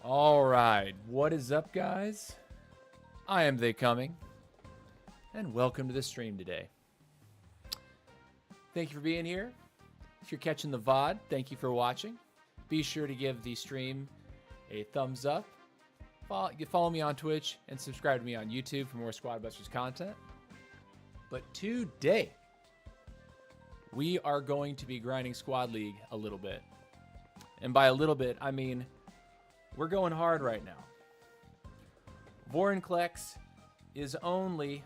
All right, what is up, guys? I am They Coming, and welcome to the stream today. Thank you for being here. If you're catching the VOD, thank you for watching. Be sure to give the stream a thumbs up. Follow me on Twitch and subscribe to me on YouTube for more Squadbusters content. But today, we are going to be grinding Squad League a little bit. And by a little bit, I mean we're going hard right now. Vorinclex is only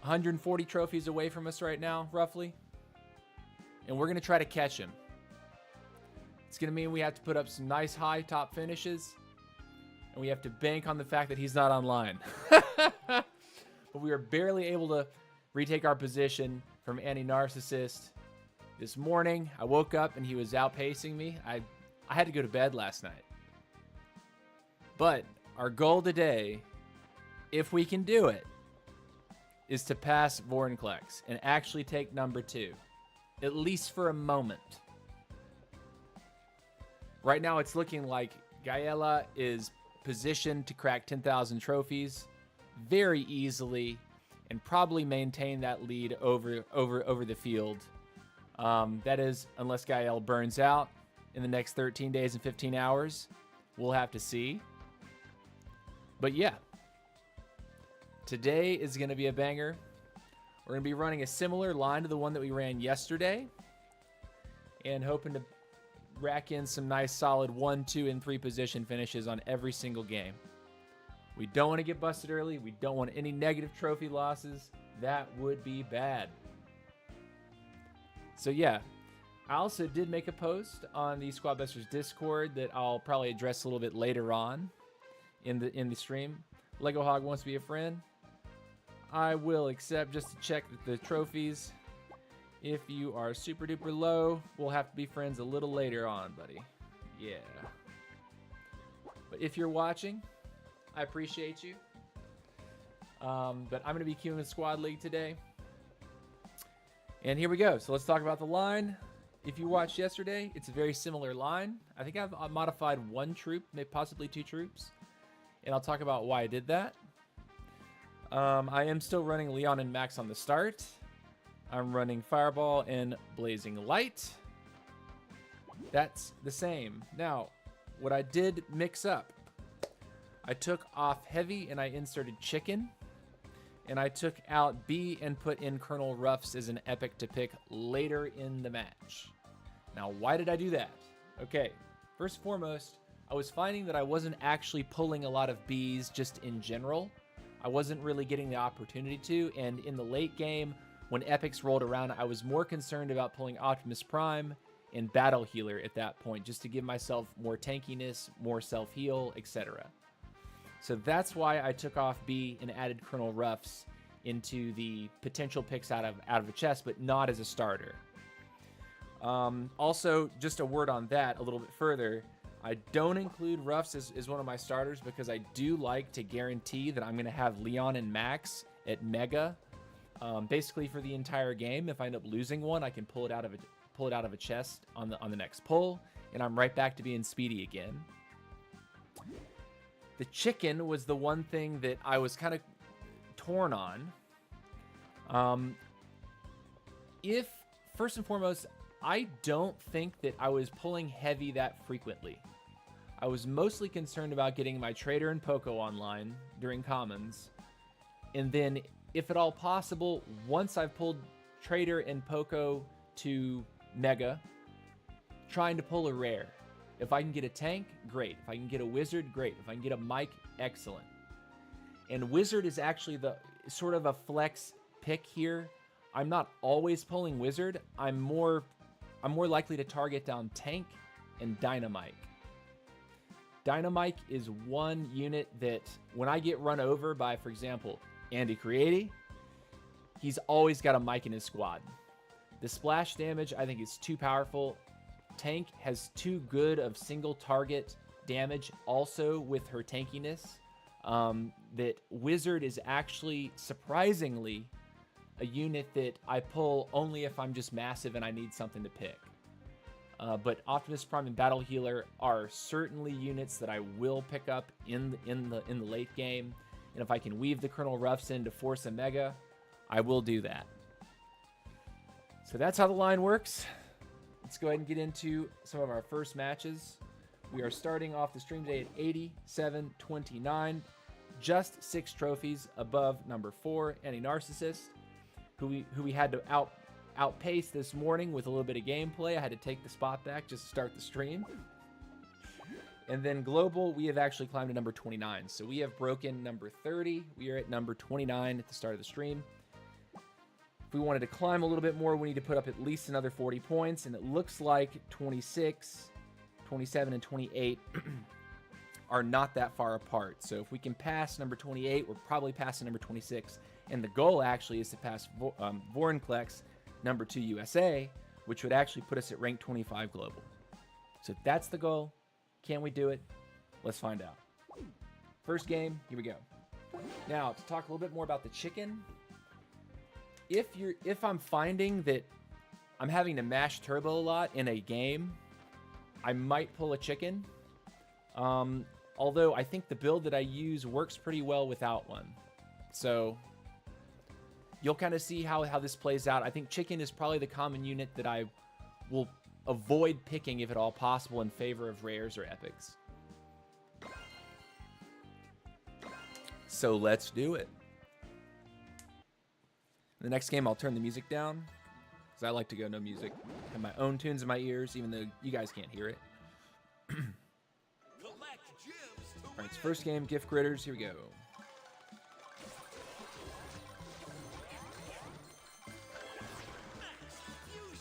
140 trophies away from us right now, roughly. And we're going to try to catch him. It's going to mean we have to put up some nice high top finishes. And we have to bank on the fact that he's not online. But we were barely able to retake our position from Anti-Narcissist this morning. I woke up and he was outpacing me. I had to go to bed last night. But our goal today, if we can do it, is to pass Vorinclex and actually take number 2, at least for a moment. Right now, it's looking like Gaela is positioned to crack 10,000 trophies very easily and probably maintain that lead over the field. That is, unless Gael burns out in the next 13 days and 15 hours. We'll have to see. But yeah, today is going to be a banger. We're going to be running a similar line to the one that we ran yesterday and hoping to rack in some nice solid 1, 2, and 3 position finishes on every single game. We don't want to get busted early. We don't want any negative trophy losses. That would be bad. So yeah, I also did make a post on the Squadbusters Discord that I'll probably address a little bit later on in the stream. Lego Hog wants to be a friend. I will accept just to check the trophies. If you are super duper low, we'll have to be friends a little later on, buddy. Yeah. But if you're watching, I appreciate you. But I'm going to be queuing with Squad League today. And here we go. So let's talk about the line. If you watched yesterday, it's a very similar line. I think I've modified 1 troop, maybe possibly 2 troops. And I'll talk about why I did that. I am still running Leon and Max on the start. I'm running Fireball and Blazing Light. That's the same. Now, what I did mix up, I took off Heavy and I inserted Chicken. And I took out B and put in Colonel Ruffs as an epic to pick later in the match. Now, why did I do that? Okay, first and foremost, I was finding that I wasn't actually pulling a lot of Bs just in general. I wasn't really getting the opportunity to, and in the late game, when epics rolled around, I was more concerned about pulling Optimus Prime and Battle Healer at that point, just to give myself more tankiness, more self-heal, etc. So that's why I took off B and added Colonel Ruffs into the potential picks out of a chest, but not as a starter. Also, just a word on that a little bit further, I don't include Ruffs as one of my starters because I do like to guarantee that I'm going to have Leon and Max at Mega, basically for the entire game. If I end up losing one, I can pull it out of a chest on the next pull, and I'm right back to being speedy again. The Chicken was the one thing that I was kind of torn on. If first and foremost, I don't think that I was pulling Heavy that frequently. I was mostly concerned about getting my Trader and Poco online during Commons. And then, if at all possible, once I've pulled Trader and Poco to Mega, trying to pull a rare. If I can get a tank, great. If I can get a wizard, great. If I can get a Mike, excellent. And wizard is actually the sort of a flex pick here. I'm not always pulling wizard. I'm more likely to target down tank and dynamite. Dynamite is one unit that when I get run over by, for example, Andy Creati, he's always got a Mike in his squad. The splash damage, I think, is too powerful. Tank has too good of single target damage also with her tankiness. That Wizard is actually surprisingly a unit that I pull only if I'm just massive and I need something to pick. But Optimus Prime and Battle Healer are certainly units that I will pick up in the late game. And if I can weave the Colonel Ruffs in to force a Mega, I will do that. So that's how the line works. Let's go ahead and get into some of our first matches. We are starting off the stream today at 87-29. Just 6 trophies above number 4, Anti-Narcissist, who we had to outpace this morning with a little bit of gameplay. I had to take the spot back just to start the stream. And then global, we have actually climbed to number 29. So we have broken number 30. We are at number 29 at the start of the stream. If we wanted to climb a little bit more, we need to put up at least another 40 points. And it looks like 26, 27, and 28 are not that far apart. So if we can pass number 28, we're probably passing number 26. And the goal actually is to pass Vorinclex, number 2 USA, which would actually put us at rank 25 global. So that's the goal. Can we do it? Let's find out. First game, here we go. Now, to talk a little bit more about the chicken, if I'm finding that I'm having to mash turbo a lot in a game, I might pull a chicken. Although I think the build that I use works pretty well without one. So you'll kind of see how this plays out. I think chicken is probably the common unit that I will avoid picking if at all possible in favor of rares or epics. So let's do it. In the next game, I'll turn the music down because I like to go no music. I have my own tunes in my ears, even though you guys can't hear it. All right, so first game, Gift Critters. Here we go.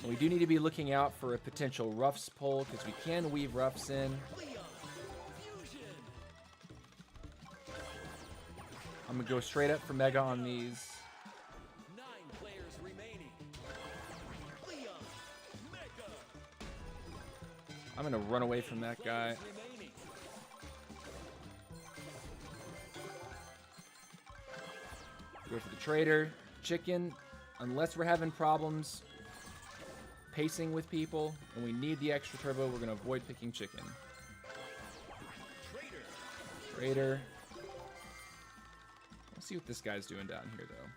And we do need to be looking out for a potential Ruffs pull because we can weave Ruffs in. I'm going to go straight up for Mega on these. 9 players remaining. I'm going to run away from that guy. Go for the trader. Chicken, unless we're having problems pacing with people and we need the extra turbo, we're going to avoid picking chicken. Trader. Let's see what this guy's doing down here, though.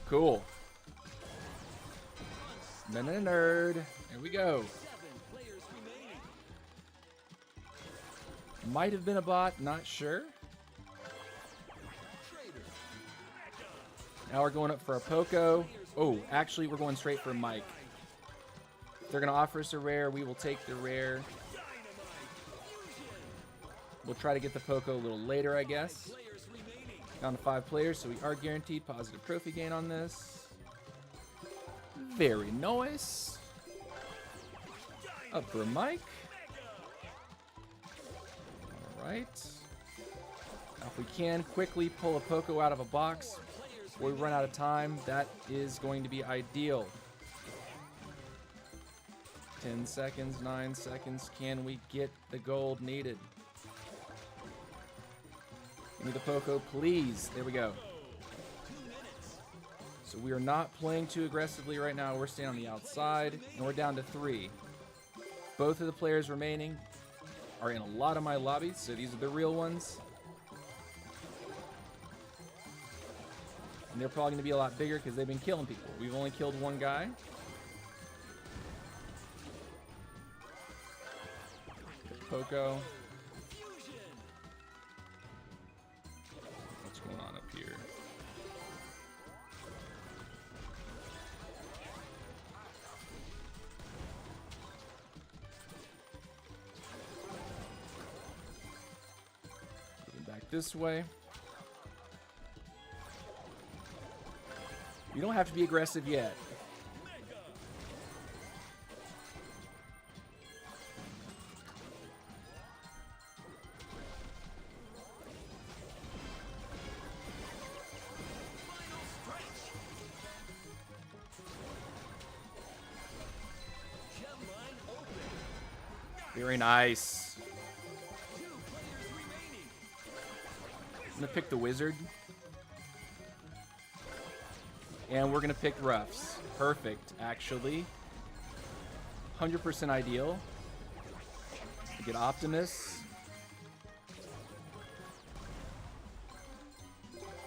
Cool. Nerd. Here we go. Might have been a bot, not sure. Now we're going up for a Poco. Oh, actually, we're going straight for a Mike. If they're going to offer us a rare, we will take the rare. We'll try to get the Poco a little later, I guess. Down to 5 players, so we are guaranteed positive trophy gain on this. Very nice. Up for a Mike. Alright. Now if we can quickly pull a Poco out of a box before we run out of time, that is going to be ideal. 10 seconds, 9 seconds. Can we get the gold needed? Give me the Poco, please. There we go. So we are not playing too aggressively right now. We're staying on the outside, and we're down to 3. Both of the players remaining are in a lot of my lobbies, so these are the real ones. And they're probably going to be a lot bigger because they've been killing people. We've only killed one guy. Poco. What's going on up here? Moving back this way. You don't have to be aggressive yet. Very nice. I'm gonna pick the wizard. And we're going to pick roughs. Perfect, actually. 100% ideal. We get Optimus.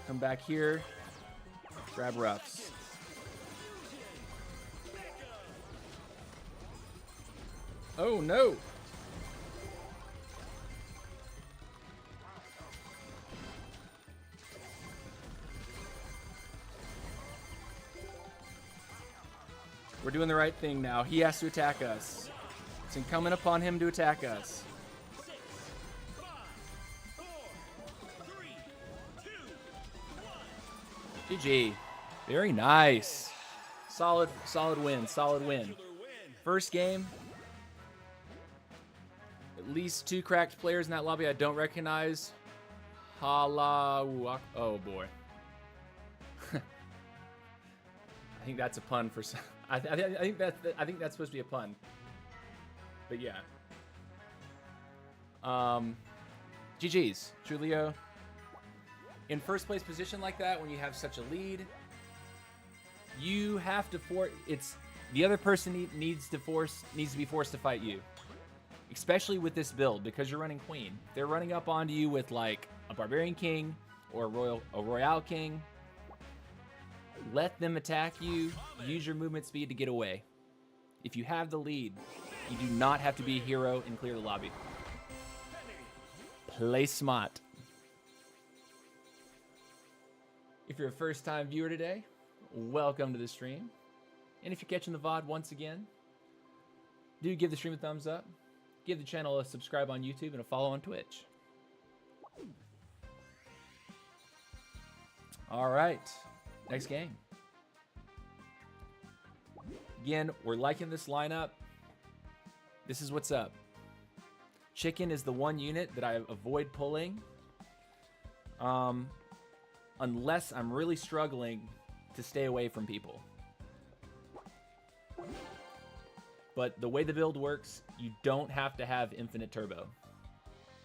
Come back here. Grab roughs. Oh no! We're doing the right thing now. He has to attack us. It's incumbent upon him to attack us. 6, 5, 4, 3, 2, 1. GG. Very nice. Solid win. Solid win. First game. At least 2 cracked players in that lobby I don't recognize. Hala. Oh boy. I think that's a pun for some. I think that's supposed to be a pun. But yeah. GG's, Julio. In first place position like that, when you have such a lead, you have to the other person needs to be forced to fight you. Especially with this build, because you're running Queen. They're running up onto you with like a Barbarian King or a Royale King. Let them attack you. Use your movement speed to get away. If you have the lead, you do not have to be a hero and clear the lobby. Play smart. If you're a first-time viewer today, welcome to the stream. And if you're catching the VOD once again, do give the stream a thumbs up. Give the channel a subscribe on YouTube and a follow on Twitch. All right. Next game. Again, we're liking this lineup. This is what's up. Chicken is the one unit that I avoid pulling. Unless I'm really struggling to stay away from people. But the way the build works, you don't have to have infinite turbo.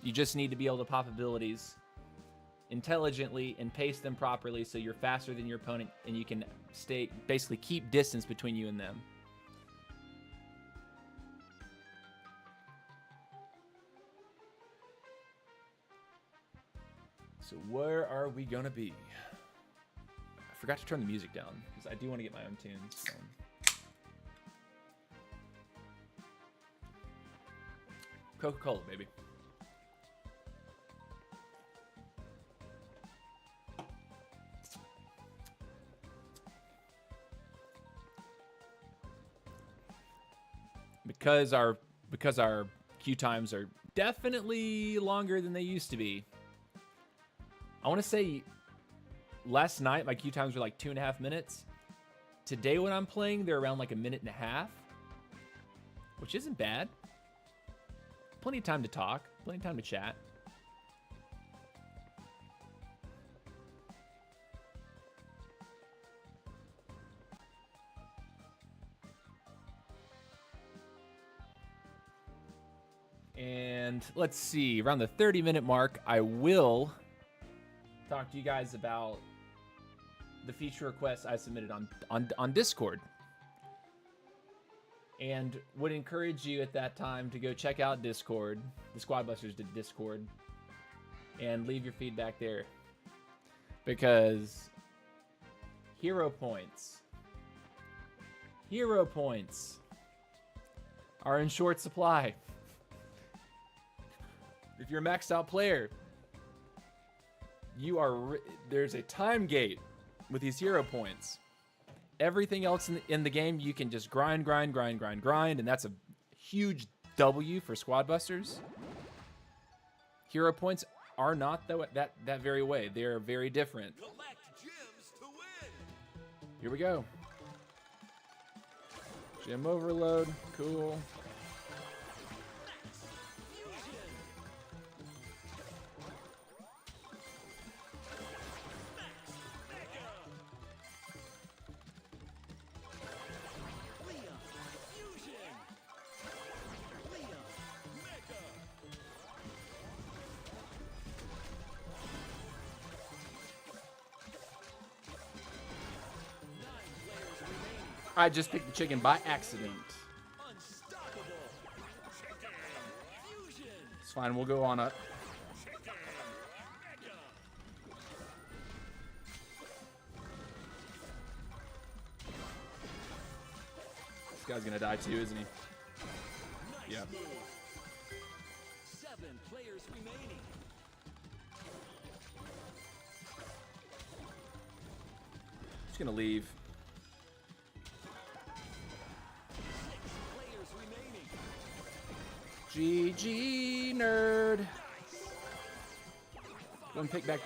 You just need to be able to pop abilities intelligently and pace them properly so you're faster than your opponent and you can basically keep distance between you and them. So where are we gonna be? I forgot to turn the music down because I do want to get my own tunes. So. Coca-Cola, baby. Because our queue times are definitely longer than they used to be. I want to say last night my queue times were like 2.5 minutes. Today when I'm playing, they're around like 1.5 minutes, which isn't bad. Plenty of time to talk, plenty of time to chat. And let's see, around the 30-minute mark, I will talk to you guys about the feature requests I submitted on Discord. And would encourage you at that time to go check out Discord. The Squadbusters did Discord. And leave your feedback there. Because hero points are in short supply. If you're a maxed out player, there's a time gate with these hero points. Everything else in the game, you can just grind, and that's a huge W for Squadbusters. Hero points are not that very way. They're very different. Collect gems to win. Here we go. Gem overload, cool. I just picked the chicken by accident. Unstoppable. Chicken. Fusion. It's fine. We'll go on up. Chicken. Mega. This guy's gonna die too, isn't he? Nice Yeah. move. 7 players remaining. Just gonna leave. 6 players remaining. GG, nerd. Go and pick the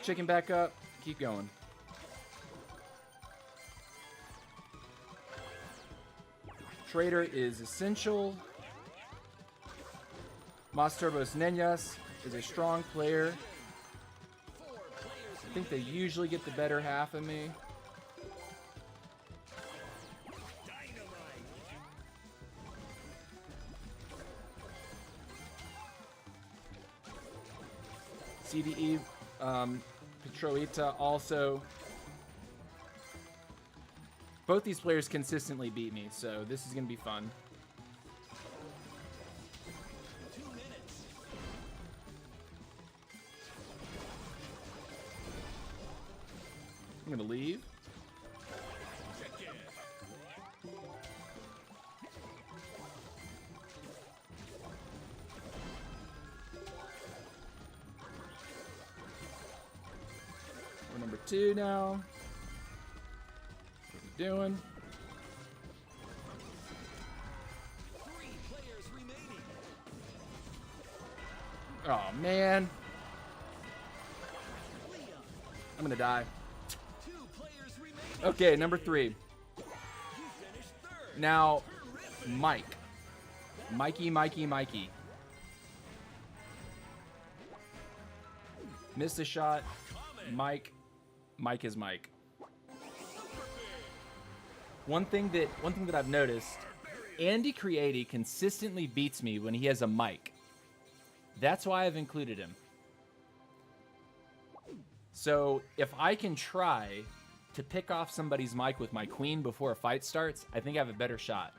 chicken back up. Keep going. Trader is essential. Mas Turbos Nenas is a strong player. 4 players I think they usually get the better half of me. dynamite. CDE, Petroita also. Both these players consistently beat me, so this is going to be fun. 2 minutes. I'm going to leave. Chicken. We're number 2 now. What are we doing? 3 players remaining. Oh, man. Leon. I'm going to die. 2 players remaining. Okay, number 3. You finished 3rd. Now, Terrific. Mike. Mikey. Missed a shot. Mike is Mike. One thing that I've noticed, Andy Creati consistently beats me when he has a mic. That's why I've included him. So if I can try to pick off somebody's mic with my queen before a fight starts, I think I have a better shot.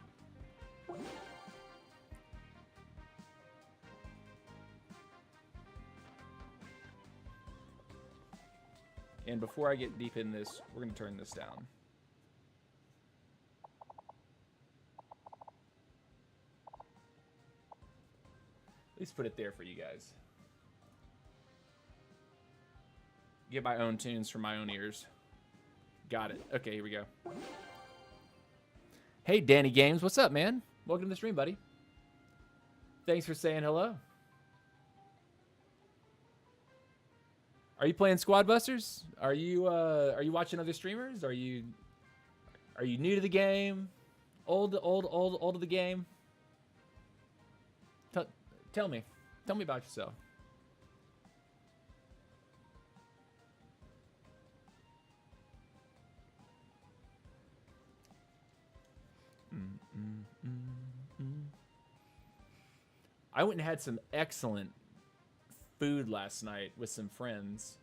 And before I get deep in this, we're going to turn this down. At least put it there for you guys. Get my own tunes from my own ears. Got it. Okay, here we go. Hey, Danny Games. What's up, man? Welcome to the stream, buddy. Thanks for saying hello. Are you playing Squadbusters? Are you watching other streamers? Are you new to the game? Old to the game? Tell me about yourself. I went and had some excellent food last night with some friends.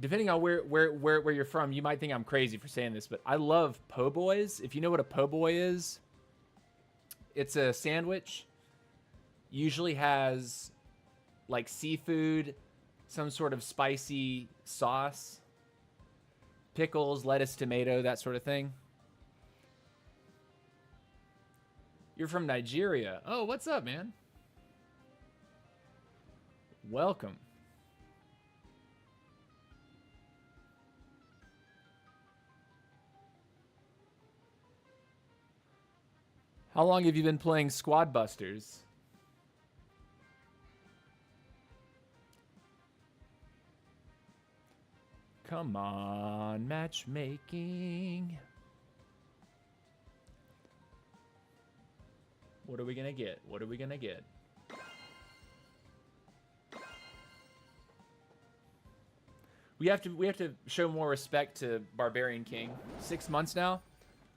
Depending on where you're from, you might think I'm crazy for saying this, but I love po' boys. If you know what a po' boy is, it's a sandwich. Usually has like seafood, some sort of spicy sauce, pickles, lettuce, tomato, that sort of thing. You're from Nigeria. Oh, what's up, man? Welcome. How long have you been playing Squadbusters? Come on, matchmaking. What are we gonna get? What are we gonna get? We have to show more respect to Barbarian King. 6 months now.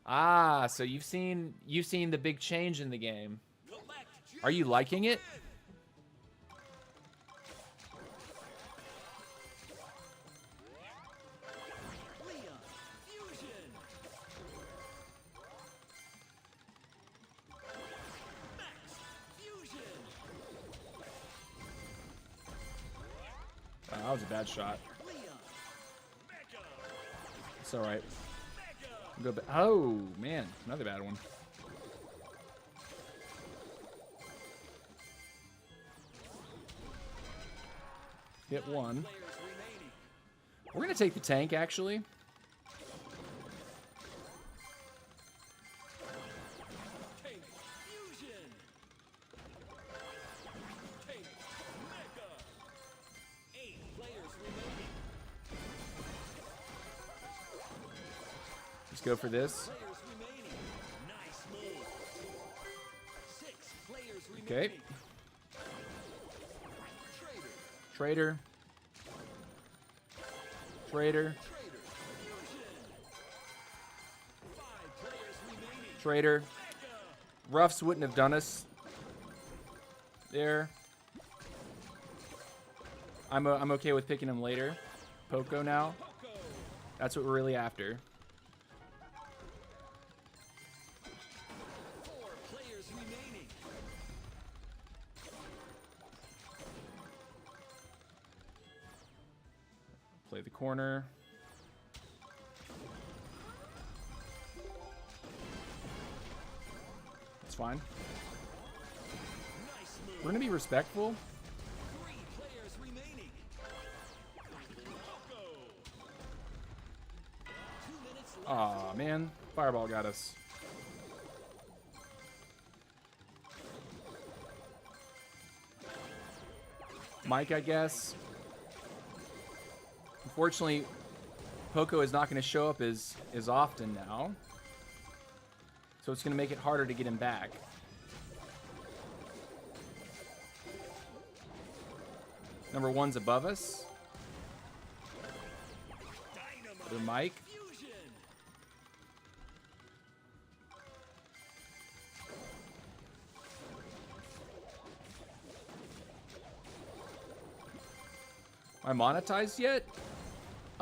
Ah, so you've seen the big change in the game. Are you liking it? that was a bad shot. It's all right. Go back. Oh man, another bad one. Hit one. We're gonna take the tank actually. Let's go for this. Okay. Trader. Trader. Trader. Roughs wouldn't have done us there. I'm okay with picking him later. Poco now. That's what we're really after. Play the corner. That's fine. We're gonna be respectful. Aw, man. Fireball got us. Mike, I guess. Unfortunately, Poco is not going to show up as often now. So it's going to make it harder to get him back. Number one's above us. The Mike. Am I monetized yet?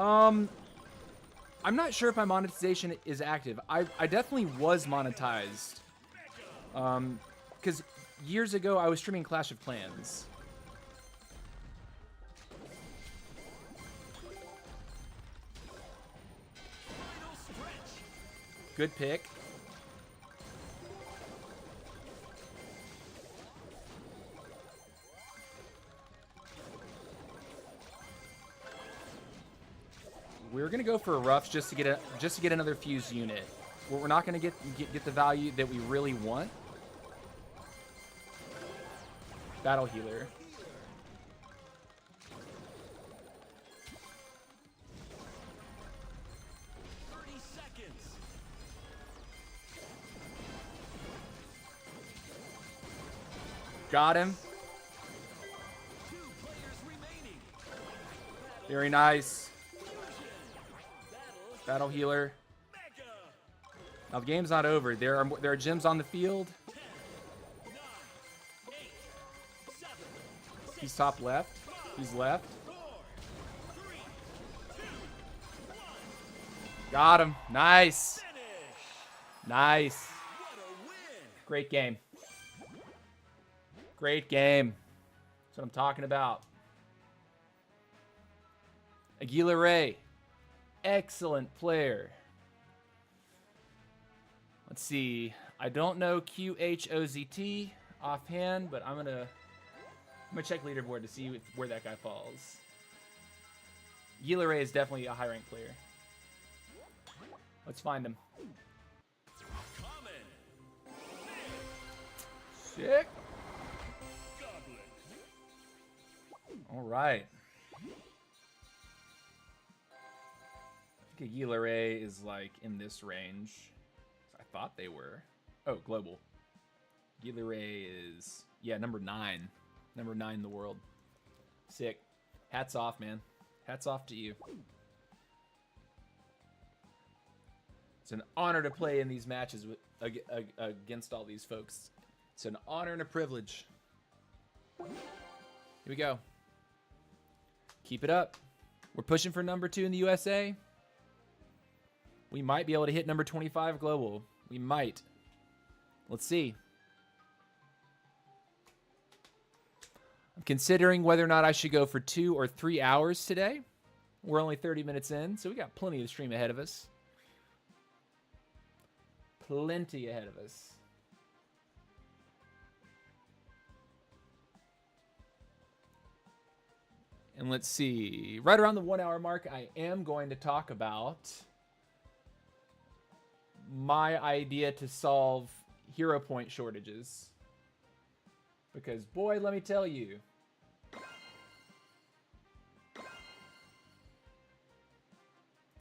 I'm not sure if my monetization is active. I definitely was monetized. Because years ago I was streaming Clash of Clans. Good pick. We're gonna go for a rough just to get another fused unit. We're not gonna get the value that we really want. Battle healer. Got him. Very nice. Battle healer. Now the game's not over. There are gems on the field. He's top left. He's left. Got him. Nice. Nice. Great game. Great game. That's what I'm talking about. Aguilera. Excellent player. Let's see. I don't know QHOZT offhand, but I'm gonna check leaderboard to see where that guy falls. Aguilera is definitely a high-ranked player. Let's find him. Sick. All right. I think Aguilera is like in this range. I thought they were. Oh, global. Aguilera is, yeah, number 9. Number 9 in the world. Sick. Hats off, man. Hats off to you. It's an honor to play in these matches against all these folks. It's an honor and a privilege. Here we go. Keep it up. We're pushing for number 2 in the USA. We might be able to hit number 25 global. We might. Let's see. I'm considering whether or not I should go for 2 or 3 hours today. We're only 30 minutes in, so we got plenty of stream ahead of us. Plenty ahead of us. And let's see. Right around the 1 hour mark, I am going to talk about my idea to solve hero point shortages. Because boy, let me tell you,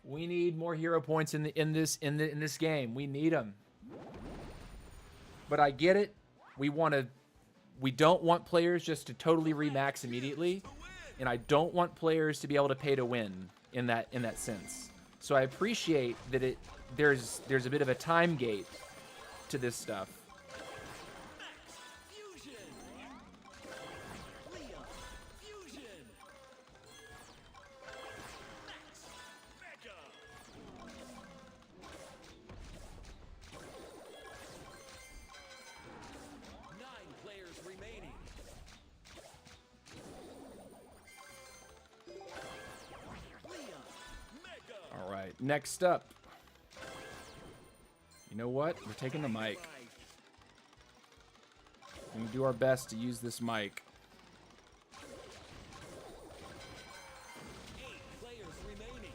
we need more hero points in this game. We need them. But I get it. We don't want players just to totally remax immediately, and I don't want players to be able to pay to win in that sense. So I appreciate that there's a bit of a time gate to this stuff. Next up, you know what? We're taking the mic. We're gonna do our best to use this mic. 8 players remaining.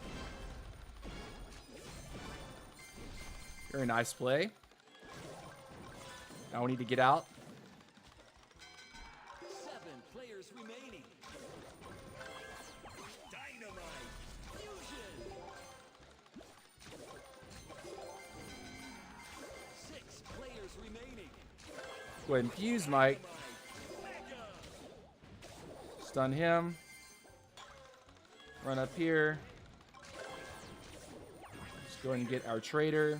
Very nice play. Now we need to get out. 7 players remaining. Dynamite. Fusion. 6 players remaining. Go ahead and fuse Mike. Stun him. Run up here. Let's go ahead and get our trader.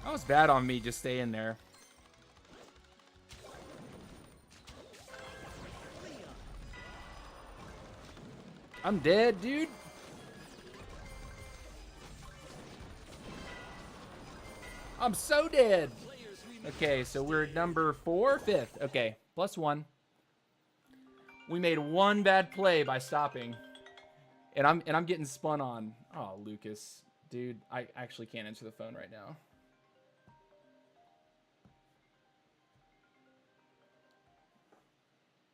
That was bad on me just staying there. I'm dead, dude. I'm so dead. Okay, so we're number 4, 5th. Okay, +1. We made one bad play by stopping, and I'm getting spun on. Oh, Lucas, dude, I actually can't answer the phone right now.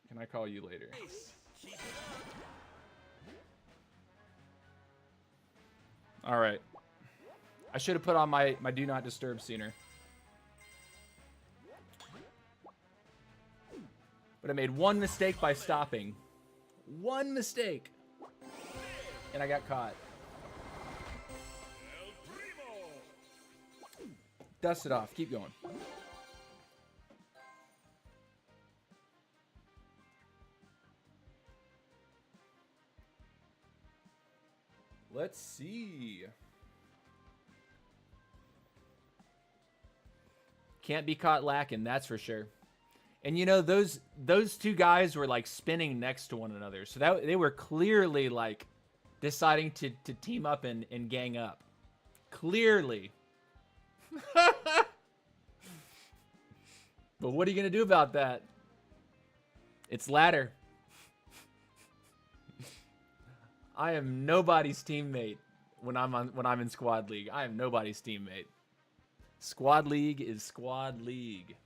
Can I call you later? All right. I should have put on my do not disturb sooner. But I made one mistake by stopping. One mistake. And I got caught. Dust it off. Keep going. Let's see. Can't be caught lacking, that's for sure. And you know, those two guys were like spinning next to one another. So that they were clearly like deciding to team up and gang up. Clearly. But what are you gonna do about that? It's ladder. I am nobody's teammate when I'm in Squad League. I am nobody's teammate. Squad League is Squad League.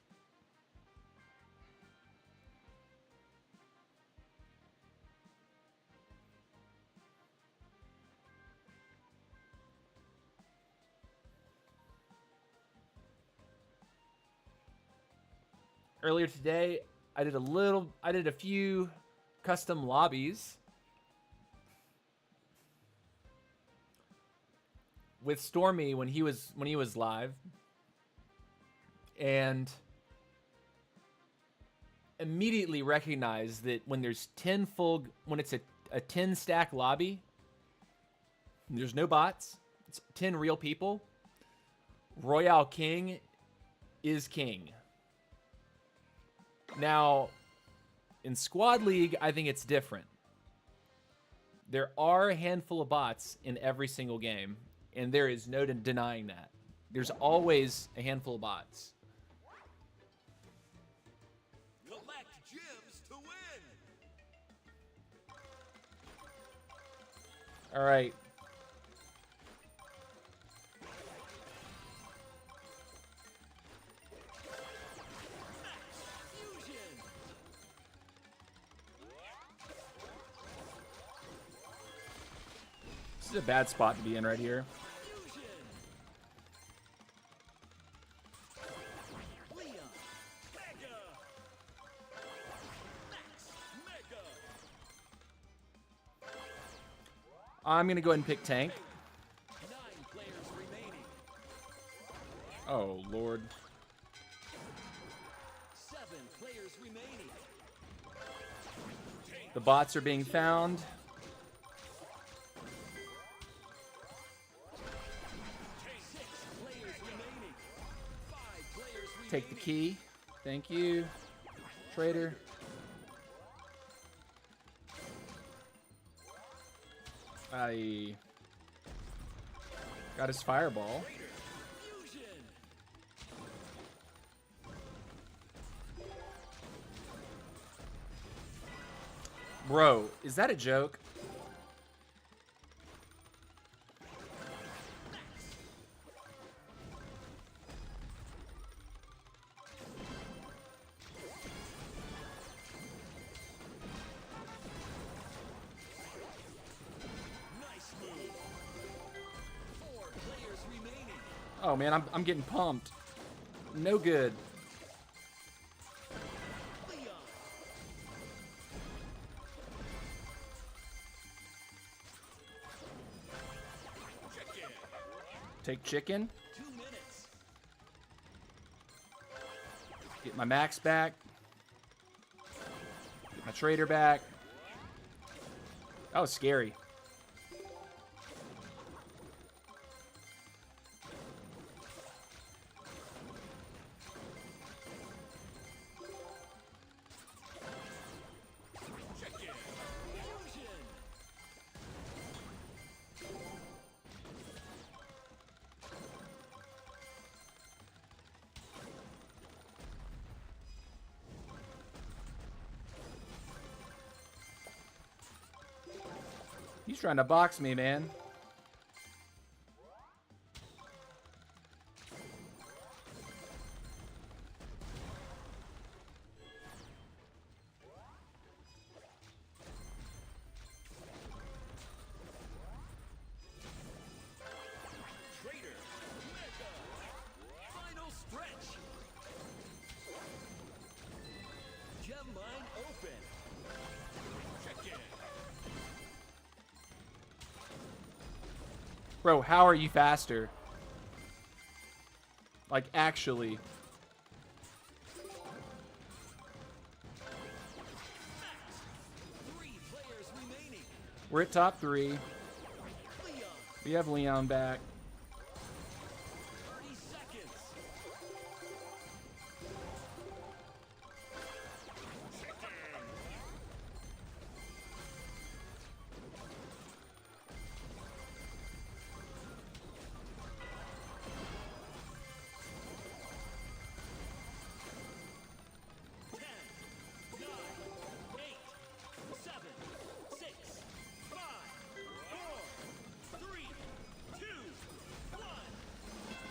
Earlier today, I did a few custom lobbies with Stormy when he was live, and immediately recognized that when there's when it's a 10 stack lobby, there's no bots, it's 10 real people, Royale King is king. Now, in Squad League, I think it's different. There are a handful of bots in every single game, and there is no denying that. There's always a handful of bots. Collect gems to win. All right. Fusion. This is a bad spot to be in right here. Fusion. Leon. Mega. Max. Mega. I'm going to go ahead and pick tank. 9 players remaining. Oh, Lord. 7 players remaining. The bots are being found. 6 players remaining. 5 players remaining. Take the key. Thank you, trader. I got his fireball. Fusion. Bro, is that a joke? Nice move. 4 players remaining. Oh man, I'm getting pumped. No good. Leon. Chicken. Take chicken. 2 minutes. Get my max back. Get my trader back. That was scary. Chicken. Fusion. He's trying to box me, man. Trader. Mega. Final stretch. Gem mine open. Chicken. Bro, how are you faster? Like, actually. Max. 3 players remaining. We're at top 3. Leon. We have Leon back. 30 seconds. Chicken.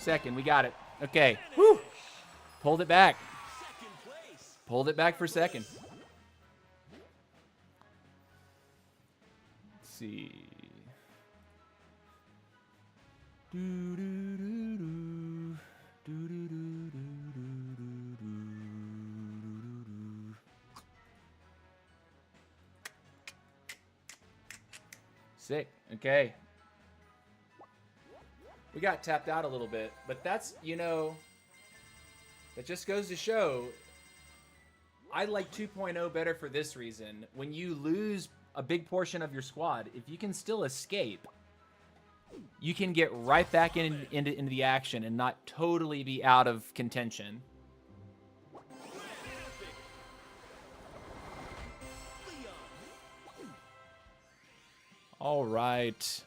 Second, we got it. Okay. Woo! Pulled it back. Second place. Pulled it back for second. Let's see. Sick. Okay. We got tapped out a little bit, but that's, you know, that just goes to show I like 2.0 better for this reason. When you lose a big portion of your squad, if you can still escape, you can get right back into the action and not totally be out of contention. All right.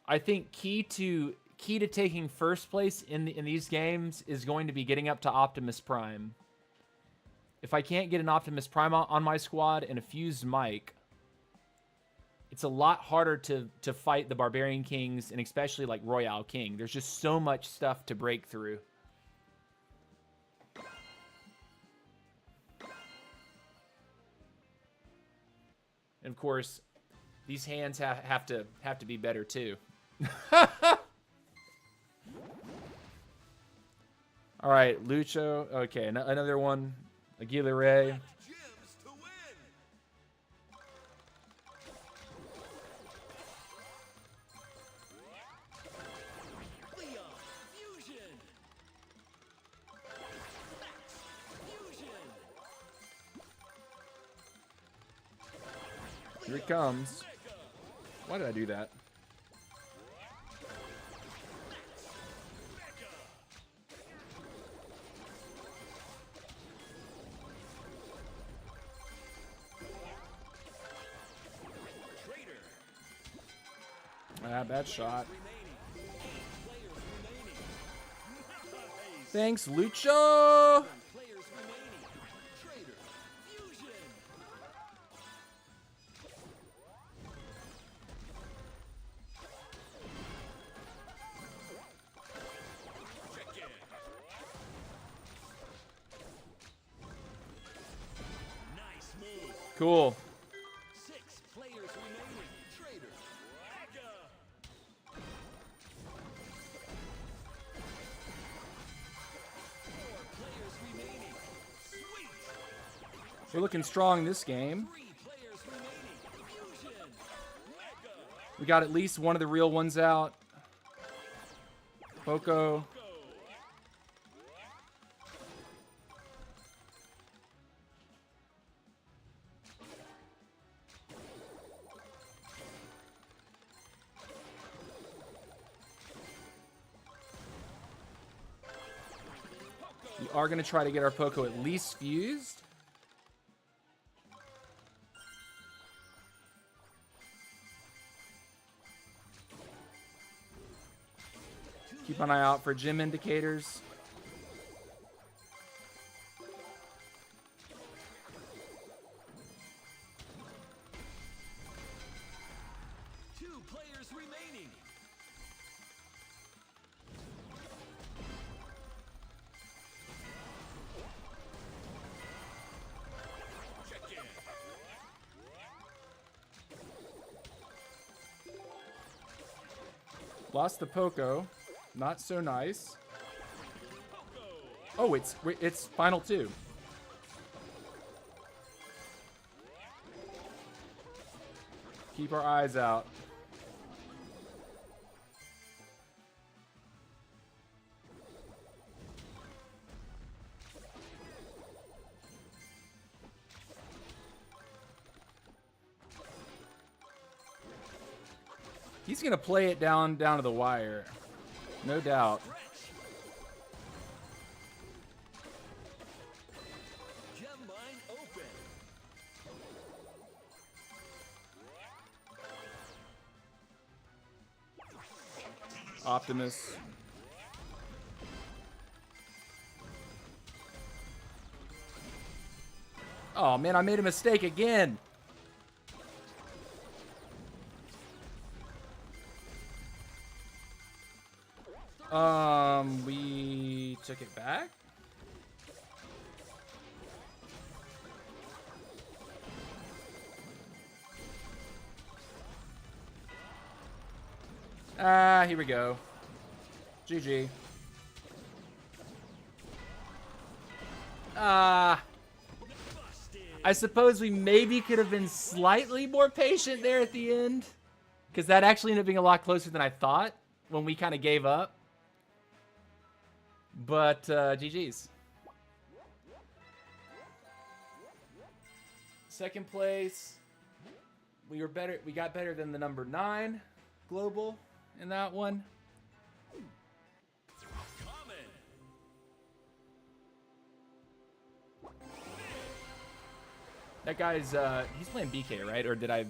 I think key to taking first place in these games is going to be getting up to Optimus Prime. If I can't get an Optimus Prime on my squad and a fused Mike, it's a lot harder to fight the Barbarian Kings and especially like Royale King. There's just so much stuff to break through. And of course, these hands have to be better too. All right, Lucho. Okay, another one. Aguilera. Gems to win. Leon Fusion. Max Fusion. Here it comes. Why did I do that? Bad shot. Thanks, Lucho. Players remaining. Trader. Fusion. Check in. Nice move. Cool. 6 players remaining. Trader. Mega. We're looking strong this game. 3 players remaining. Fusion. Mega. We got at least one of the real ones out. Poco. Go. We are going to try to get our Poco at least fused. Keep an eye out for gym indicators. Two players remaining. Check in. Lost the Poco. Not so nice. Poco. Oh, it's final 2. Keep our eyes out. He's gonna play it down to the wire. No doubt. Gem mine open. Optimus. Oh man, I made a mistake again. We took it back. Here we go. GG. I suppose we maybe could have been slightly more patient there at the end, because that actually ended up being a lot closer than I thought when we kind of gave up. But GG's. Second place. We were better. We got better than the number 9 global in that one. Common. That guy's, he's playing BK, right? Or did I...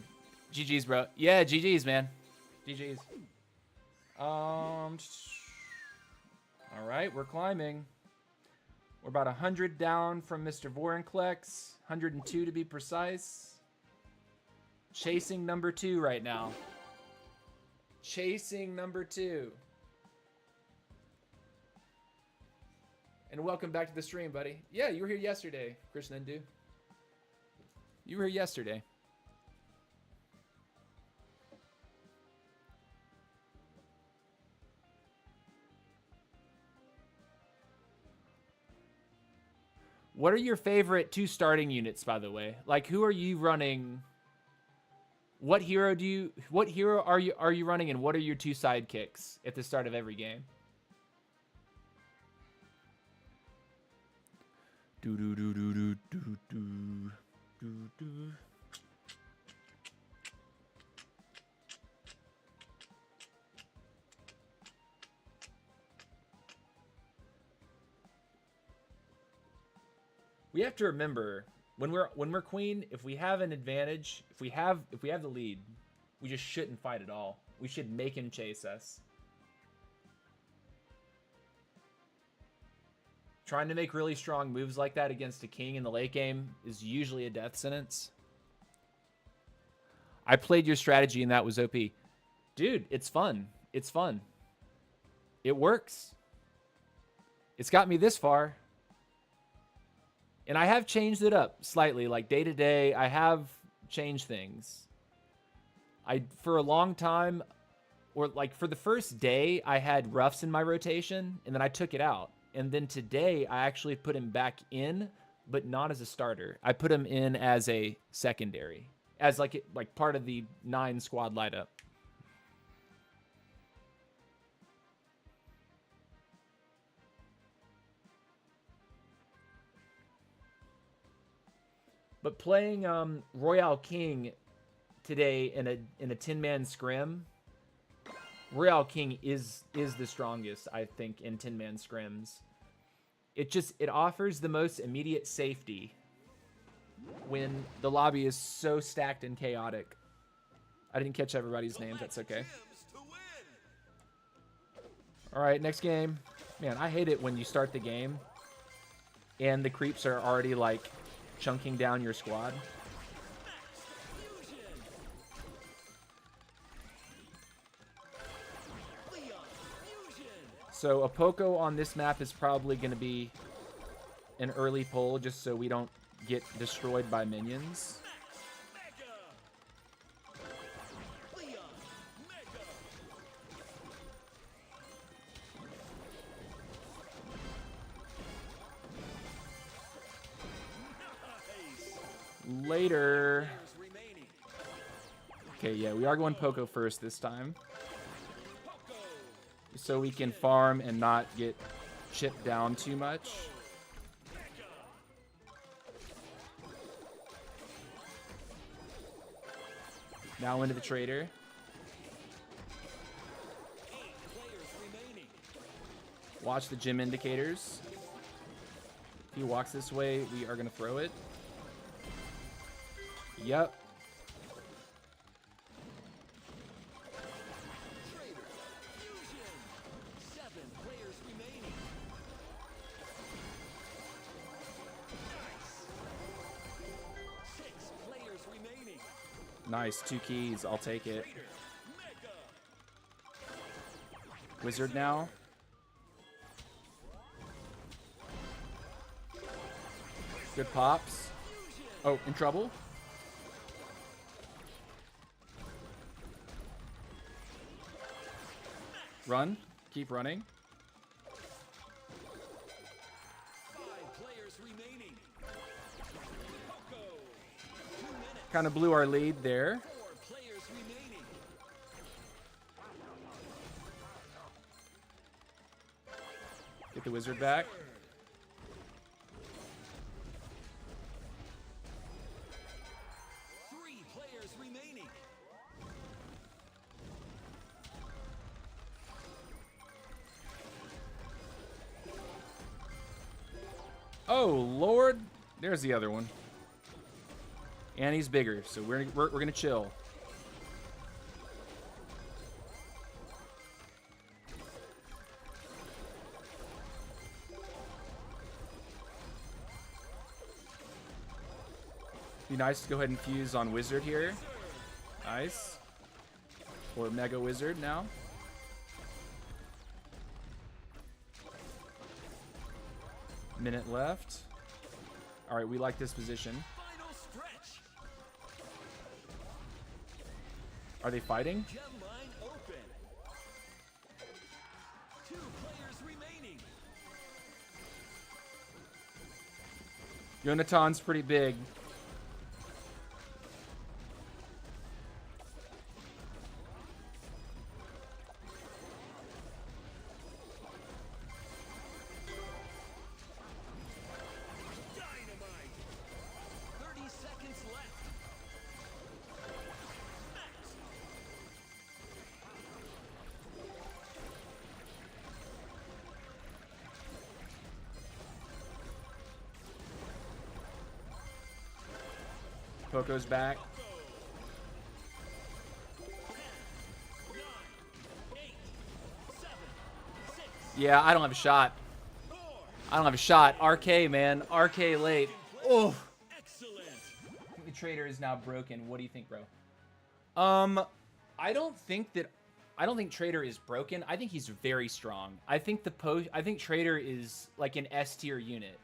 GG's, bro. Yeah, GG's, man. GG's. All right, we're climbing. We're about 100 down from Mr. Vorinclex. 102 to be precise. Chasing number 2 right now. Chasing number 2. And welcome back to the stream, buddy. Yeah, you were here yesterday, Krishnendu. You were here yesterday. What are your favorite 2 starting units, by the way? Like, who are you running? What hero are you running, and what are your 2 sidekicks at the start of every game? Do do do do do do do do do. We have to remember when we're queen, if we have an advantage, if we have the lead, we just shouldn't fight at all. We should make him chase us. Trying to make really strong moves like that against a king in the late game is usually a death sentence. I played your strategy and that was OP. Dude, it's fun. It's fun. It works. It's got me this far. And I have changed it up slightly, like day to day. I have changed things. For a long time, or like for the first day, I had Ruffs in my rotation, and then I took it out. And then today, I actually put him back in, but not as a starter. I put him in as a secondary, as like part of the 9 squad lineup. But playing Royale King today in a 10-man scrim, Royale King is the strongest, I think, in 10-man scrims. It offers the most immediate safety when the lobby is so stacked and chaotic. I didn't catch everybody's names. That's okay. All right, next game. Man, I hate it when you start the game and the creeps are already like chunking down your squad. So a Poco on this map is probably going to be an early pull just so we don't get destroyed by minions. Later. Okay, yeah, we are going Poco first this time. So we can farm and not get chipped down too much. Now into the trader. Watch the gym indicators. If he walks this way, we are going to throw it. Yep. Nice, 2 keys. I'll take it. Wizard now. Good pops. Oh, in trouble? Run. Keep running. 5 players remaining. Kind of blew our lead there. 4 players remaining. Get the wizard back. Oh, Lord. There's the other one. And he's bigger, so we're gonna chill. Be nice to go ahead and fuse on Wizard here. Nice. Or Mega Wizard now. Minute left. All right, we like this position. Final stretch. Are they fighting? Gem line open. 2 players remaining. Yonaton's pretty big. Dynamite. 30 seconds left. Max. Poco's back. 10, 9, 8, 7, 6, Yeah, I don't have a shot. 4. I don't have a shot. RK, man. RK late. Oh. Excellent. The trader is now broken. What do you think, bro? I don't think Trader is broken. I think he's very strong. I think Trader is like an S tier unit.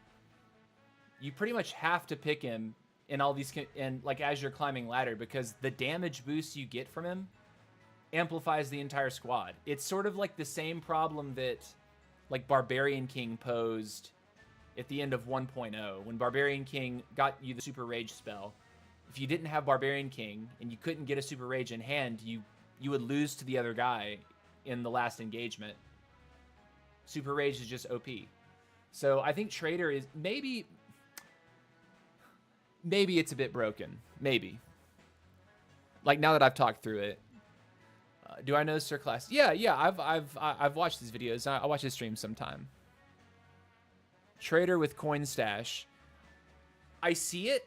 You pretty much have to pick him in all these like as you're climbing ladder, because the damage boost you get from him amplifies the entire squad. It's sort of like the same problem that like Barbarian King posed at the end of 1.0 when Barbarian King got you the Super Rage spell. If you didn't have Barbarian King and you couldn't get a Super Rage in hand, you would lose to the other guy in the last engagement. Super Rage is just OP. So I think Trader is maybe it's a bit broken. Maybe. Like now that I've talked through it. Do I know Sir Class? Yeah. I've watched these videos. I watch his stream sometime. Trader with coin stash. I see it.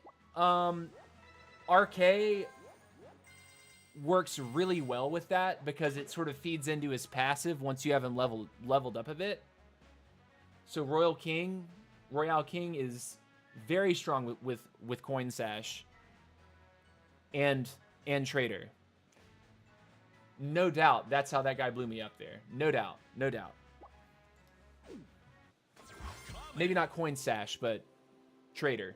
RK works really well with that because it sort of feeds into his passive once you have him leveled up a bit. So Royal King is very strong with coin stash and Trader. No doubt that's how that guy blew me up there. No doubt. Maybe not coin stash, but Trader.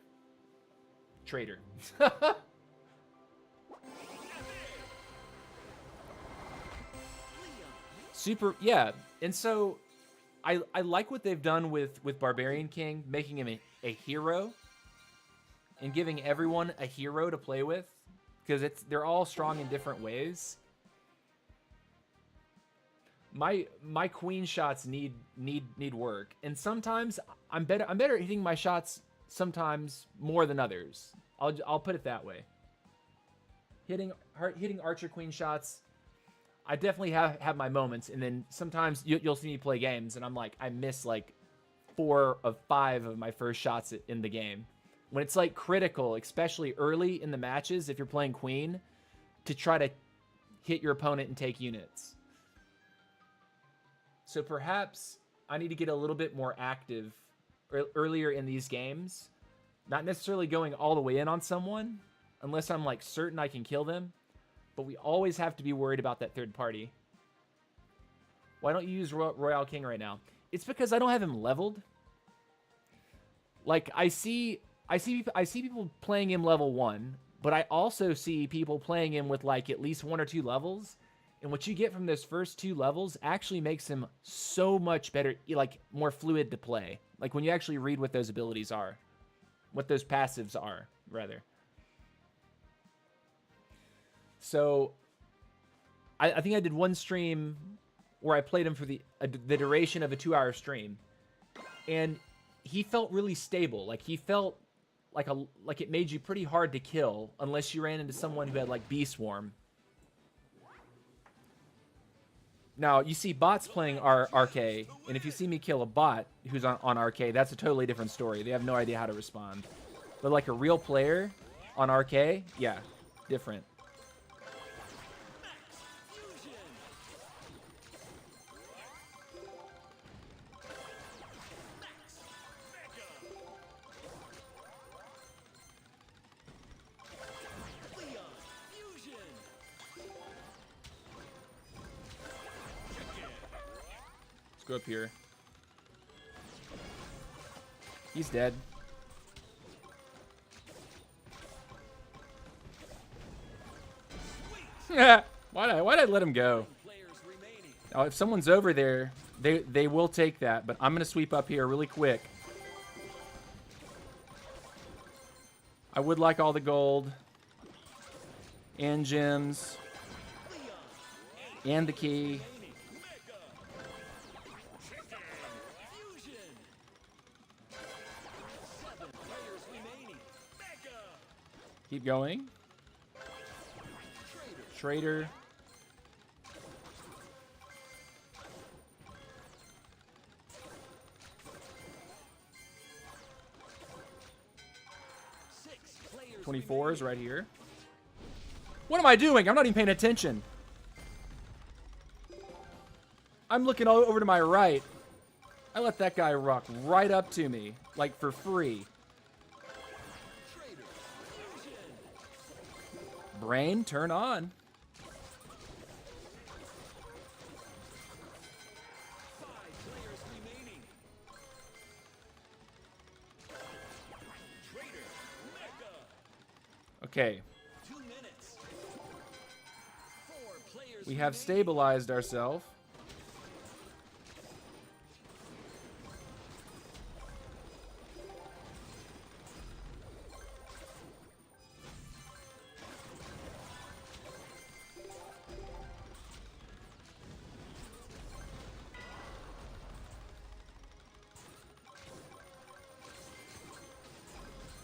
Super, yeah. And so I like what they've done with Barbarian King, making him a hero and giving everyone a hero to play with, because they're all strong in different ways. My queen shots need work, and sometimes I'm better at hitting my shots sometimes more than others. I'll put it that way. Hitting archer queen shots, I definitely have my moments, and then sometimes you'll see me play games and I'm like, I miss like 4 of 5 of my first shots in the game. When it's like critical, especially early in the matches, if you're playing queen, to try to hit your opponent and take units. So perhaps I need to get a little bit more active earlier in these games. Not necessarily going all the way in on someone, unless I'm like certain I can kill them. But we always have to be worried about that third party. Why don't you use Royal King right now? It's because I don't have him leveled. Like I see people playing him level 1, but I also see people playing him with like at least 1 or 2 levels. And what you get from those first 2 levels actually makes him so much better, like more fluid to play. Like when you actually read what those abilities are, what those passives are, rather. So I think I did one stream where I played him for the duration of a 2-hour stream, and he felt really stable. Like he felt like it made you pretty hard to kill unless you ran into someone who had like Bee Swarm. Now, you see bots playing RK, and if you see me kill a bot who's on RK, that's a totally different story. They have no idea how to respond. But like a real player, on RK, yeah, different. Fusion. Max. Mega. Leon. Fusion. Let's go up here. He's dead. Why'd I let him go? Players remaining. Now, if someone's over there, they will take that. But I'm gonna sweep up here really quick. I would like all the gold and gems and the key. Mega. Fusion. 7 players remaining. Mega. Keep going. Trader. Six players 24 is right here. What am I doing? I'm not even paying attention. I'm looking all over to my right. I let that guy rock right up to me, like for free. Trader. Fusion. Brain, turn on. 5 players remaining. Trader. Mega. Okay, 2 minutes. 4 players we have remaining. stabilized ourselves.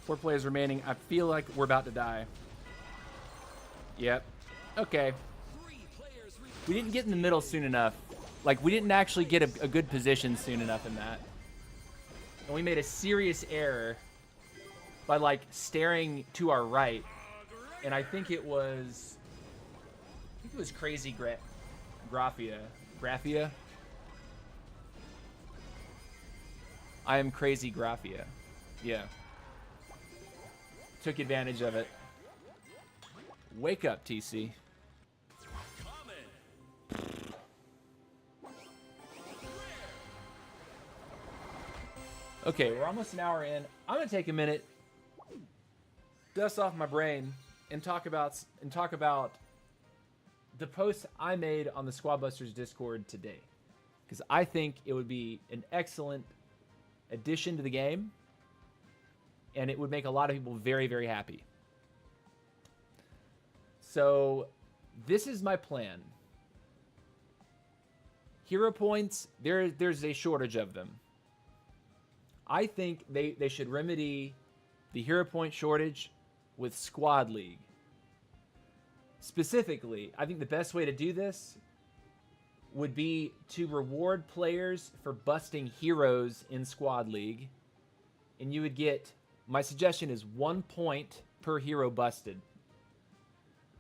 Four players remaining. I feel like we're about to die. Yep. Okay. 3 players remaining. We didn't get in the middle soon enough. Like, we didn't actually get a good position soon enough in that. And we made a serious error by, like, staring to our right. And I think it was Crazy Graphia. Graphia? I am Crazy Graphia. Yeah. Took advantage of it. Wake up, TC. Common. Okay, we're almost an hour in. I'm gonna take a minute, dust off my brain, and talk about the post I made on the Squadbusters Discord today, because I think it would be an excellent addition to the game, and it would make a lot of people very, very happy. So, this is my plan. Hero points, there's a shortage of them. I think they should remedy the hero point shortage with Squad League. Specifically, I think the best way to do this would be to reward players for busting heroes in Squad League. And you would get, my suggestion is 1 point per hero busted.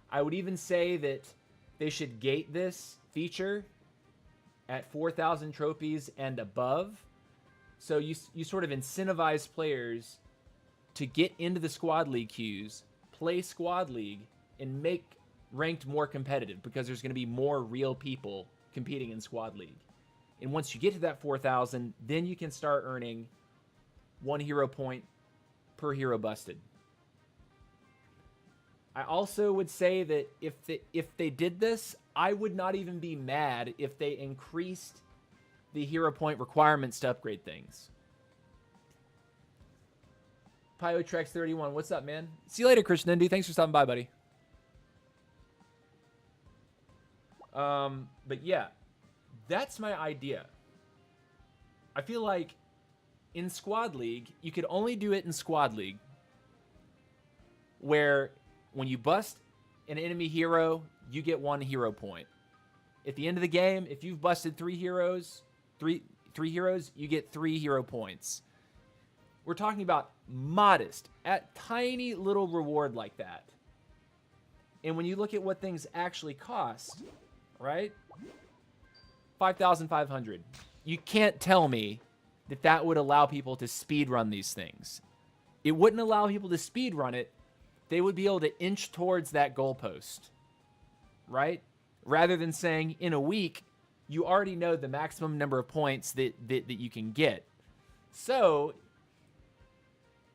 I would even say that they should gate this feature at 4,000 trophies and above. So you sort of incentivize players to get into the Squad League queues, play Squad League, and make ranked more competitive, because there's going to be more real people competing in Squad League. And once you get to that 4,000, then you can start earning 1 hero point per hero busted. I also would say that if they did this, I would not even be mad if they increased the hero point requirements to upgrade things. Pyotrex31, what's up, man? See you later, Christian Indy. Thanks for stopping by, buddy. But yeah, that's my idea. I feel like in Squad League, you could only do it in Squad League, where when you bust an enemy hero, you get 1 hero point. At the end of the game, if you've busted 3 heroes, you get 3 hero points. We're talking about modest, at tiny little reward like that. And when you look at what things actually cost, right? 5,500. You can't tell me that that would allow people to speed run these things. It wouldn't allow people to speed run it. They would be able to inch towards that goalpost, right? Rather than saying in a week, you already know the maximum number of points that you can get. So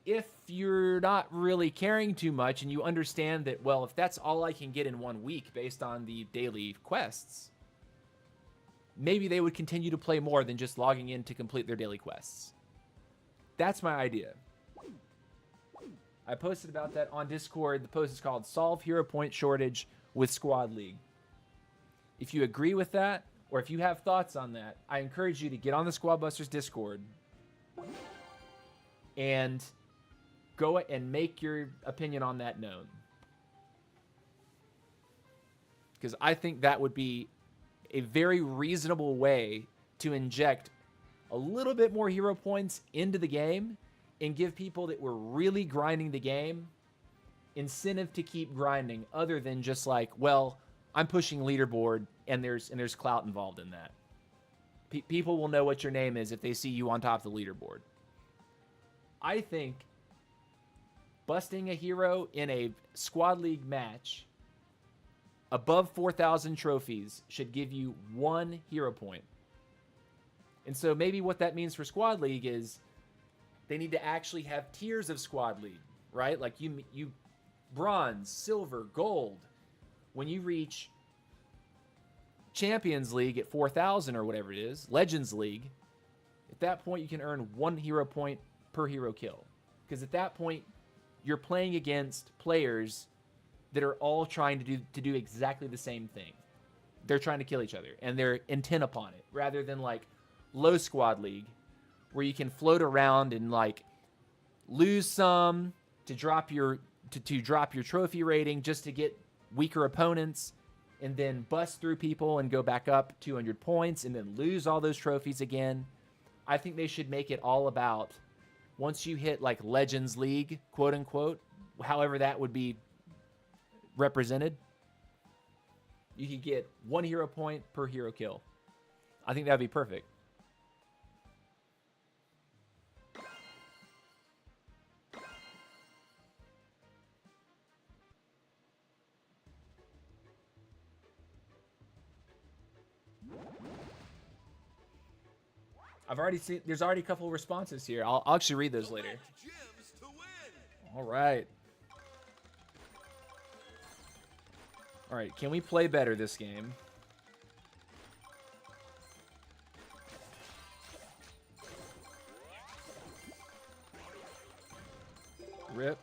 if you're not really caring too much and you understand that, well, if that's all I can get in 1 week based on the daily quests, maybe they would continue to play more than just logging in to complete their daily quests. That's my idea. I posted about that on Discord. The post is called Solve Hero Point Shortage with Squad League. If you agree with that, or if you have thoughts on that, I encourage you to get on the Squadbusters Discord and go and make your opinion on that known. Because I think that would be a very reasonable way to inject a little bit more hero points into the game and give people that were really grinding the game incentive to keep grinding, other than just like, well, I'm pushing leaderboard and there's clout involved in that. People will know what your name is if they see you on top of the leaderboard. I think busting a hero in a squad league match above 4,000 trophies should give you 1 hero point. And so maybe what that means for Squad League is they need to actually have tiers of Squad League, right? Like you bronze, silver, gold. When you reach Champions League at 4,000 or whatever it is, Legends League, at that point you can earn 1 hero point per hero kill. Because at that point, you're playing against players that are all trying to do exactly the same thing. They're trying to kill each other, and they're intent upon it, rather than like low Squad League, where you can float around and like lose some to drop your drop your trophy rating just to get weaker opponents, and then bust through people and go back up 200 points and then lose all those trophies again. I think they should make it all about, once you hit like Legends League, quote unquote, however that would be represented, you could get 1 hero point per hero kill. I think that'd be perfect. I've already seen, there's already a couple of responses here. I'll actually read those later. All right. All right, can we play better this game? Rip.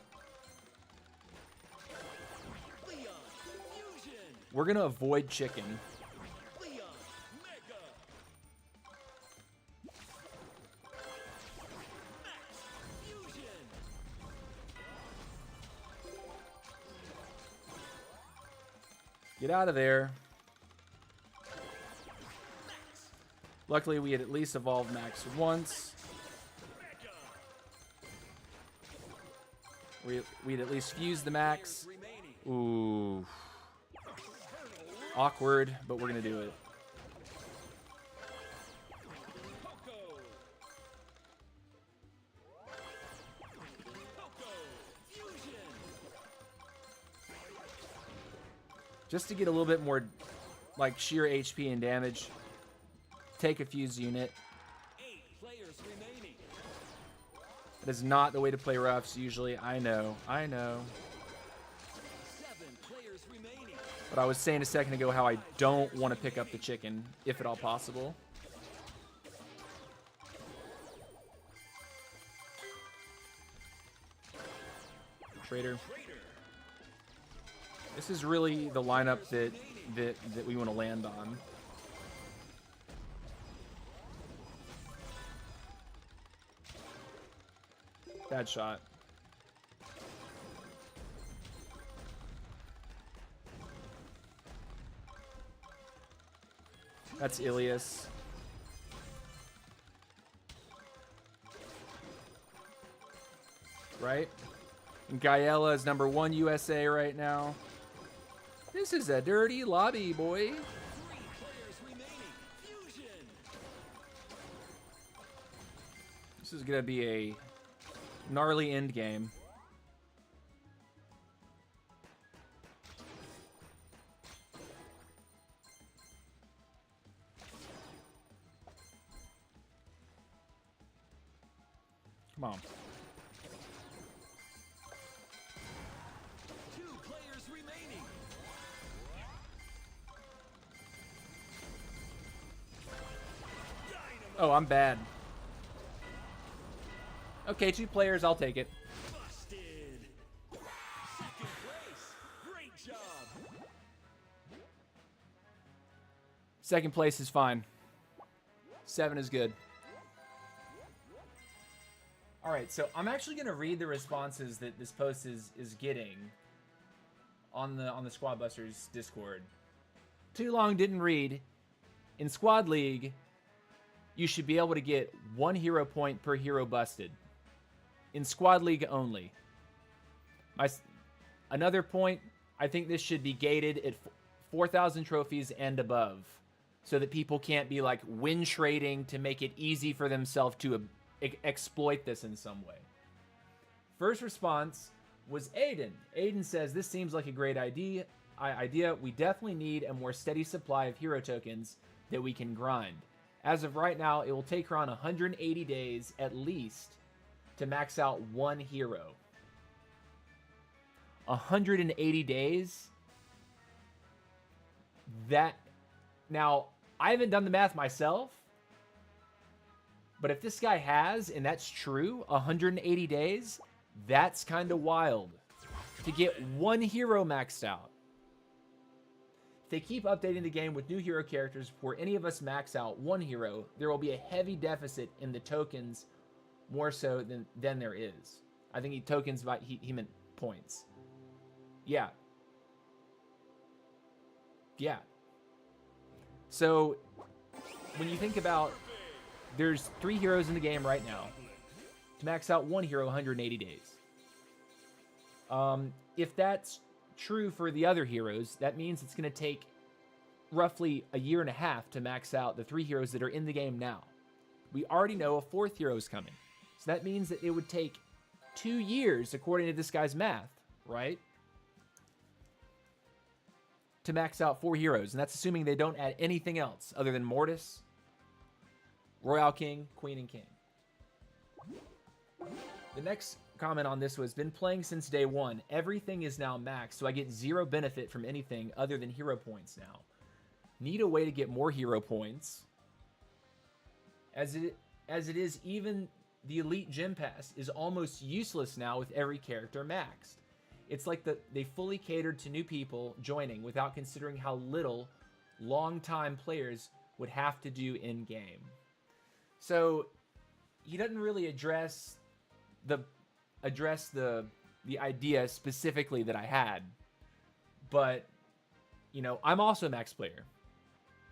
We're going to avoid chicken. Get out of there. Luckily, we had at least evolved Max once. We'd at least fused the Max. Ooh. Awkward, but we're going to do it. Just to get a little bit more, like, sheer HP and damage, take a fuse unit. 8 players remaining. That is not the way to play roughs usually. I know. 7 players remaining. But I was saying a second ago how I don't want to pick up the chicken, if at all possible. Traitor. This is really the lineup that we want to land on. Bad shot. That's Ilias. right? And Gaella is #1 USA right now. This is a dirty lobby, boy. 3 players remaining. Fusion. This is gonna be a gnarly end game. Come on. 2 players remaining. Dynamite. Oh, I'm bad. Okay, 2 players, I'll take it. Busted. Second place. Great job. Second place is fine. 7 is good. All right, so I'm actually gonna read the responses that this post is getting on the Squadbusters Discord. Too long didn't read. In Squad League, you should be able to get 1 hero point per hero busted. In Squad League only. Another point, I think this should be gated at 4,000 trophies and above, so that people can't be like win trading to make it easy for themselves to exploit this in some way. First response was Aiden. Aiden says, this seems like a great idea. We definitely need a more steady supply of hero tokens that we can grind. As of right now, it will take around 180 days at least to max out 1 hero. 180 days? Now, I haven't done the math myself, but if this guy has, and that's true, 180 days, that's kind of wild. To get 1 hero maxed out. If they keep updating the game with new hero characters before any of us max out 1 hero, there will be a heavy deficit in the tokens, more so than there is. I think tokens, but he meant points. Yeah. Yeah. So, when you think about, there's 3 heroes in the game right now. To max out 1 hero, 180 days. If that's true for the other heroes, that means it's going to take roughly a year and a half to max out the 3 heroes that are in the game now. We already know a 4th hero is coming. So that means that it would take 2 years, according to this guy's math, right? To max out 4 heroes. And that's assuming they don't add anything else other than Mortis, Royale King, Queen, and King. The next comment on this was, been playing since day 1. Everything is now maxed, so I get 0 benefit from anything other than hero points now. Need a way to get more hero points. As it is, even the Elite Gym Pass is almost useless now with every character maxed. It's like they fully catered to new people joining without considering how little long-time players would have to do in-game. So he doesn't really address the idea specifically that I had. But, you know, I'm also a max player.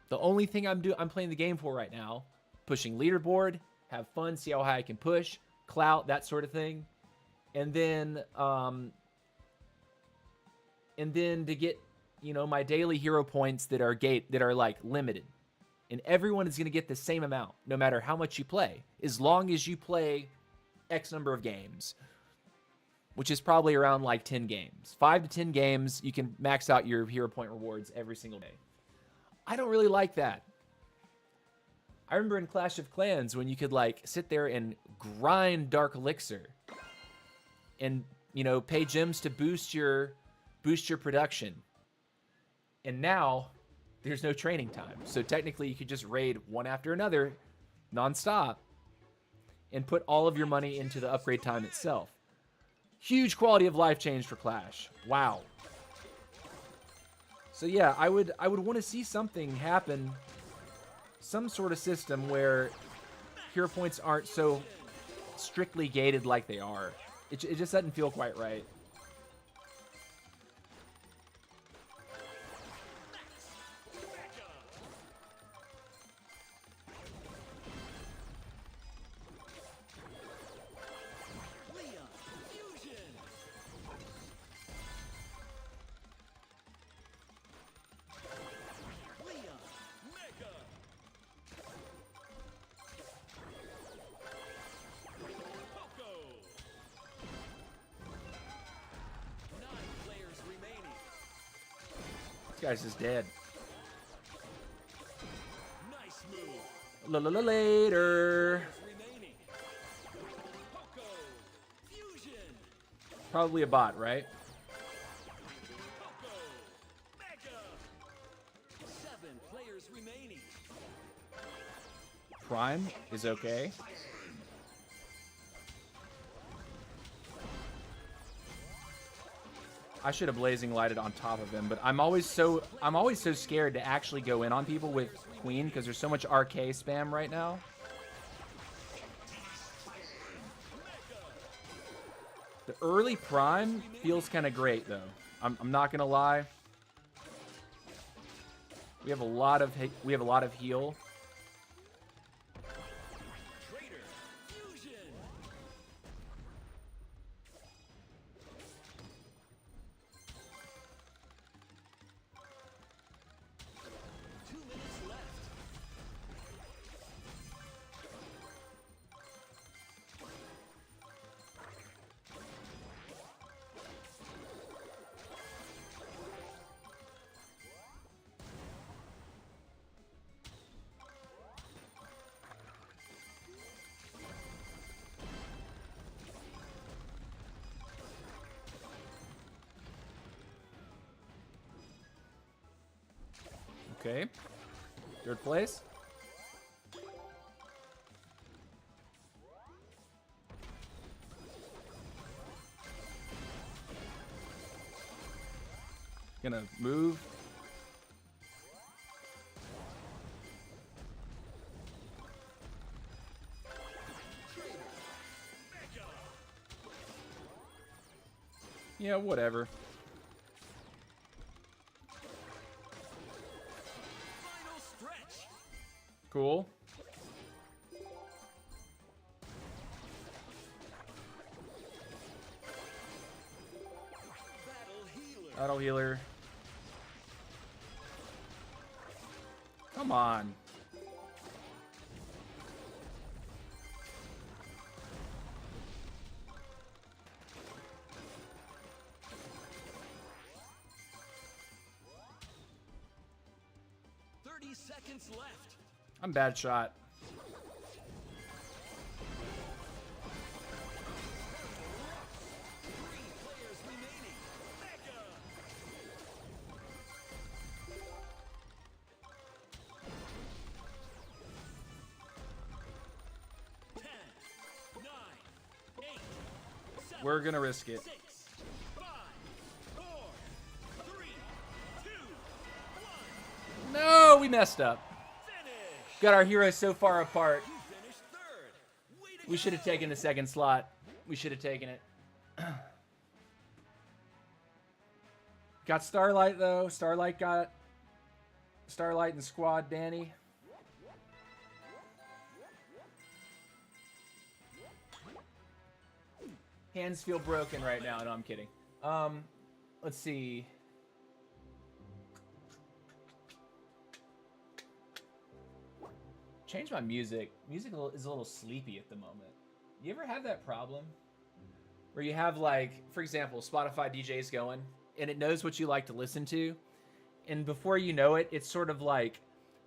The only thing I'm playing the game for right now, pushing leaderboard, have fun, see how high I can push, clout, that sort of thing. And then to get, you know, my daily hero points that are like limited. And everyone is going to get the same amount, no matter how much you play, as long as you play X number of games, which is probably around like 10 games. 5 to 10 games, you can max out your hero point rewards every single day. I don't really like that. I remember in Clash of Clans when you could like sit there and grind Dark Elixir and, you know, pay gems to boost your production. And now there's no training time. So technically you could just raid one after another nonstop and put all of your money into the upgrade time itself. Huge quality of life change for Clash. Wow. So yeah, I would want to see something happen, some sort of system where hero points aren't so strictly gated like they are. It just doesn't feel quite right. guy's just dead. Nice move. Later. Remaining. Poco. Fusion. Probably a bot, right? Poco. Mega. 7 players remaining. Prime is okay. I should have blazing lighted on top of him, but I'm always so scared to actually go in on people with Queen because there's so much RK spam right now. The early Prime feels kind of great though. I'm not gonna lie. We have a lot of heal. Traitor. Fusion. Two minutes left. Okay. Third place. Gonna move. Yeah, whatever. Final stretch. Cool. Battle healer. Battle healer. Come on. Seconds left. I'm bad shot. Three players remaining. Mega. Ten, 9, 8, 7, We're gonna risk it. 6, 5, 4, 3, 2, 1. No, we messed up. Finish. Got our heroes so far apart. You finished third. Way to We should have taken the second slot. We should have taken it. Got Starlight though. Starlight got Starlight and Squad Danny. Hands feel broken right now. No, I'm kidding. Let's see. Change my music. Music is a little sleepy at the moment. You ever have that problem? Where you have, like, for example, Spotify DJ's going, and it knows what you like to listen to, and before you know it, it's sort of, like,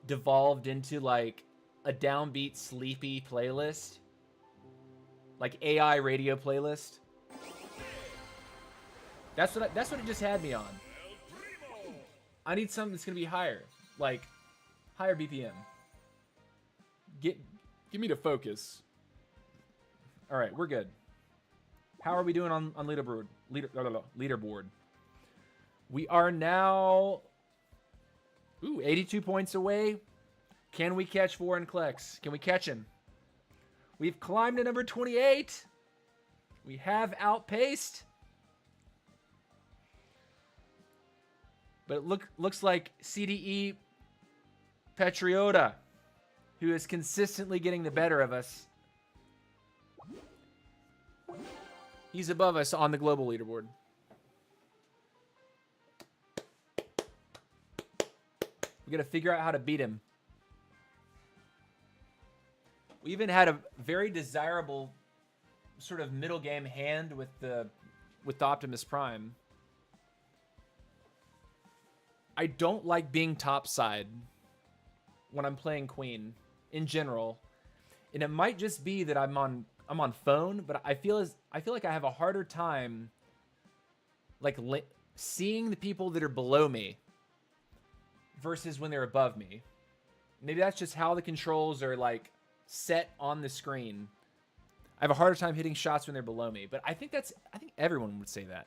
devolved into, like, a downbeat, sleepy playlist. Like, AI radio playlist. That's what it just had me on. I need something that's going to be higher. Like, higher BPM. Get me to focus. All right, we're good. How are we doing on leaderboard? Leaderboard. We are now 82 points away. Can we catch Warren Klex? Can we catch him? We've climbed to number 28. We have outpaced. But it looks like CDE Patriota, who is consistently getting the better of us. He's above us on the global leaderboard. We got to figure out how to beat him. We even had a very desirable sort of middle game hand with the Optimus Prime. I don't like being topside when I'm playing queen in general. And it might just be that I'm on phone, but I feel like I have a harder time like seeing the people that are below me versus when they're above me. Maybe that's just how the controls are like set on the screen. I have a harder time hitting shots when they're below me, but I think everyone would say that.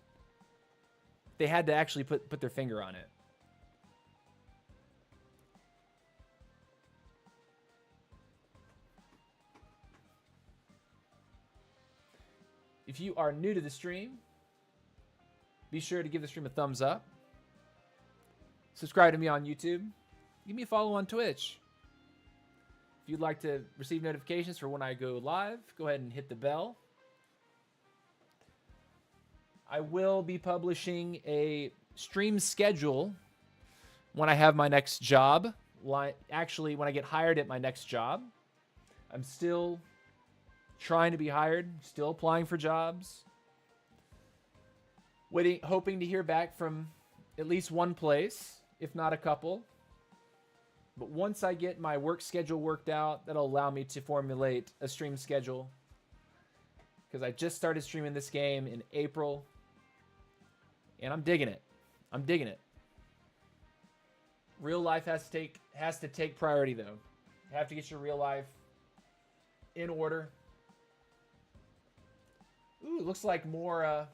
They had to actually put their finger on it. If you are new to the stream, be sure to give the stream a thumbs up. Subscribe to me on YouTube. Give me a follow on Twitch. If you'd like to receive notifications for when I go live, go ahead and hit the bell. I will be publishing a stream schedule when I have my next job. Actually, when I get hired at my next job. I'm still trying to be hired, still applying for jobs. Hoping to hear back from at least one place, if not a couple. But once I get my work schedule worked out, that'll allow me to formulate a stream schedule. Because I just started streaming this game in April. And I'm digging it. I'm digging it. Real life has to take priority, though. You have to get your real life in order. Ooh, looks like more...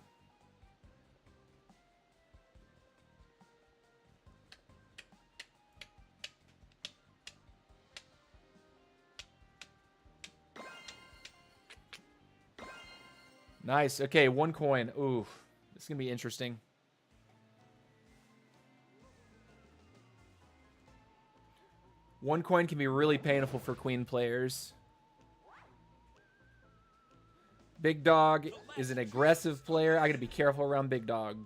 Nice. Okay, 1 coin. Ooh, this is going to be interesting. One coin can be really painful for queen players. Big Dog is an aggressive player. I got to be careful around Big Dog.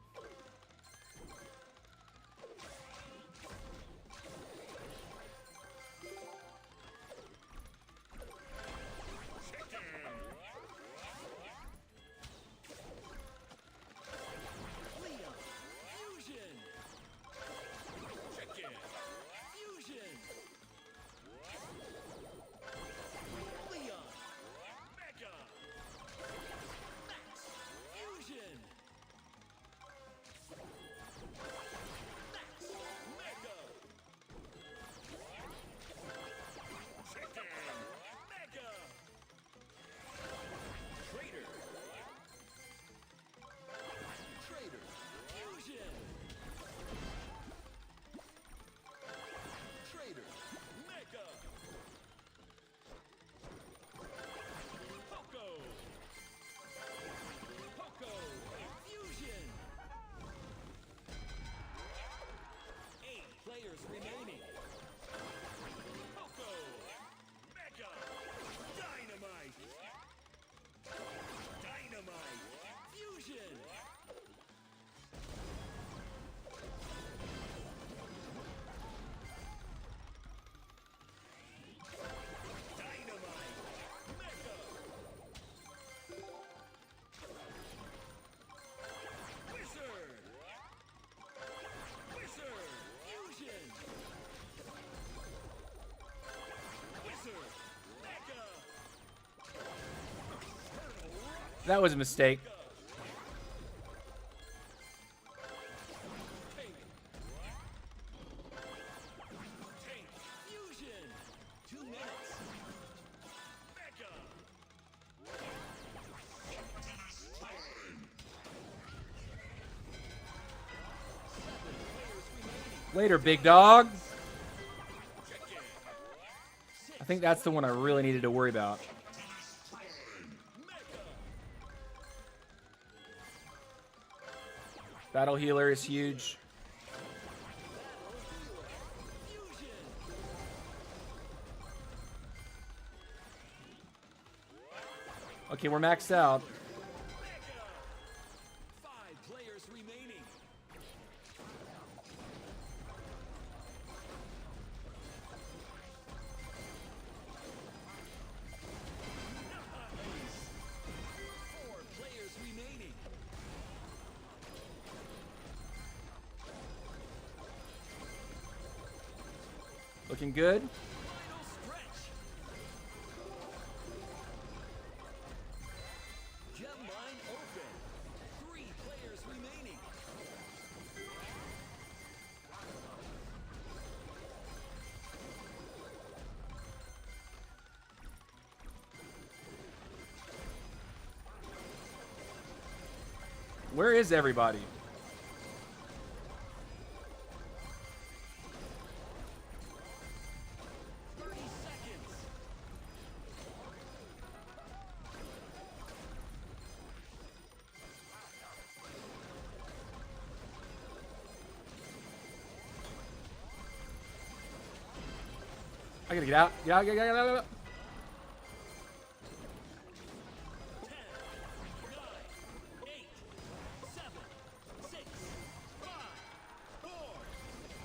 That was a mistake. Later, Big Dog. I think that's the one I really needed to worry about. Battle Healer is huge. Okay, we're maxed out. 5 players remaining. Nice. 4 players remaining. Looking good. Final stretch. Gem line open. 3 players remaining. Where is everybody? I gotta get out. Get out, get out. 10, 9, 8, 7, 6, 5, 4,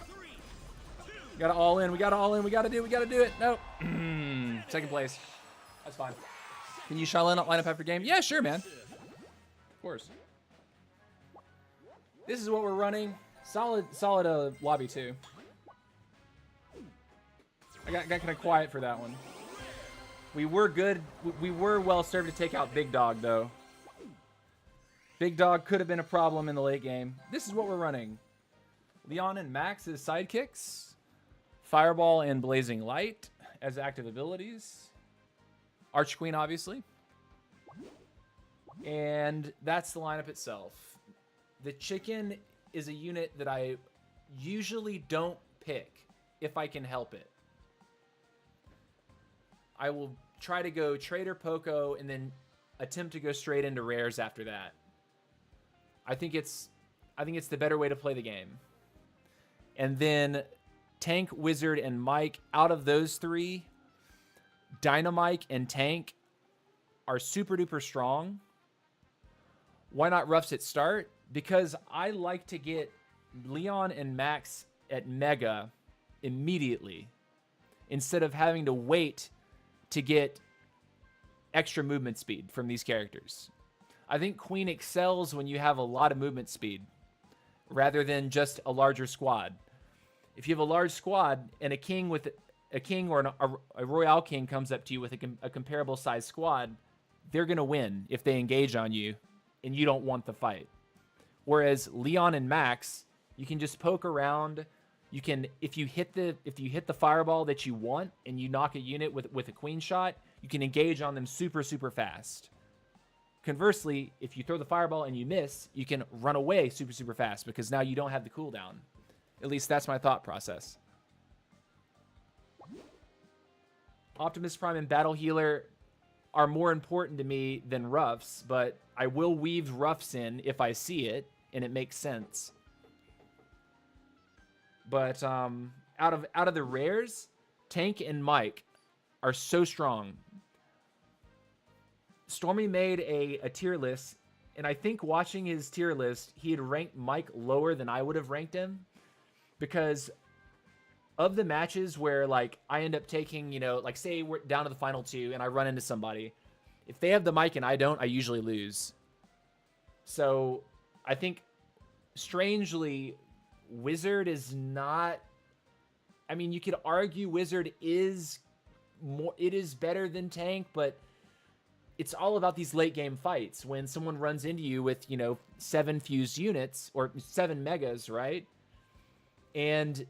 3, 2. We gotta all in. We gotta all in. We gotta do it. No. Second place. That's fine. Can you Shaolin line up after game? Yeah, sure, man. Of course. This is what we're running. Solid lobby too. I got kind of quiet for that one. We were good. We were well served to take out Big Dog, though. Big Dog could have been a problem in the late game. This is what we're running. Leon and Max as sidekicks. Fireball and Blazing Light as active abilities. Arch Queen, obviously. And that's the lineup itself. The Chicken is a unit that I usually don't pick if I can help it. I will try to go Trader Poco and then attempt to go straight into rares after that. I think it's the better way to play the game. And then Tank, Wizard, and Mike, out of those three, Dynamite and Tank are super duper strong. Why not Ruffs at start? Because I like to get Leon and Max at Mega immediately instead of having to wait to get extra movement speed from these characters. I think Queen excels when you have a lot of movement speed rather than just a larger squad. If you have a large squad and a king or a Royale King comes up to you with a comparable size squad, they're going to win if they engage on you and you don't want the fight. Whereas Leon and Max, you can just poke around. You can, if you hit the fireball that you want and you knock a unit with a queen shot, you can engage on them super, super fast. Conversely, if you throw the fireball and you miss, you can run away super, super fast because now you don't have the cooldown. At least that's my thought process. Optimus Prime and Battle Healer are more important to me than Ruffs, but I will weave Ruffs in if I see it and it makes sense. But out of the rares, Tank and Mike are so strong. Stormy made a tier list, and I think watching his tier list, he had ranked Mike lower than I would have ranked him because of the matches where like I end up taking, like say we're down to the final 2 and I run into somebody. If they have the mic and I don't, I usually lose. So I think strangely, Wizard is not. I mean, you could argue Wizard is more. It is better than Tank, but it's all about these late game fights when someone runs into you with 7 fused units or 7 megas, right? And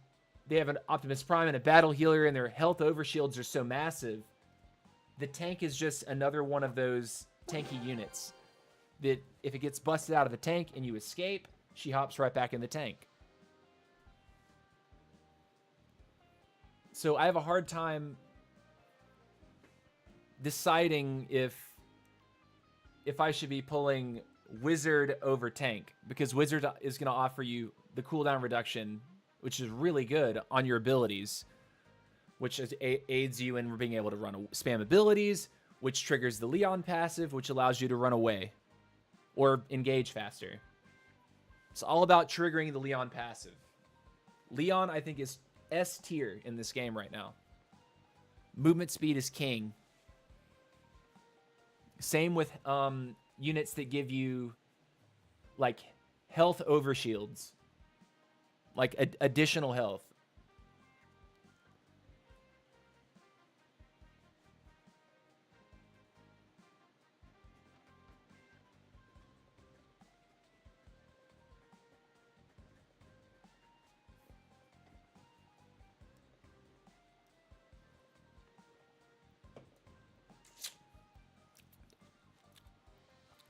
they have an Optimus Prime and a Battle Healer, and their health overshields are so massive. The Tank is just another one of those tanky units that if it gets busted out of the tank and you escape, she hops right back in the tank. So I have a hard time deciding if I should be pulling Wizard over Tank, because Wizard is going to offer you the cooldown reduction, which is really good on your abilities, which aids you in being able to spam abilities, which triggers the Leon passive, which allows you to run away or engage faster. It's all about triggering the Leon passive. Leon, I think, is S tier in this game right now. Movement speed is king. Same with units that give you like health overshields, like additional health.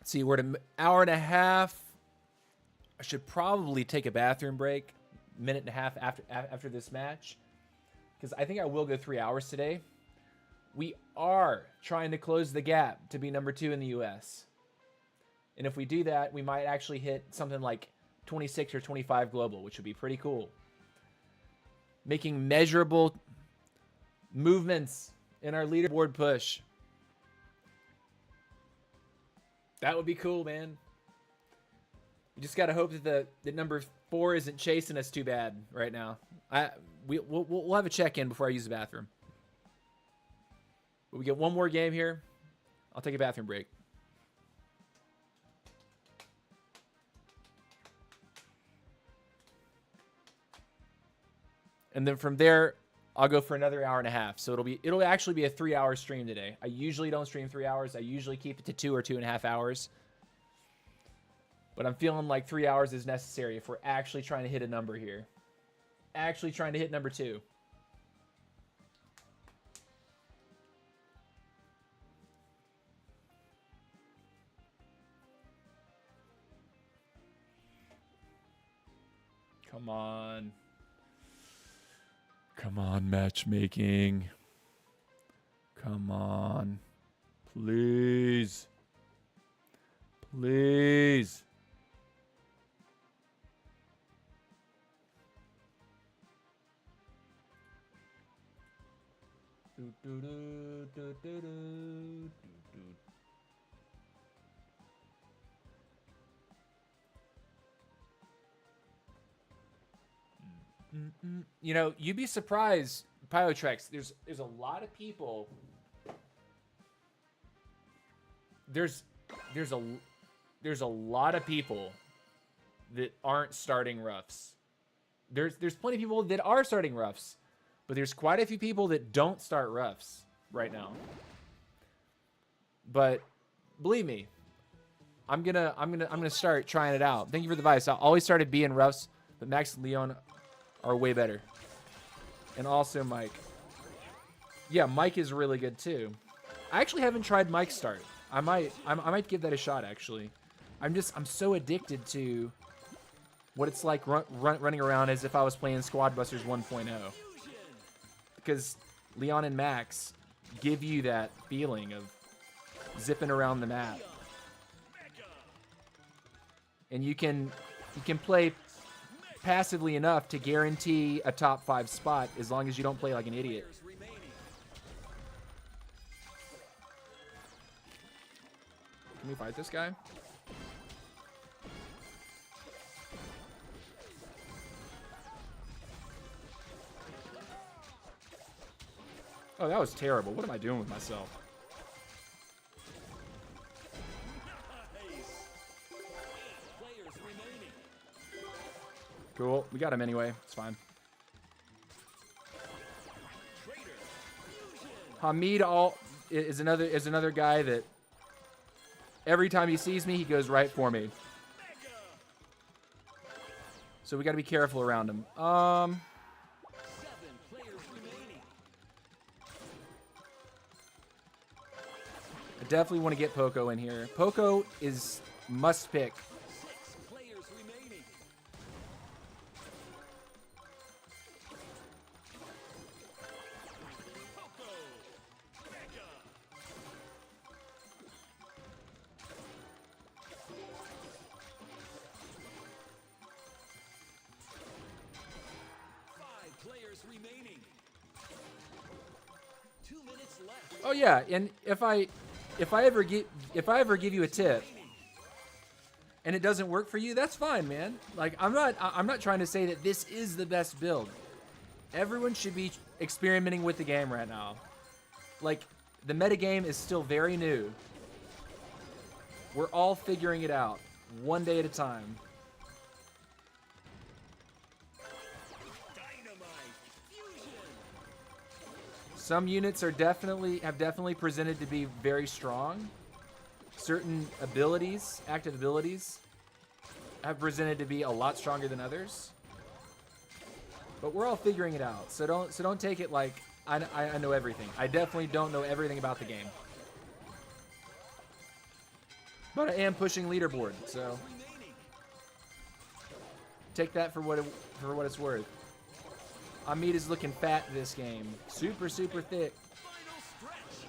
Let's see, we're at an hour and a half. I should probably take a bathroom break, minute and a half after this match, because I think I will go 3 hours today. We are trying to close the gap to be number 2 in the U.S. And if we do that, we might actually hit something like 26 or 25 global, which would be pretty cool. Making measurable movements in our leaderboard push. That would be cool, man. We just gotta hope that the number 4 isn't chasing us too bad right now. We'll have a check-in before I use the bathroom. But we get one more game here. I'll take a bathroom break. And then from there, I'll go for another hour and a half. So it'll actually be a 3-hour stream today. I usually don't stream 3 hours. I usually keep it to 2 or 2.5 hours. But I'm feeling like 3 hours is necessary if we're actually trying to hit a number here. Actually trying to hit number 2. Come on. Come on, matchmaking. Come on. Please. Please. You know, you'd be surprised, Pyrotrex. There's a lot of people. There's a lot of people that aren't starting roughs. There's plenty of people that are starting roughs, but there's quite a few people that don't start roughs right now. But believe me, I'm gonna start trying it out. Thank you for the advice. I always started being roughs, but Max and Leon are way better. And also Mike. Yeah, Mike is really good too. I actually haven't tried Mike's start. I might give that a shot actually. I'm so addicted to what it's like running around as if I was playing Squadbusters 1.0. Because Leon and Max give you that feeling of zipping around the map. And you can play passively enough to guarantee a top 5 spot as long as you don't play like an idiot. Can we fight this guy? Oh, that was terrible. What am I doing with myself? Cool. We got him anyway. It's fine. Hamid is another guy that every time he sees me, he goes right for me. So we got to be careful around him. I definitely want to get Poco in here. Poco is must pick. Oh yeah, and if I ever give you a tip and it doesn't work for you, that's fine, man. Like I'm not trying to say that this is the best build. Everyone should be experimenting with the game right now. Like the metagame is still very new. We're all figuring it out one day at a time. Some units have definitely presented to be very strong. Certain abilities, active abilities, have presented to be a lot stronger than others. But we're all figuring it out. So don't take it like I know everything. I definitely don't know everything about the game. But I am pushing leaderboard, so remaining. take that for what it's worth. Amit is looking fat this game. Super, super thick. Final stretch.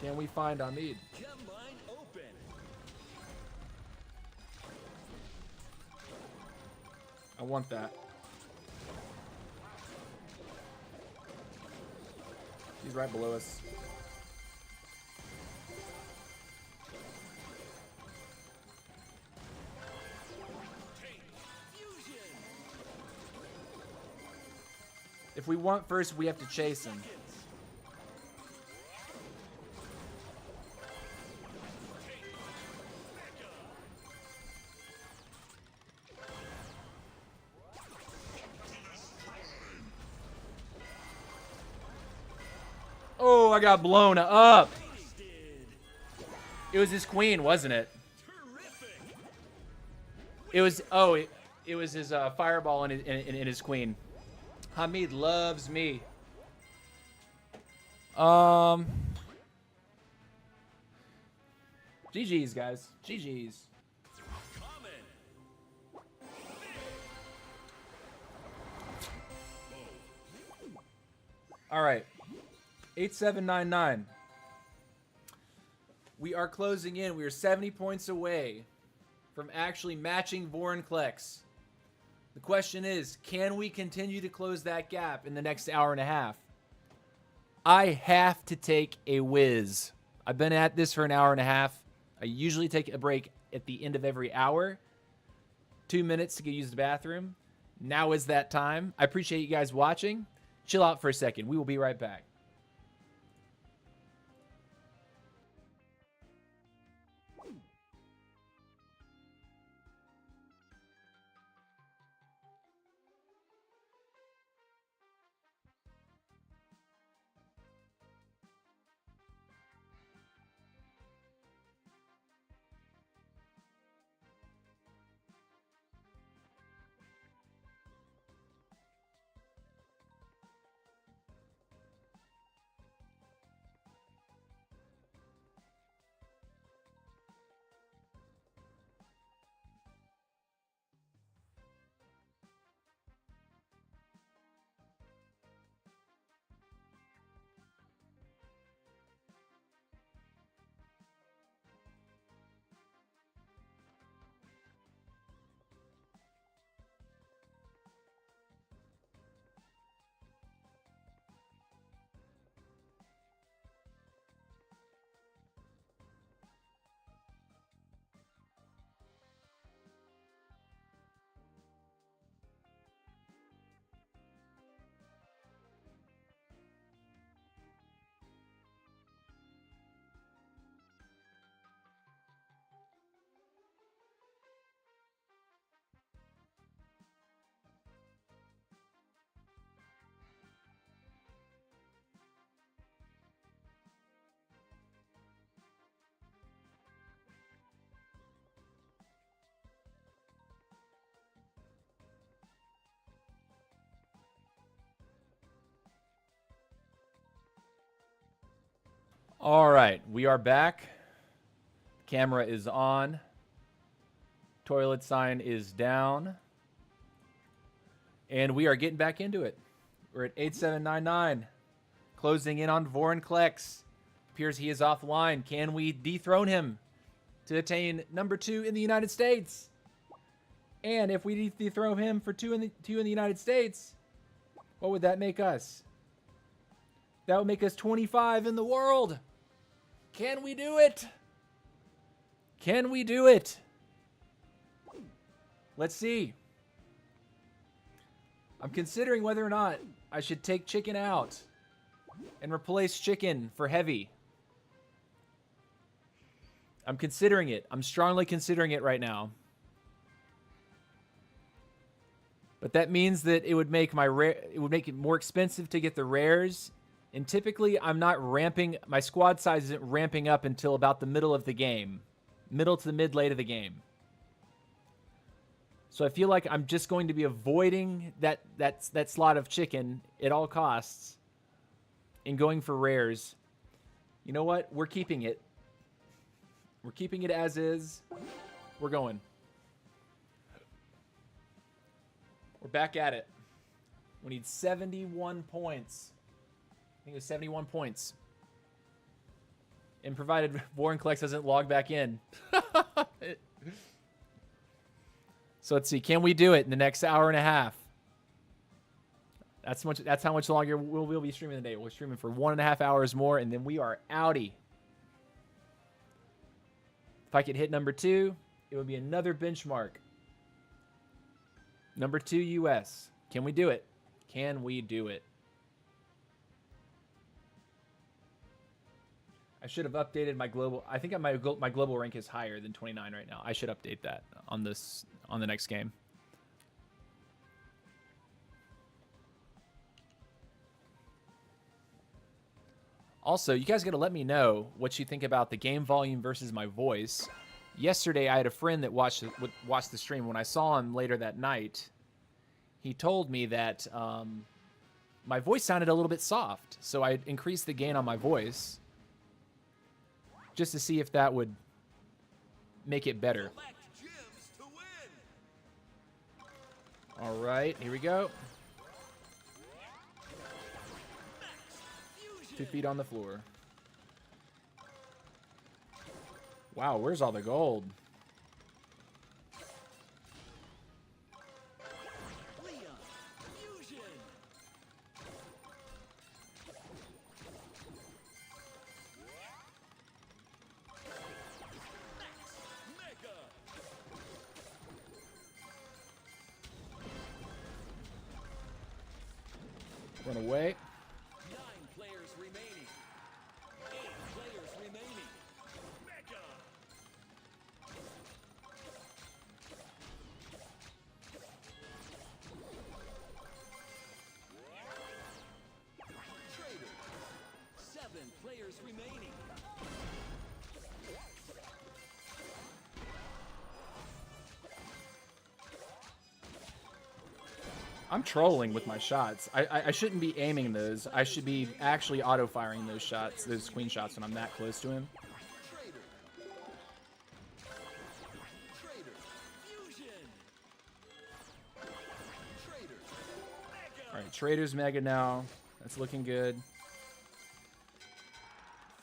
Can we find Amit? Combine open. I want that. He's right below us. Take fusion. If we want first, we have to chase him. Seconds. Take Mega. Oh, I got blown up. Wasted. It was his queen, wasn't it? Terrific. It was, it was his fireball and his queen. Hamid loves me. GG's, guys. GG's. Common. All right. 8799. We are closing in. We are 70 points away from actually matching Vorinclex. The question is, can we continue to close that gap in the next hour and a half? I have to take a whiz. I've been at this for an hour and a half. I usually take a break at the end of every hour. 2 minutes to go use the bathroom. Now is that time. I appreciate you guys watching. Chill out for a second. We will be right back. All right, we are back. Camera is on. Toilet sign is down. And we are getting back into it. We're at 8799. Closing in on Vorinclex. Appears he is offline. Can we dethrone him to attain number 2 in the United States? And if we dethrone him for 2 in the United States, what would that make us? That would make us 25 in the world. Can we do it? Can we do it? Let's see. I'm considering whether or not I should take Chicken out and replace Chicken for Heavy. I'm considering it. I'm strongly considering it right now. But that means that it would make it more expensive to get the rares. And typically, I'm not ramping, my squad size isn't ramping up until about the middle of the game. Middle to the mid-late of the game. So I feel like I'm just going to be avoiding that slot of Chicken at all costs and going for rares. You know what? We're keeping it. We're keeping it as is. We're going. We're back at it. We need 71 points. I think it was 71 points. And provided Warren Collects doesn't log back in. So let's see. Can we do it in the next hour and a half? That's how much longer we'll be streaming today. We're streaming for 1.5 hours more, and then we are outie. If I could hit number 2, it would be another benchmark. Number 2 US. Can we do it? Can we do it? I should have updated my global. I think my global rank is higher than 29 right now. I should update that on the next game. Also, you guys got to let me know what you think about the game volume versus my voice. Yesterday, I had a friend that watched the stream. When I saw him later that night, he told me that my voice sounded a little bit soft. So I increased the gain on my voice just to see if that would make it better. All right, here we go. 2 feet on the floor. Wow, where's all the gold? Run away. 9 players remaining. 8 players remaining. Mega. Trader. 7 players remaining. I'm trolling with my shots. I shouldn't be aiming those. I should be actually auto-firing those shots, those queen shots when I'm that close to him. Trader. Trader. Fusion. Trader. Mega. All right, Trader's mega now. That's looking good.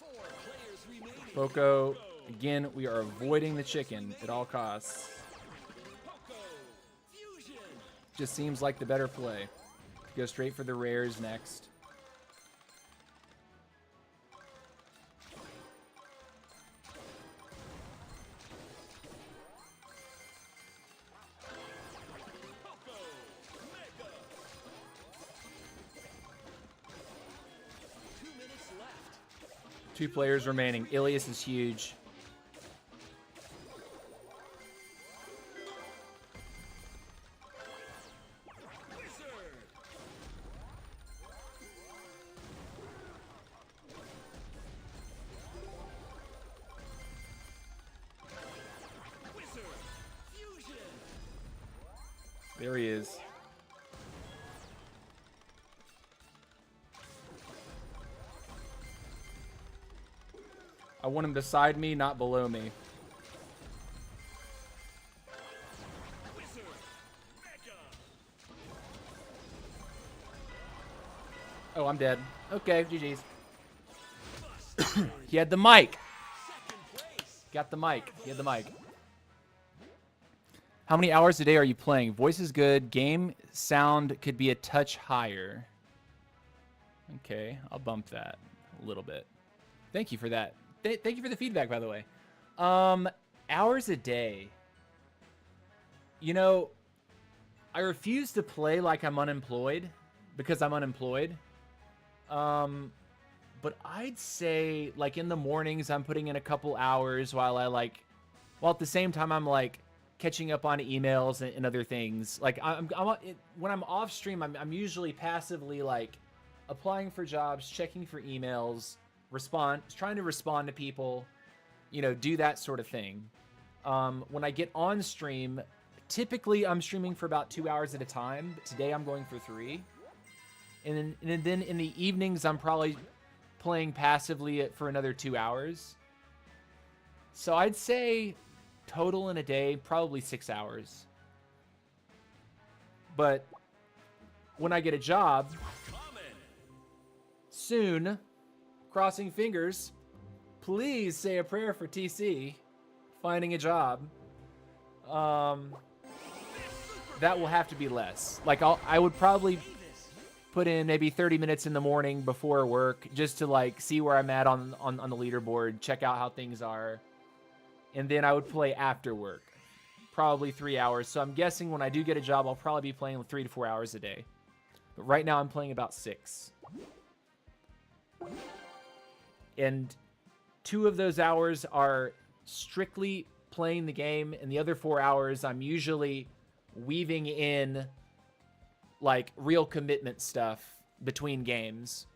4 players remaining. Poco, again, we are avoiding the chicken at all costs. Poco. Fusion. Just seems like the better play. Go straight for the rares next. Poco. Mega. 2 minutes left. 2 players remaining. Ilias is huge. Wizard. Wizard. Fusion. There he is. I want him beside me, not below me. Wizard. Mega. Oh, I'm dead. Okay, GG's. Busters. He had the mic. Second place. Got the mic. He had the mic. How many hours a day are you playing? Voice is good. Game sound could be a touch higher. Okay, I'll bump that a little bit. Thank you for that. Thank you for the feedback, by the way. Hours a day. You know, I refuse to play like I'm unemployed because I'm unemployed. But I'd say like in the mornings I'm putting in a couple hours while at the same time I'm like catching up on emails and other things. Like when I'm off stream, I'm usually passively like applying for jobs, checking for emails, trying to respond to people, you know, do that sort of thing. When I get on stream, typically I'm streaming for about 2 hours at a time, but today I'm going for 3. And then in the evenings, I'm probably playing passively for another 2 hours. So I'd say total in a day, probably 6 hours. But when I get a job, soon, crossing fingers, please say a prayer for TC finding a job. That will have to be less. Like I would probably put in maybe 30 minutes in the morning before work just to like see where I'm at on the leaderboard, check out how things are. And then I would play after work, probably 3 hours. So I'm guessing when I do get a job, I'll probably be playing 3 to 4 hours a day. But right now I'm playing about 6. And 2 of those hours are strictly playing the game, and the other 4 hours I'm usually weaving in like real commitment stuff between games.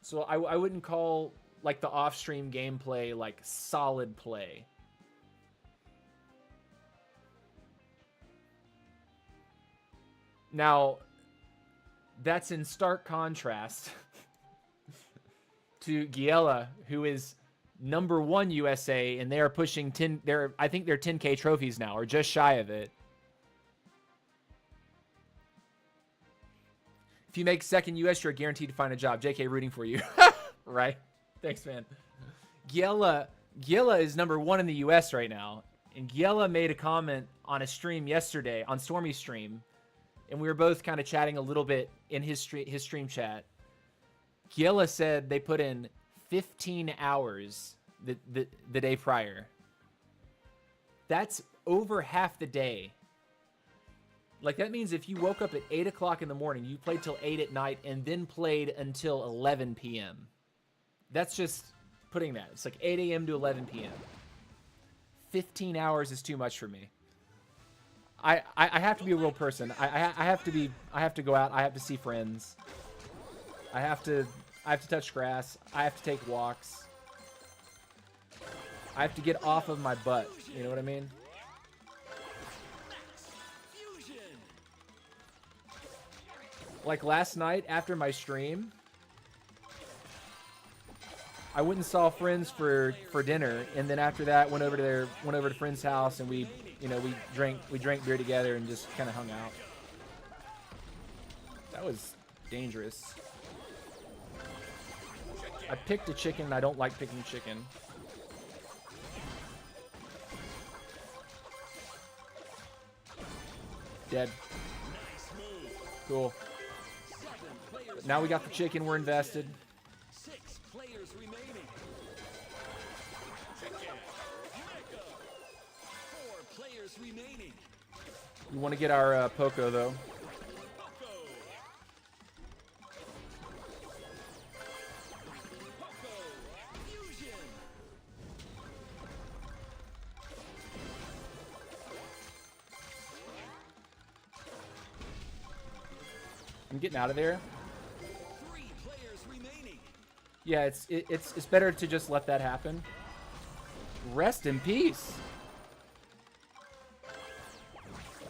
So I wouldn't call like the off-stream gameplay like solid play. Now, that's in stark contrast to Giella, who is #1 USA, and they are pushing 10. I think they're 10K trophies now, or just shy of it. If you make second US, you're guaranteed to find a job. JK rooting for you. Right? Thanks, man. Giella is #1 in the US right now. And Giella made a comment on a stream yesterday, on Stormy's stream. And we were both kind of chatting a little bit in his stream chat. Giella said they put in 15 hours the day prior. That's over half the day. Like, that means if you woke up at 8 o'clock in the morning, you played till 8 at night, and then played until 11 p.m. That's just putting that. It's like 8 a.m. to 11 p.m. 15 hours is too much for me. I have to be a real person. I have to go out. I have to see friends. I have to touch grass. I have to take walks. I have to get off of my butt. You know what I mean? Like last night after my stream, I went and saw friends for dinner, and then after that went over to a friend's house, and we drank beer together and just kind of hung out. That was dangerous. I picked a chicken, and I don't like picking chicken. Dead. Cool. But now we got the chicken, we're invested. 6 players remaining. 4 players remaining. We want to get our Poco, though. I'm getting out of there. 3 players remaining. Yeah, it's better to just let that happen. Rest in peace.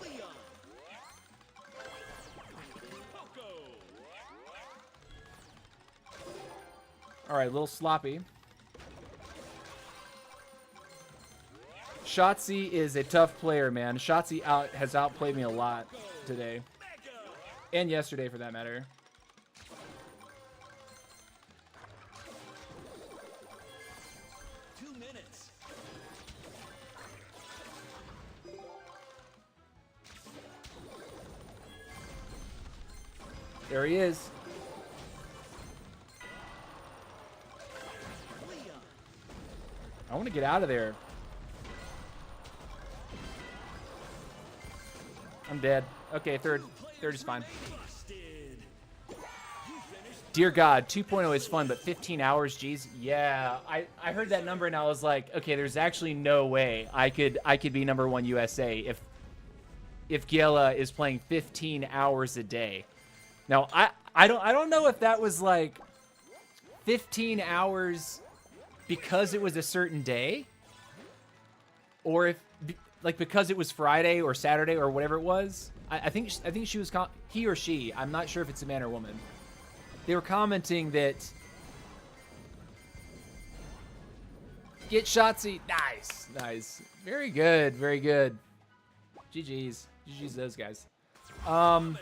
Leon. Poco. All right, a little sloppy. Shotzi is a tough player, man. Shotzi has outplayed me a lot today. And yesterday, for that matter. Two minutes. There he is. Leon. I want to get out of there. I'm dead. Okay, third is fine. Dear God, 2.0 is fun, but 15 hours, geez. Yeah, I heard that number and I was like, okay, there's actually no way I could be #1 USA if Giella is playing 15 hours a day. Now, I don't know if that was like 15 hours because it was a certain day, or if like because it was Friday or Saturday or whatever it was. I think she was he or she. I'm not sure if it's a man or woman. they were commenting that get Shotzi. Nice, nice, very good, very good. GG's, GG's those guys. I'm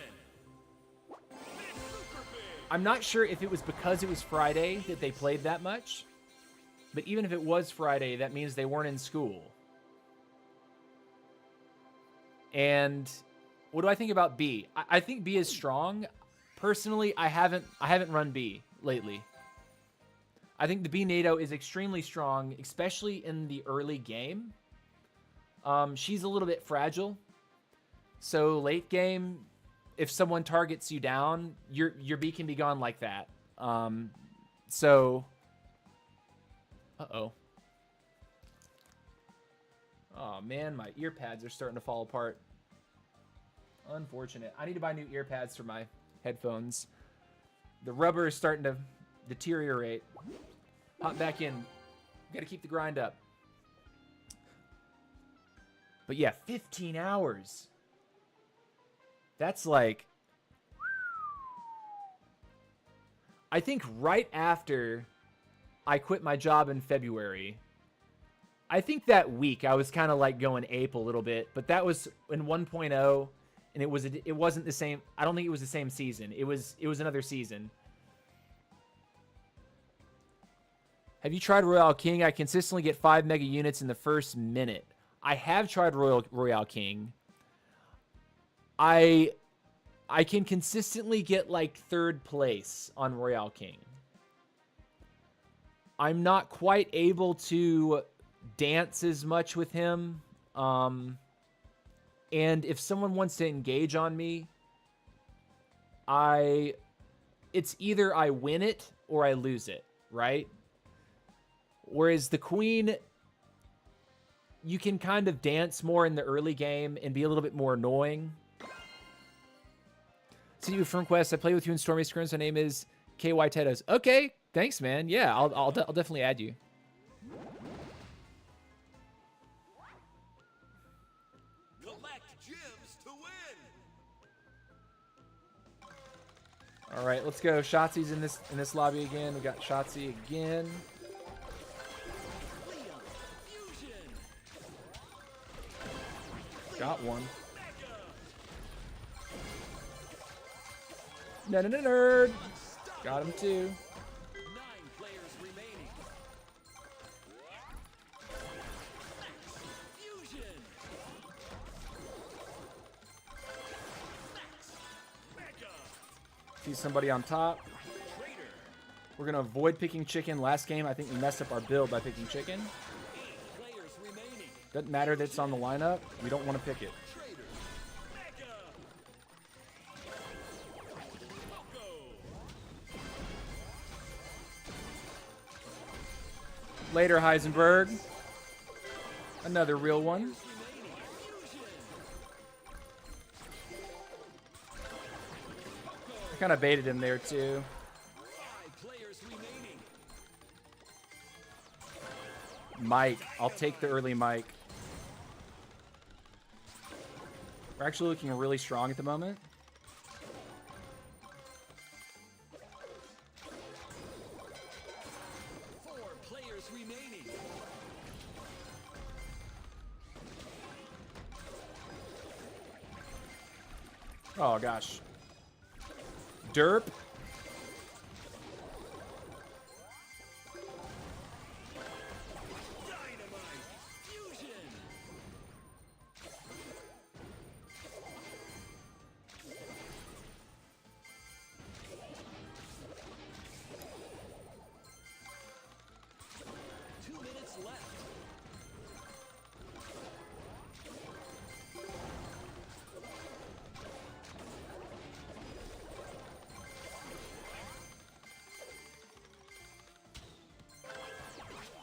not sure if it was because it was Friday that they played that much, but even if it was Friday, that means they weren't in school. And what do I think about B? I think B is strong. Personally, I haven't run B lately. I think the B NATO is extremely strong, especially in the early game. She's a little bit fragile. So late game, if someone targets you down, your B can be gone like that. Uh-oh. Oh, man, my ear pads are starting to fall apart. Unfortunate. I need to buy new ear pads for my headphones. The rubber is starting to deteriorate. Hop back in. Got to keep the grind up. But yeah, 15 hours. That's like... I think right after I quit my job in February, I think that week I was kind of like going ape a little bit, but that was in 1.0, and it wasn't the same. I don't think it was the same season. It was another season. Have you tried Royale King? I consistently get 5 mega units in the first minute. I have tried Royale King. I can consistently get like 3rd place on Royale King. I'm not quite able to dance as much with him. And if someone wants to engage on me, it's either I win it or I lose it, right? Whereas the Queen, you can kind of dance more in the early game and be a little bit more annoying. See you from Quest. I play with you in Stormy Scrims. My name is KY Tedos. Okay, thanks, man. Yeah, I'll definitely add you. Collect gems to win. All right, let's go. Shotzi's in this lobby again. We got Shotzi again. Got one. No, nerd. Got him too. 9 players remaining. Fusion. Mega. See somebody on top. Traitor. We're gonna avoid picking chicken. Last game, I think we messed up our build by picking chicken. 8 players remaining. Doesn't matter that it's on the lineup. We don't want to pick it. Traitor. Mega. Poco. Later, Heisenberg. Another real one. Remaining. Fusion. I kind of baited him there too. 5 players remaining. Mike. I'll take the early Mike. We're actually looking really strong at the moment. Four players remaining. Oh, gosh. Derp. Dynamite. Fusion. Two minutes left.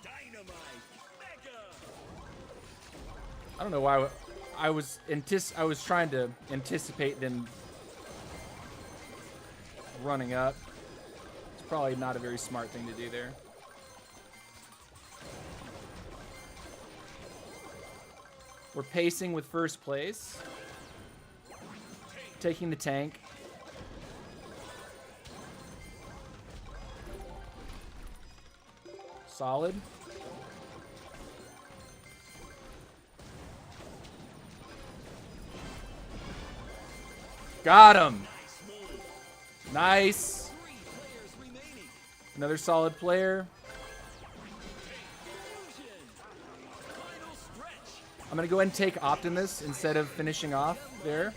Dynamite. Mega. I don't know why I was trying to anticipate them running up. It's probably not a very smart thing to do there. We're pacing with first place. Taking the tank. Solid. Got him. Nice. Another solid player. I'm going to go ahead and take Optimus instead of finishing off there.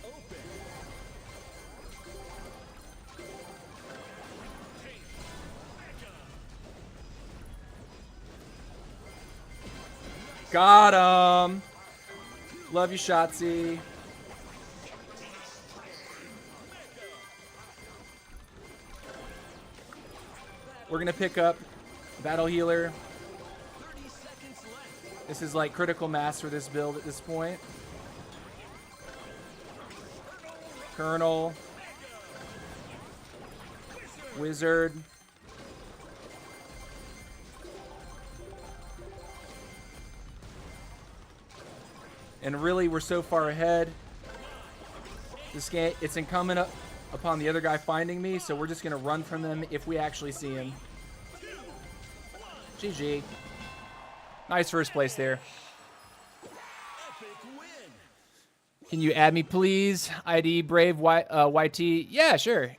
Got him. Love you, Shotzi. We're going to pick up Battle Healer. This is like critical mass for this build at this point. Colonel. Wizard. And really, we're so far ahead. This game, it's incumbent upon the other guy finding me, so we're just going to run from them if we actually see him. GG. Nice first place there. Can you add me, please? ID Brave YT. Yeah, sure.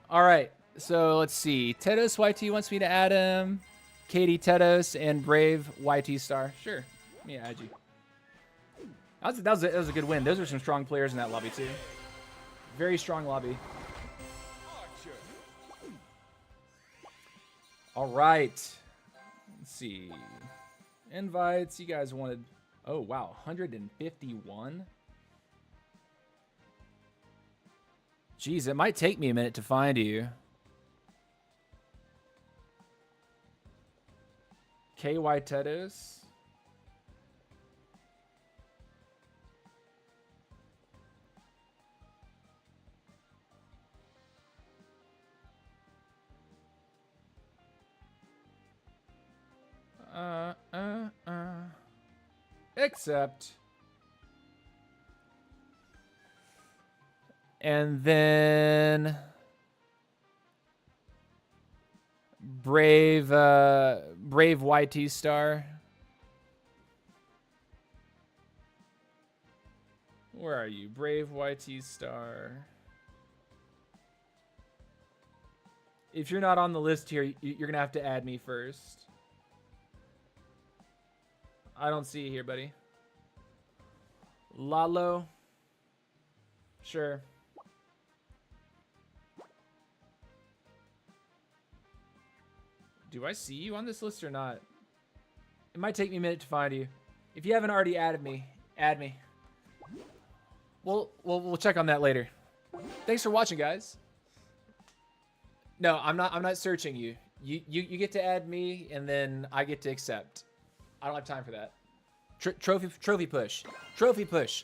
All right. So let's see. Tedos YT wants me to add him. Katie Tedos and Brave YT Star. Sure. Let me add you. That was a good win. Those are some strong players in that lobby too. Very strong lobby. All right. Let's see. Invites. You guys wanted... Oh, wow. 151? Jeez, it might take me a minute to find you. KY Tedos. Accept. And then Brave YT Star. Where are you? Brave YT Star. If you're not on the list here, you're going to have to add me first. I don't see you here, buddy. Lalo. Sure. Do I see you on this list or not? It might take me a minute to find you. If you haven't already added me, add me. We'll check on that later. Thanks for watching, guys. No, I'm not searching you. You get to add me, and then I get to accept. I don't have time for that. Trophy push. Trophy push.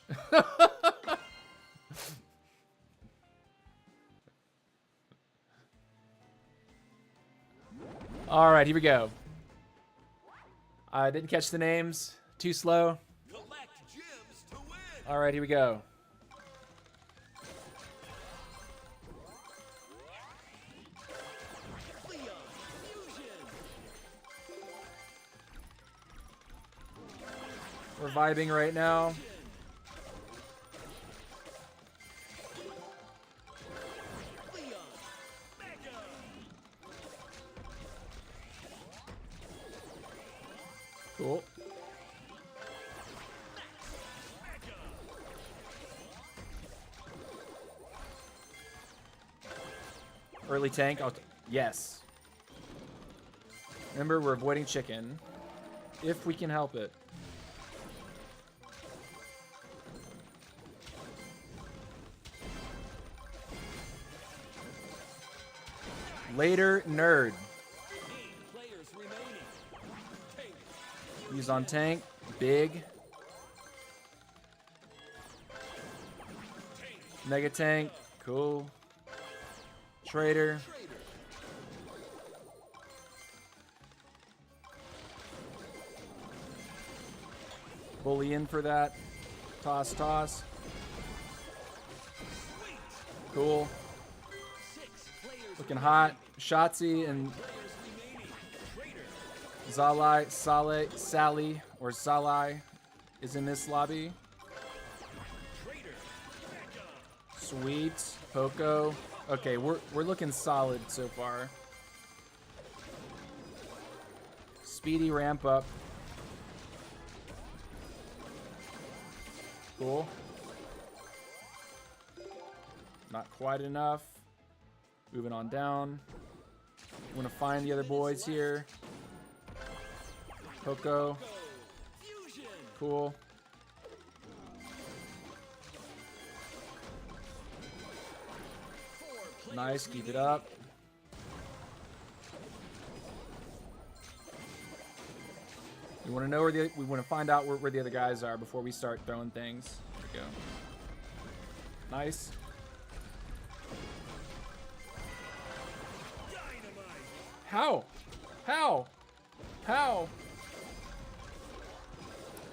All right, here we go. I didn't catch the names. Too slow. All right, here we go. We're vibing right now. Cool. Early tank. Yes. Remember, we're avoiding chicken. If we can help it. Later, nerd. He's on tank. Big. Mega tank. Cool. Trader. Bully in for that. Toss, toss. Cool. Looking hot. Shotzi and Zalai, Saleh, Sally, or Zalai is in this lobby. Sweet. Poco. Okay, we're looking solid so far. Speedy ramp up. Cool. Not quite enough. Moving on down. I'm gonna find the other boys here. Poco. Cool. Nice, keep it up. We want to know where we want to find out where the other guys are before we start throwing things. There we go. Nice. How? How? How?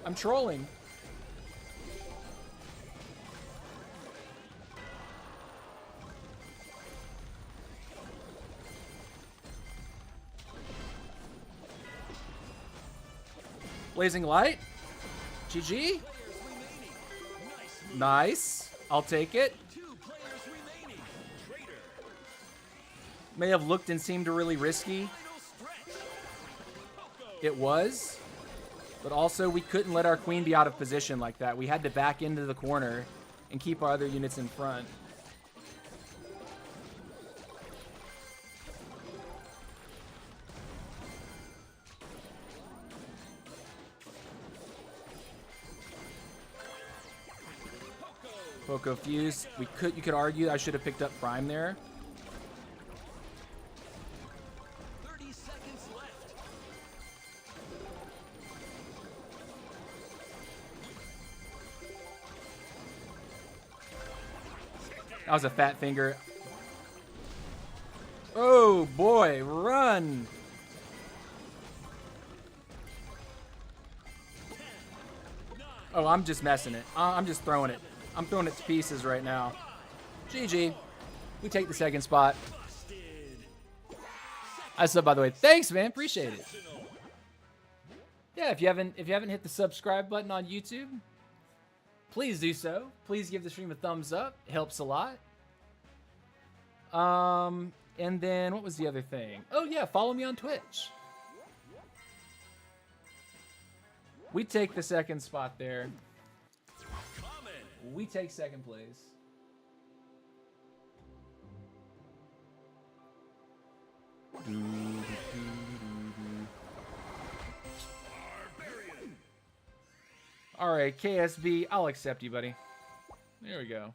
I'm trolling. Blazing light. GG. Nice. I'll take it. May have looked and seemed really risky. It was. But also, we couldn't let our queen be out of position like that. We had to back into the corner and keep our other units in front. Poco fuse. You could argue I should have picked up Prime there. 30 seconds left. That was a fat finger. Oh boy, run! Oh, I'm just messing it. I'm just throwing it. I'm throwing it to pieces right now. GG. We take the second spot. I sub, by the way. Thanks, man. Appreciate it. Yeah, if you haven't hit the subscribe button on YouTube, please do so. Please give the stream a thumbs up. It helps a lot. And then what was the other thing? Oh yeah, follow me on Twitch. We take the second spot there. We take second place. All right, KSB, I'll accept you, buddy. There we go.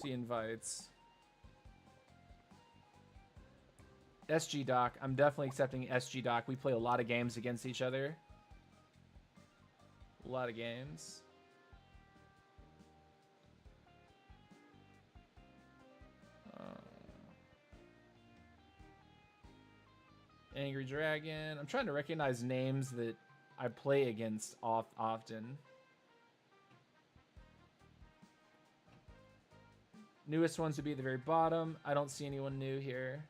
See invites. SG Doc. I'm definitely accepting SG Doc. We play a lot of games against each other. A lot of games. Angry Dragon. I'm trying to recognize names that I play against often. Newest ones would be at the very bottom. I don't see anyone new here.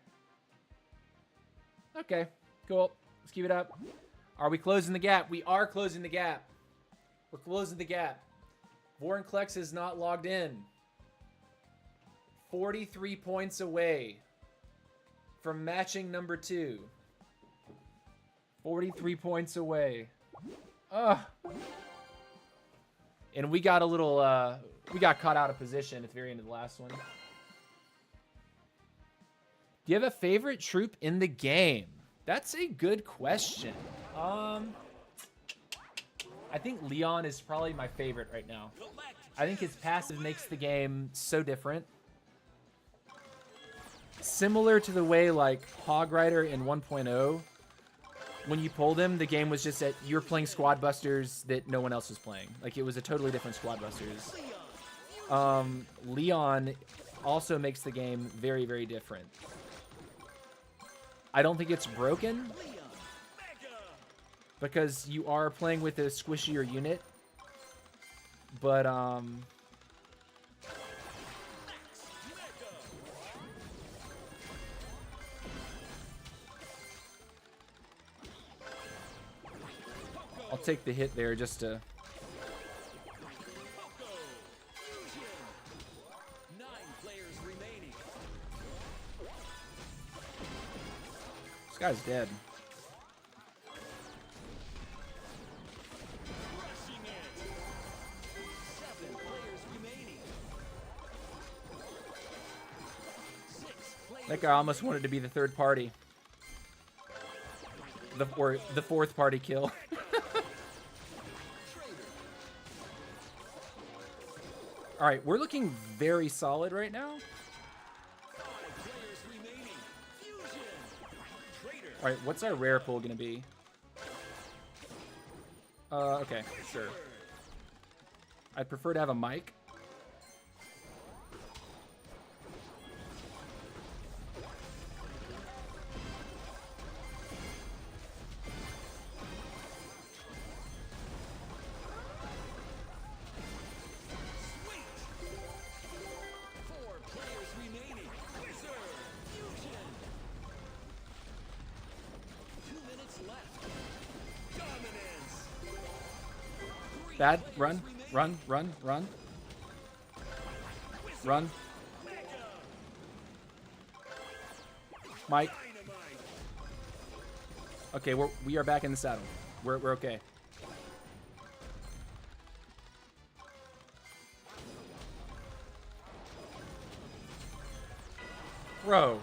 Okay, cool. Let's keep it up. Are we closing the gap? We are closing the gap. We're closing the gap. Vorinclex is not logged in. 43 points away from matching number 2. 43 points away. Ugh. And we got a little, we got caught out of position at the very end of the last one. Do you have a favorite troop in the game? That's a good question. I think Leon is probably my favorite right now. I think his passive makes the game so different. Similar to the way like Hog Rider in 1.0, when you pulled him, the game was just that you're playing Squadbusters that no one else was playing. Like, it was a totally different Squadbusters. Leon also makes the game very, very different. I don't think it's broken. because you are playing with a squishier unit. But, I'll take the hit there just to... This guy's dead. That guy almost wanted to be the third party. Or the fourth party kill. Alright, we're looking very solid right now. Alright, what's our rare pull gonna be? Okay, sure. I'd prefer to have a mic. Bad. Run. Run. Run. Run. Run. Mike. Okay, we are back in the saddle. We're okay. Bro.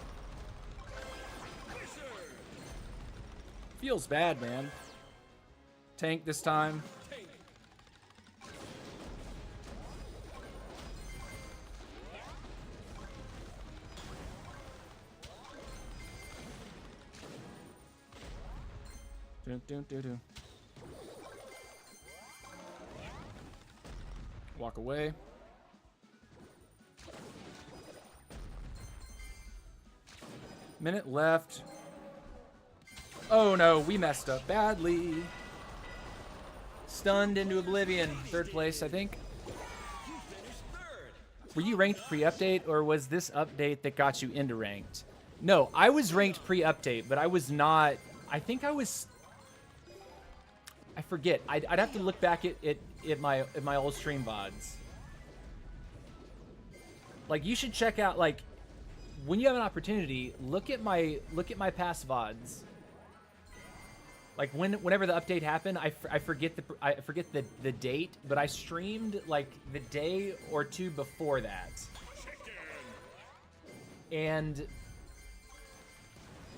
Feels bad, man. Tank this time. Do. Walk away. Minute left. Oh no, we messed up badly. Stunned into oblivion. Third place, I think. Were you ranked pre-update, or was this update that got you into ranked? No, I was ranked pre-update, but I was not... I think I was... I forget. I'd have to look back at my old stream VODs. Like, you should check out, like, when you have an opportunity, look at my past VODs. Like, whenever the update happened, I forget the date, but I streamed like the day or two before that, and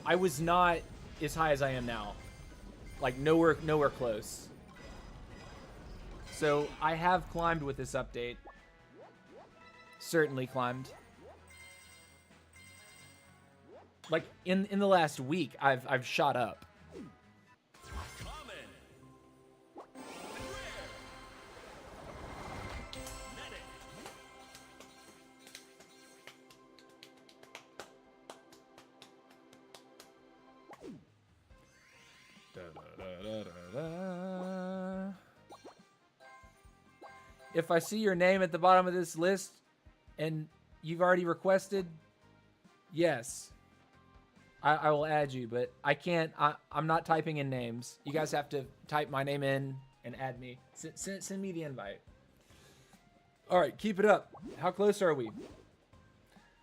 I was not as high as I am now. Like, nowhere close. So I have climbed with this update. Certainly climbed. Like, in the last week, I've shot up. If I see your name at the bottom of this list and you've already requested, yes, I will add you, but I can't. I'm not typing in names. You guys have to type my name in and add me. Send me the invite. All right, keep it up. How close are we?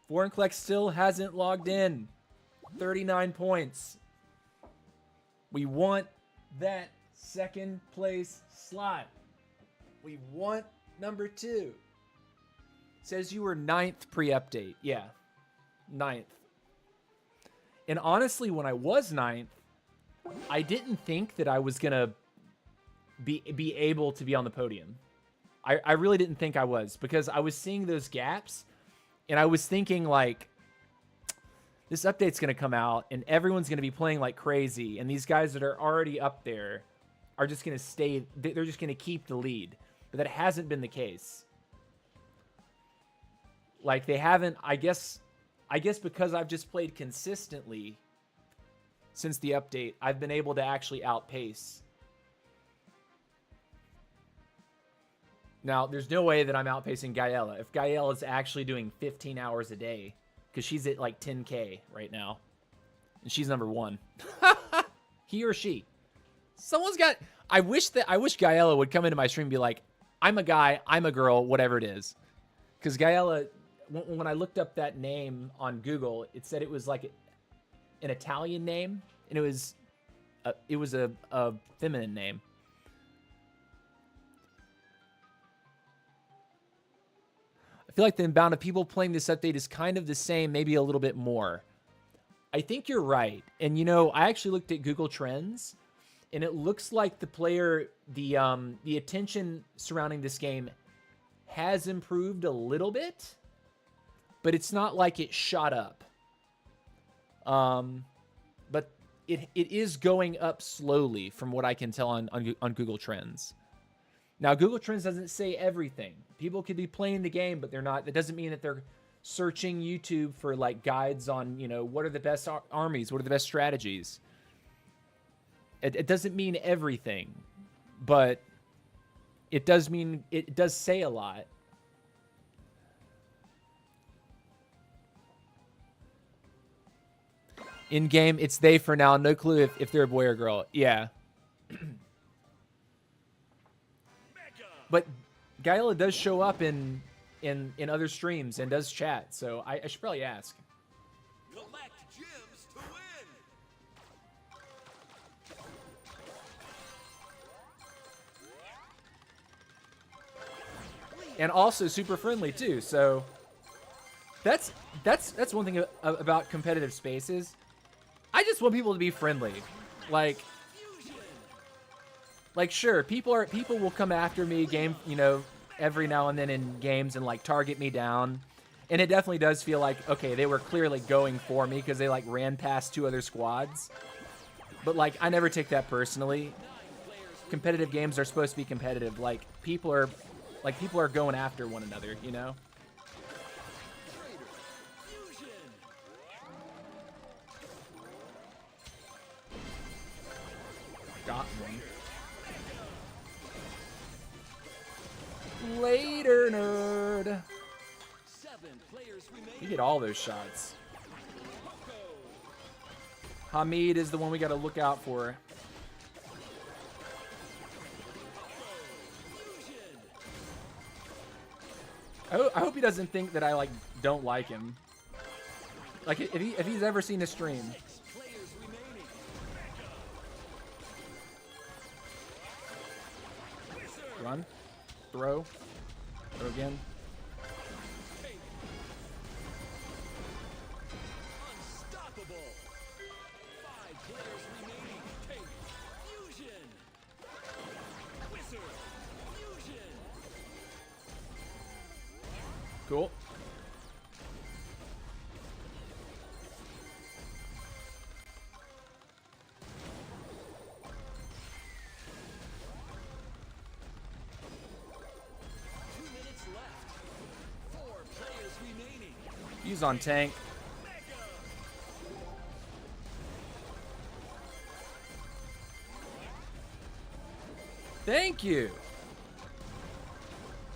Foreign Collect still hasn't logged in. 39 points. We want that second place slot. We want number 2. Says you were 9th pre-update. Yeah, 9th. And honestly, when I was 9th, I didn't think that I was gonna be able to be on the podium. I really didn't think I was, because I was seeing those gaps, and I was thinking, like, this update's gonna come out, and everyone's gonna be playing like crazy, and these guys that are already up there are just gonna stay. They're just gonna keep the lead. But that hasn't been the case. Like, they haven't, I guess because I've just played consistently since the update, I've been able to actually outpace Now, there's no way that I'm outpacing Gaella. If Gaella is actually doing 15 hours a day, because she's at like 10K right now, and she's number 1. He or she. Someone's got... I wish Gaella would come into my stream and be like, I'm a guy, I'm a girl, whatever it is. Because Gaella, when I looked up that name on Google, it said it was like an Italian name, and it was a feminine name. I feel like the amount of people playing this update is kind of the same, maybe a little bit more. I think you're right. And, you know, I actually looked at Google Trends, and it looks like the attention surrounding this game has improved a little bit, but it's not like it shot up. But it is going up slowly from what I can tell on Google Trends. Now, Google Trends doesn't say everything. People could be playing the game, but they're not. That doesn't mean that they're searching YouTube for like guides on, you know, what are the best armies, what are the best strategies. It doesn't mean everything, but it does say a lot. In game, it's they for now. No clue if they're a boy or girl. Yeah. But Gaella does show up in other streams and does chat, so I should probably ask. Collect gems to win. And also super friendly too. So that's one thing about competitive spaces. I just want people to be friendly. Like sure, people will come after me you know, every now and then in games and like target me down. And it definitely does feel like, okay, they were clearly going for me because they like ran past 2 other squads. But like I never take that personally. Competitive games are supposed to be competitive. Like people are going after one another, you know? Got one. Later, nerd. 7 players remain. You get all those shots. Hamid is the one we got to look out for. I hope he doesn't think that I like don't like him. Like if he's ever seen a stream. 6 players remaining. Run. Throw. Throw again. Unstoppable. 5 players remaining. Take fusion. Wizard. Fusion. Cool. Use on tank. Thank you.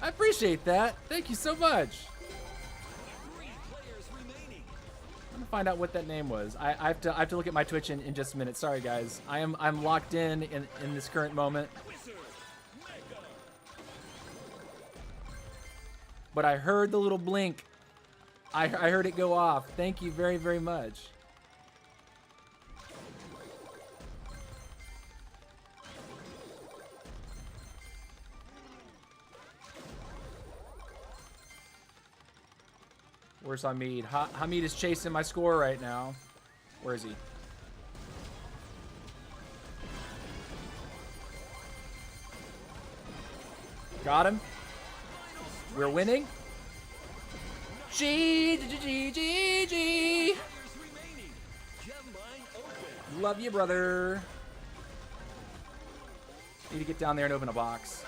I appreciate that. Thank you so much. 3 players remaining. I'm gonna find out what that name was. I have to look at my Twitch in just a minute. Sorry guys. I'm locked in this current moment. Wizard. Mega. But I heard the little blink. I heard it go off. Thank you very, very much. Where's Hamid? Hamid is chasing my score right now. Where is he? Got him. We're winning. G. Players remaining. Gem mine open. Love you, brother. Need to get down there and open a box.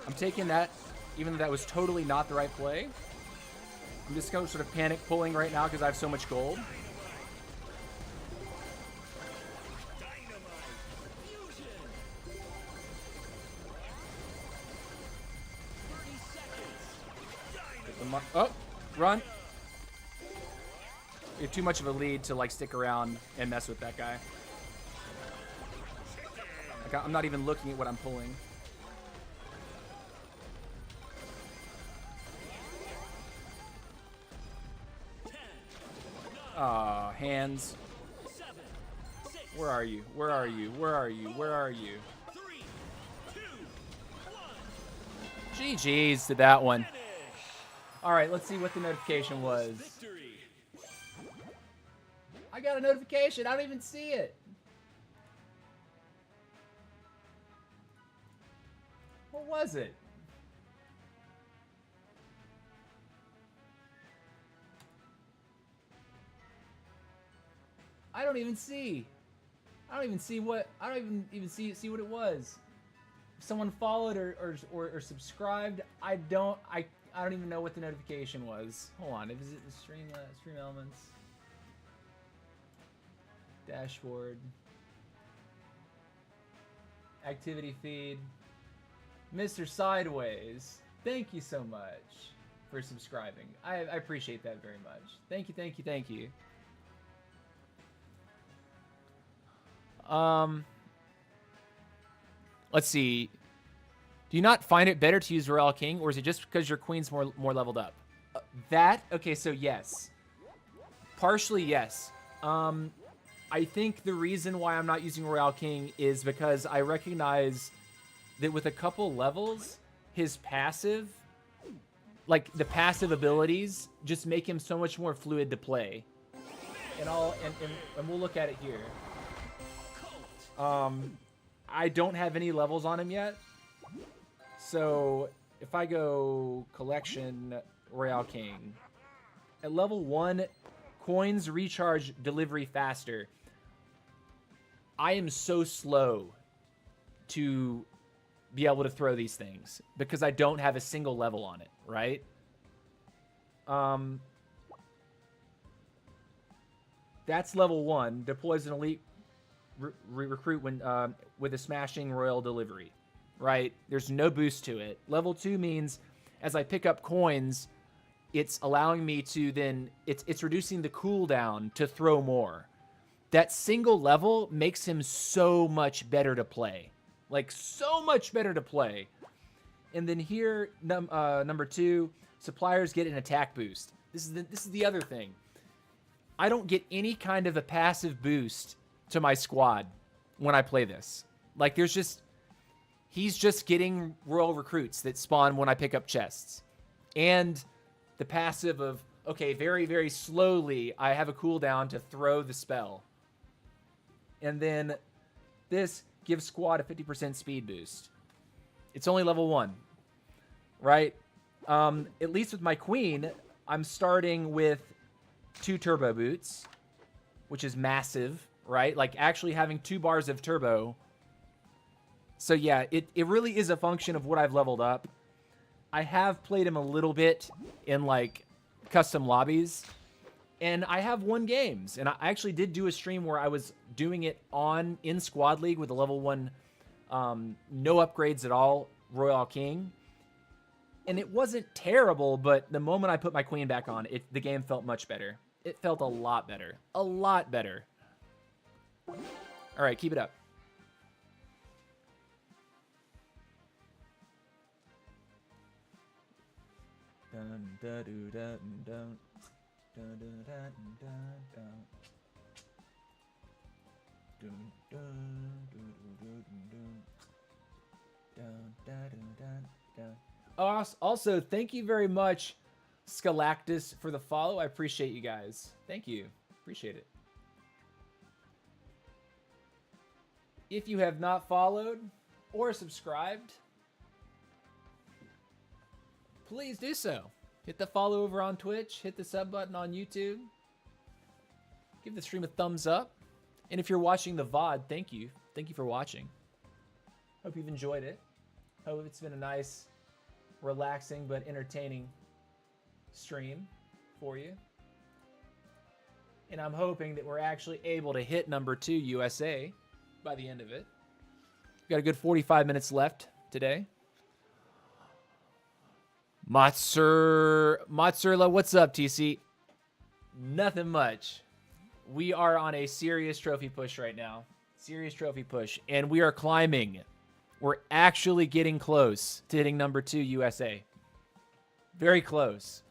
I'm taking that, even though that was totally not the right play. I'm just going to sort of panic pulling right now because I have so much gold. Dynamite. Fusion. Oh, run. You have too much of a lead to like stick around and mess with that guy. Like, I'm not even looking at what I'm pulling. Hands. Where are you? Where are you? Where are you? Where are you? 3, 2, 1. GG's to that one. All right, let's see what the notification was. Victory. I got a notification. I don't even see it. What was it? I don't even see. I don't even see what. I don't even see what it was. If someone followed or subscribed. I don't even know what the notification was. Hold on. Is it the stream elements? Dashboard. Activity feed. Mr. Sideways. Thank you so much for subscribing. I appreciate that very much. Thank you, thank you, thank you. Let's see. Do you not find it better to use Royale King, or is it just because your queen's more leveled up? Okay, so yes. Partially, yes. I think the reason why I'm not using Royale King is because I recognize that with a couple levels, his passive, like the passive abilities, just make him so much more fluid to play. And we'll look at it here. I don't have any levels on him yet. So if I go collection Royale King, at level 1, coins recharge delivery faster. I am so slow to be able to throw these things because I don't have a single level on it, right? That's level 1. Deploys an elite recruit when with a smashing royal delivery, right? There's no boost to it. Level 2 means as I pick up coins, it's allowing me to then it's reducing the cooldown to throw more. That single level makes him so much better to play. Like, so much better to play. And then here, number 2, suppliers get an attack boost. This is the other thing. I don't get any kind of a passive boost to my squad when I play this. Like, he's just getting royal recruits that spawn when I pick up chests. And the passive of, okay, very, very slowly, I have a cooldown to throw the spell. And then this gives squad a 50% speed boost. It's only level 1, right? At least with my queen, I'm starting with 2 turbo boots, which is massive, right? Like actually having 2 bars of turbo. So yeah, it really is a function of what I've leveled up. I have played him a little bit in like custom lobbies, and I have won games. And I actually did do a stream where I was doing it in Squad League with a level 1, no upgrades at all, Royale King. And it wasn't terrible, but the moment I put my queen back on, the game felt much better. It felt a lot better. A lot better. All right, keep it up. Dun, da, do, da, dun, dun, dun, dun, dun, dun. Dun, dun, dun, dun, dun, dun, dun, dun, dun. Also, thank you very much, Scalactus, for the follow. I appreciate you guys. Thank you. Appreciate it. If you have not followed or subscribed, please do so. Hit the follow over on Twitch. Hit the sub button on YouTube. Give the stream a thumbs up. And if you're watching the VOD, thank you. Thank you for watching. Hope you've enjoyed it. Hope it's been a nice, relaxing but entertaining stream for you. And I'm hoping that we're actually able to hit number 2 USA by the end of it. We've got a good 45 minutes left today. Mozzarella, what's up, TC? Nothing much. We are on a serious trophy push right now. Serious trophy push. And we are climbing. We're actually getting close to hitting number 2 USA. Very close.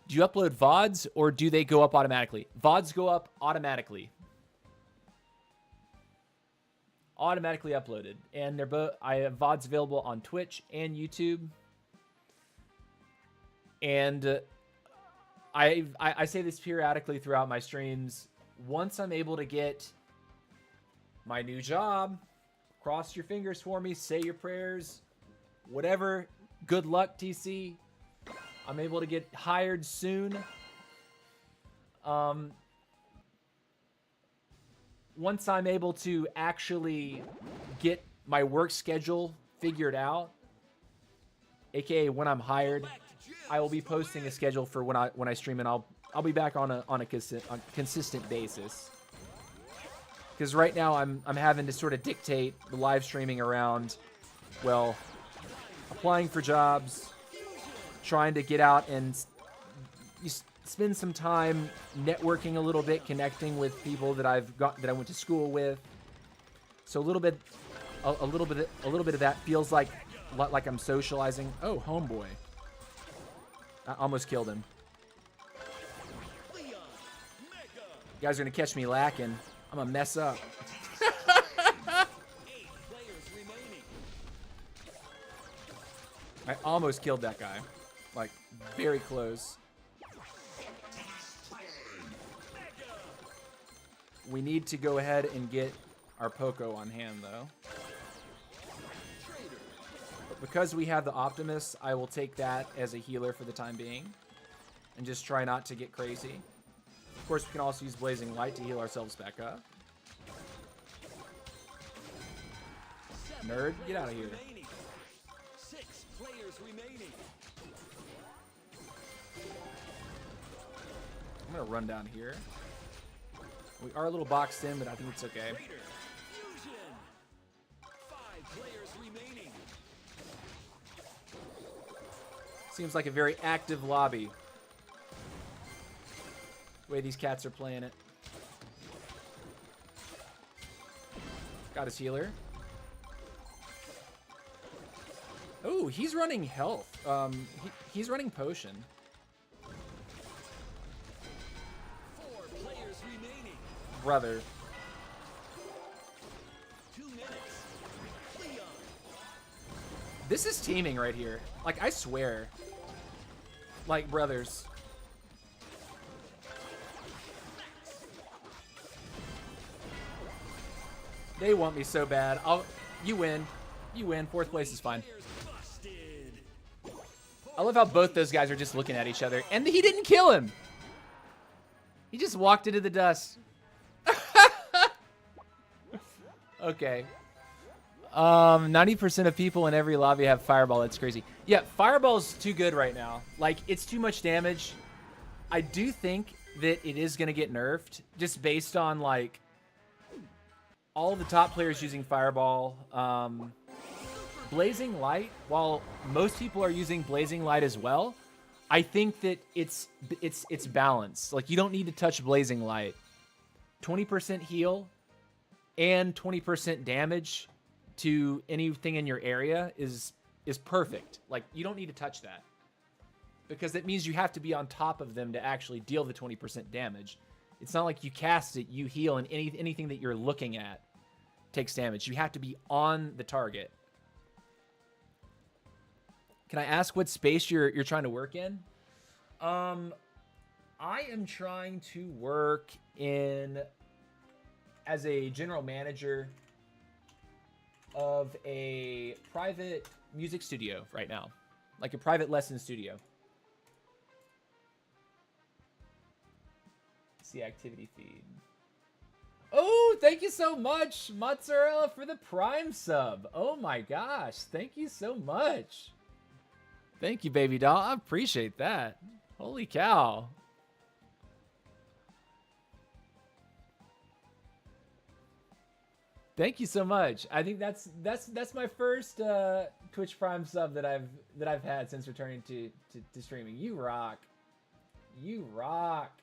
Do you upload VODs or do they go up automatically? VODs go up automatically. Automatically uploaded. And they're both, I have VODs available on Twitch and YouTube. And I say this periodically throughout my streams. Once I'm able to get my new job, cross your fingers for me, say your prayers, whatever. Good luck, TC. I'm able to get hired soon. Once I'm able to actually get my work schedule figured out, aka when I'm hired, I will be posting a schedule for when I stream, and I'll be back on a consistent basis. Because right now I'm having to sort of dictate the live streaming around, well, applying for jobs, trying to get out and spend some time networking a little bit, connecting with people that I went to school with. So a little bit of that feels like I'm socializing. Oh, homeboy. I almost killed him. You guys are gonna catch me lacking. I'm gonna mess up. I almost killed that guy. Like, very close. We need to go ahead and get our Poco on hand, though. But because we have the Optimus, I will take that as a healer for the time being. And just try not to get crazy. Of course, we can also use Blazing Light to heal ourselves back up. Nerd, get out of here. 6 players remaining. I'm going to run down here. We are a little boxed in, but I think it's okay. Fusion. 5 players remaining. Seems like a very active lobby. The way these cats are playing it. Got his healer. Oh, he's running health. He's running potion. 4 players remaining. Brother. 2 minutes. Leon. This is teaming right here. Like, I swear. Like brothers. They want me so bad. You win. You win. 4th place is fine. I love how both those guys are just looking at each other. And he didn't kill him. He just walked into the dust. Okay. 90% of people in every lobby have Fireball. That's crazy. Yeah, Fireball's too good right now. Like, it's too much damage. I do think that it is going to get nerfed. Just based on, like, all the top players using Fireball. Blazing Light, while most people are using Blazing Light as well, I think that it's balanced. Like, you don't need to touch Blazing Light. 20% heal and 20% damage to anything in your area is perfect. Like, you don't need to touch that. Because it means you have to be on top of them to actually deal the 20% damage. It's not like you cast it, you heal, and anything that you're looking at takes damage. You have to be on the target. Can I ask what space you're trying to work in? I am trying to work in as a general manager of a private music studio right now. Like a private lesson studio. See activity feed. Oh, thank you so much, Mozzarella, for the Prime sub. Oh my gosh, thank you so much. Thank you, baby doll. I appreciate that. Holy cow. Thank you so much. I think that's my first Twitch Prime sub that I've had since returning to streaming. You rock. You rock.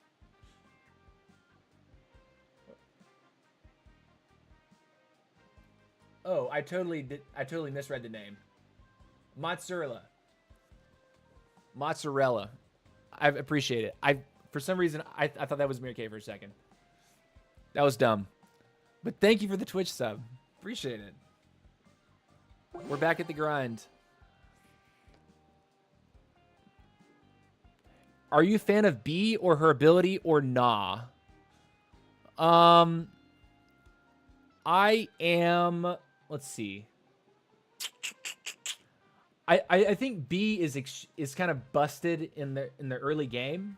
Oh, I totally misread the name. Mozzarella. Mozzarella. I appreciate it. For some reason I thought that was Mary Kay for a second. That was dumb. But thank you for the Twitch sub. Appreciate it. We're back at the grind. Are you a fan of B or her ability or nah? I am. Let's see. I think B is kind of busted in the early game.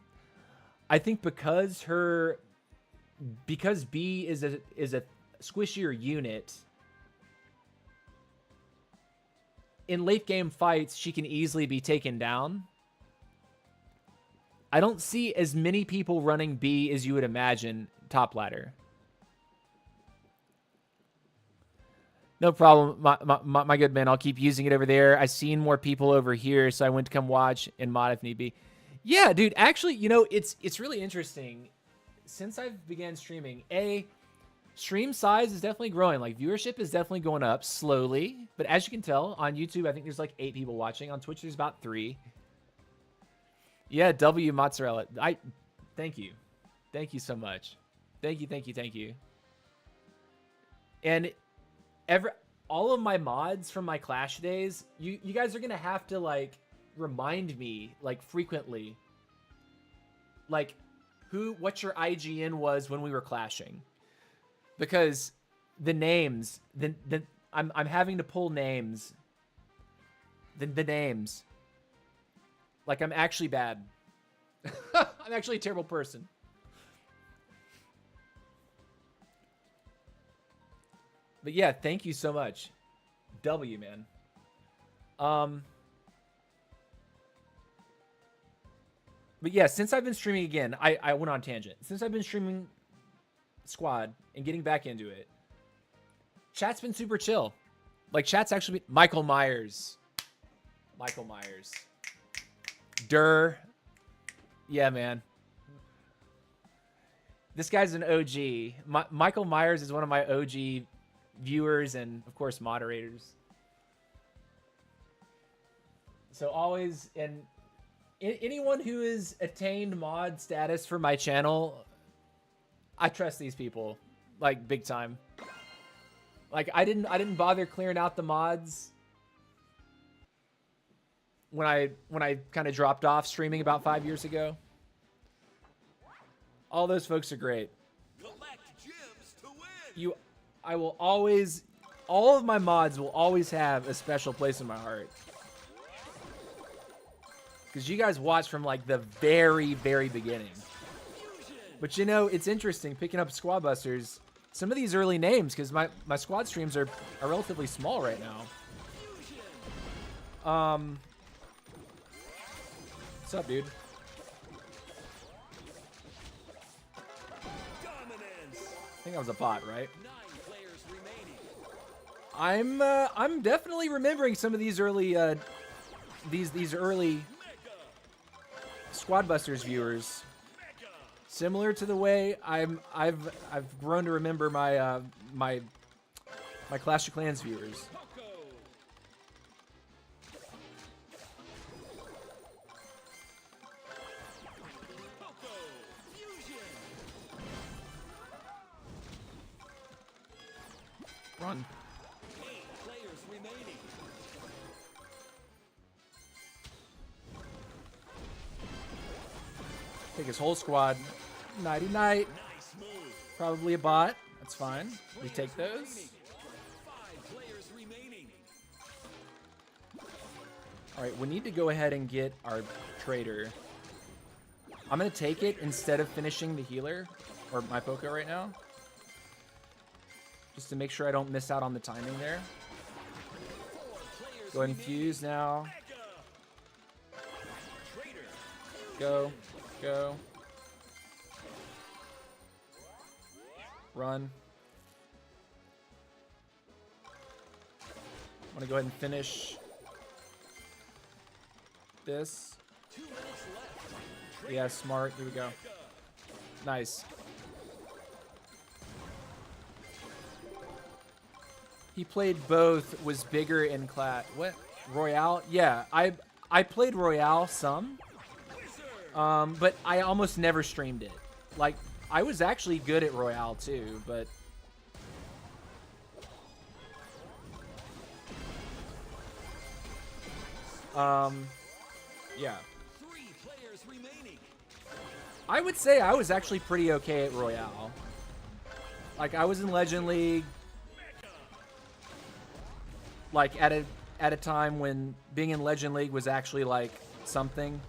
I think because B is a squishier unit, in late game fights she can easily be taken down. I don't see as many people running B as you would imagine top ladder. No problem, my good man. I'll keep using it over there. I've seen more people over here, so I went to come watch and mod if need be. Yeah, dude. Actually, you know, it's really interesting. Since I've began streaming, stream size is definitely growing. Like, viewership is definitely going up slowly. But as you can tell, on YouTube, I think there's like 8 people watching. On Twitch, there's about 3. Yeah, W Mozzarella. Thank you. Thank you so much. Thank you. And all of my mods from my Clash days, you guys are going to have to, like, remind me, like, frequently. Like, what your IGN was when we were clashing. Because the names, I'm having to pull names. The names. Like, I'm actually bad. I'm actually a terrible person. But yeah, thank you so much. W, man. But yeah, since I've been streaming again, I went on tangent. Since I've been streaming Squad and getting back into it, chat's been super chill. Like, chat's actually been... Michael Myers. Durr. Yeah, man. This guy's an OG. Michael Myers is one of my OG viewers and, of course, moderators. So always... And anyone who has attained mod status for my channel, I trust these people, like, big time. Like, I didn't bother clearing out the mods when I kind of dropped off streaming about 5 years ago. All those folks are great. Collect gems to win. I will always, all of my mods will always have a special place in my heart. Because you guys watched from, like, the very, very beginning. But, you know, it's interesting picking up Squadbusters. Some of these early names, because my squad streams are relatively small right now. What's up, dude? I think I was a bot, right? 9 players remaining. I'm definitely remembering some of these early these early Squadbusters viewers. Similar to the way I've grown to remember my my Clash of Clans viewers. Run. 8 players remaining. Take his whole squad. Nighty night. Nice move. Probably a bot. That's fine. We take those. 5 players remaining. All right, we need to go ahead and get our trader. I'm gonna take it instead of finishing the healer or my Poké right now, just to make sure I don't miss out on the timing there. 4 players Go ahead and fuse now. Trader. Go. Go. Run. Want to go ahead and finish this. 2 minutes left. Yeah, smart. Here we go. Nice. He played both, was bigger in class. What? Royale? Yeah, I played Royale some. But I almost never streamed it. Like, I was actually good at Royale too, but... yeah. 3 players remaining. I would say I was actually pretty okay at Royale. Like, I was in Legend League, like, at a time when being in Legend League was actually, like, something.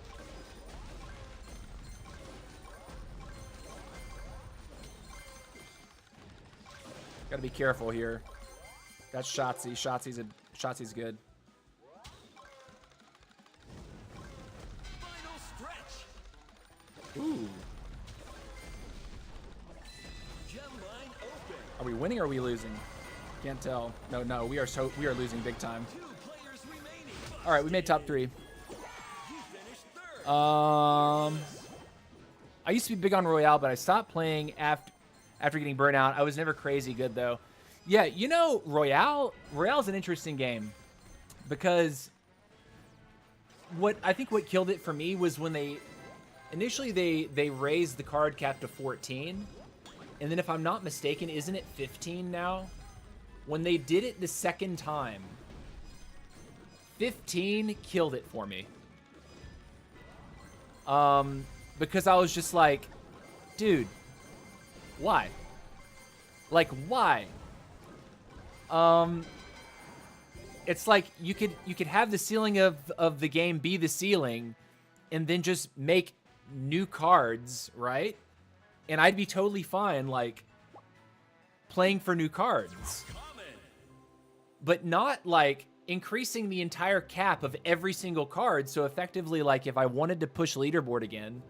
Gotta be careful here. That's Shotzzy. Shotzi's good. Final stretch. Ooh. Gem line open. Are we winning or are we losing? Can't tell. No, we are losing big time. 2 players remaining. All right, we made top 3. You finished third. I used to be big on Royale, but I stopped playing after getting burnt out. I was never crazy good though. Yeah, you know, Royale's an interesting game because what killed it for me was when they raised the card cap to 14, and then if I'm not mistaken, isn't it 15 now? When they did it the second time, 15 killed it for me. Because I was just like, dude, why? Like, why? It's like you could have the ceiling of the game be the ceiling and then just make new cards, right? And I'd be totally fine, like, playing for new cards. But not, like, increasing the entire cap of every single card. So effectively, like, if I wanted to push leaderboard again,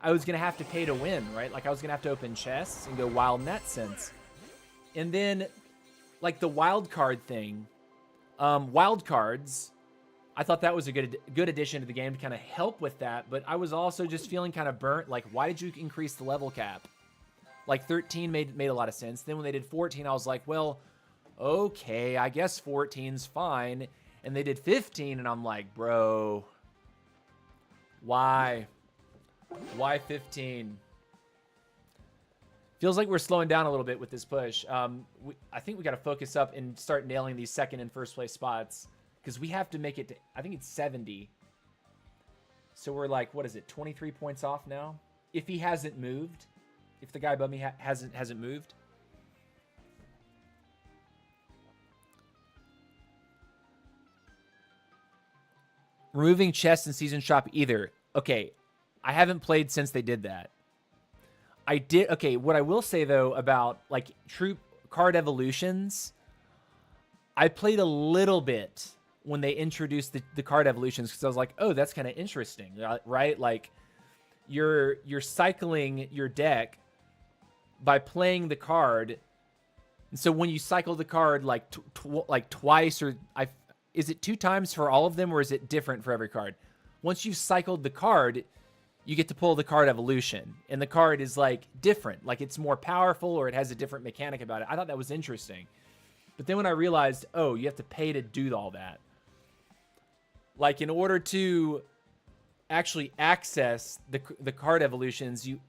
I was going to have to pay to win, right? Like, I was going to have to open chests and go wild in that sense. And then, like, the wild card thing. Wild cards, I thought that was a good addition to the game to kind of help with that. But I was also just feeling kind of burnt. Like, why did you increase the level cap? Like, 13 made a lot of sense. Then when they did 14, I was like, well, okay, I guess 14's fine. And they did 15, and I'm like, bro, why? Why 15? Feels like we're slowing down a little bit with this push. I think we got to focus up and start nailing these second and first place spots because we have to make it to, I think it's 70. So we're like, what is it, 23 points off now? If he hasn't moved, if the guy above me hasn't moved. Removing chests in Season Shop either. Okay, I haven't played since they did that. I did. Okay, what I will say, though, about, like, troop card evolutions, I played a little bit when they introduced the card evolutions because I was like, oh, that's kind of interesting, right? Like, you're cycling your deck by playing the card. And so when you cycle the card, like, twice or... Is it 2 times for all of them, or is it different for every card? Once you've cycled the card, you get to pull the card evolution. And the card is, like, different. Like, it's more powerful, or it has a different mechanic about it. I thought that was interesting. But then when I realized, oh, you have to pay to do all that. Like, in order to actually access the card evolutions, you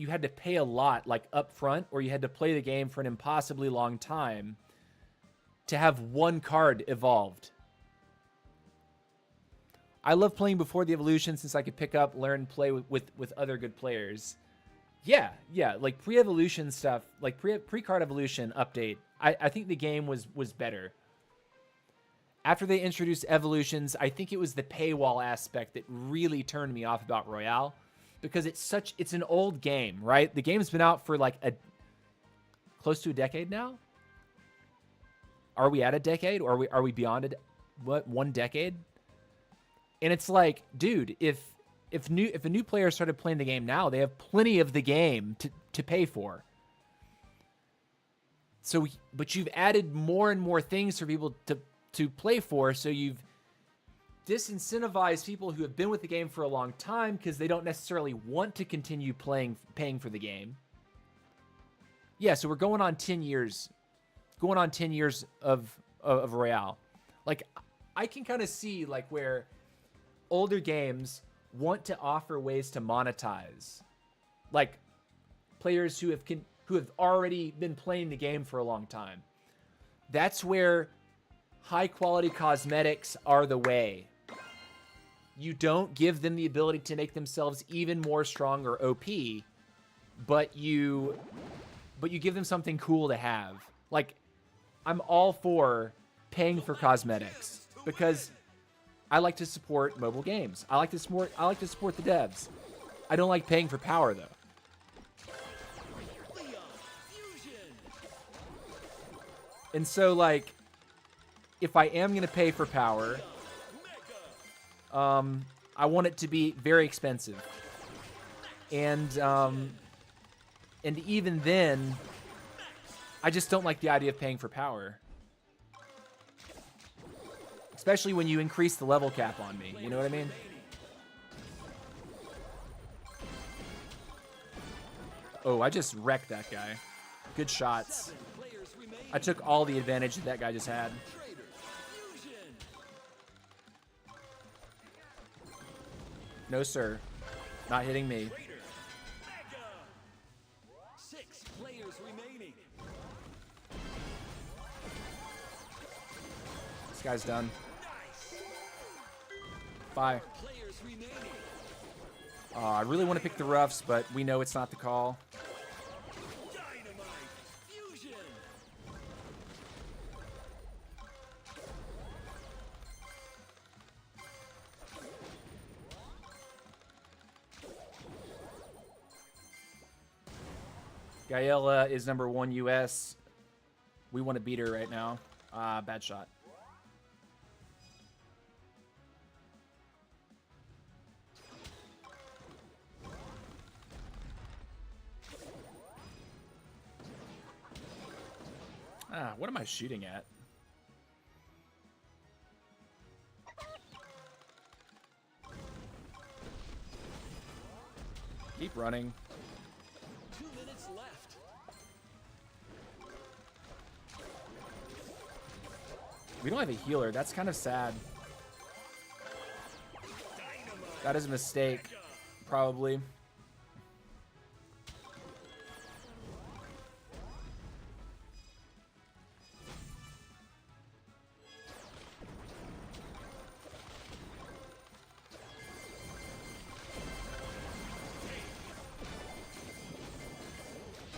had to pay a lot, like, up front, or you had to play the game for an impossibly long time to have one card evolved. I love playing before the evolution since I could pick up, learn, play with other good players. Yeah, like pre-evolution stuff, like pre-card evolution update, I think the game was better. After they introduced evolutions, I think it was the paywall aspect that really turned me off about Royale, because it's an old game, right? The game's been out for like close to a decade now. Are we at a decade, or are we beyond it? What, 1 decade? And it's like, dude, if a new player started playing the game now, they have plenty of the game to pay for. So, but you've added more and more things for people to play for, so you've disincentivized people who have been with the game for a long time because they don't necessarily want to continue paying for the game. Yeah, so we're going on 10 years. Going on 10 years of Royale. Like, I can kind of see, like, where older games want to offer ways to monetize. Like, players who have already been playing the game for a long time. That's where high-quality cosmetics are the way. You don't give them the ability to make themselves even more strong or OP, but you give them something cool to have. Like, I'm all for paying for cosmetics because I like to support mobile games. I like to support the devs. I don't like paying for power though. And so, like, if I am gonna pay for power, I want it to be very expensive. And even then, I just don't like the idea of paying for power. Especially when you increase the level cap on me, you know what I mean? Oh, I just wrecked that guy. Good shots. I took all the advantage that guy just had. No, sir. Not hitting me. 6 players remaining. This guy's done. Bye. Players remaining. I really want to pick the roughs, but we know it's not the call. Dynamite fusion. Gaella is number 1 US. We want to beat her right now. Bad shot. What am I shooting at? Keep running. 2 minutes left. We don't have a healer. That's kind of sad. That is a mistake, probably.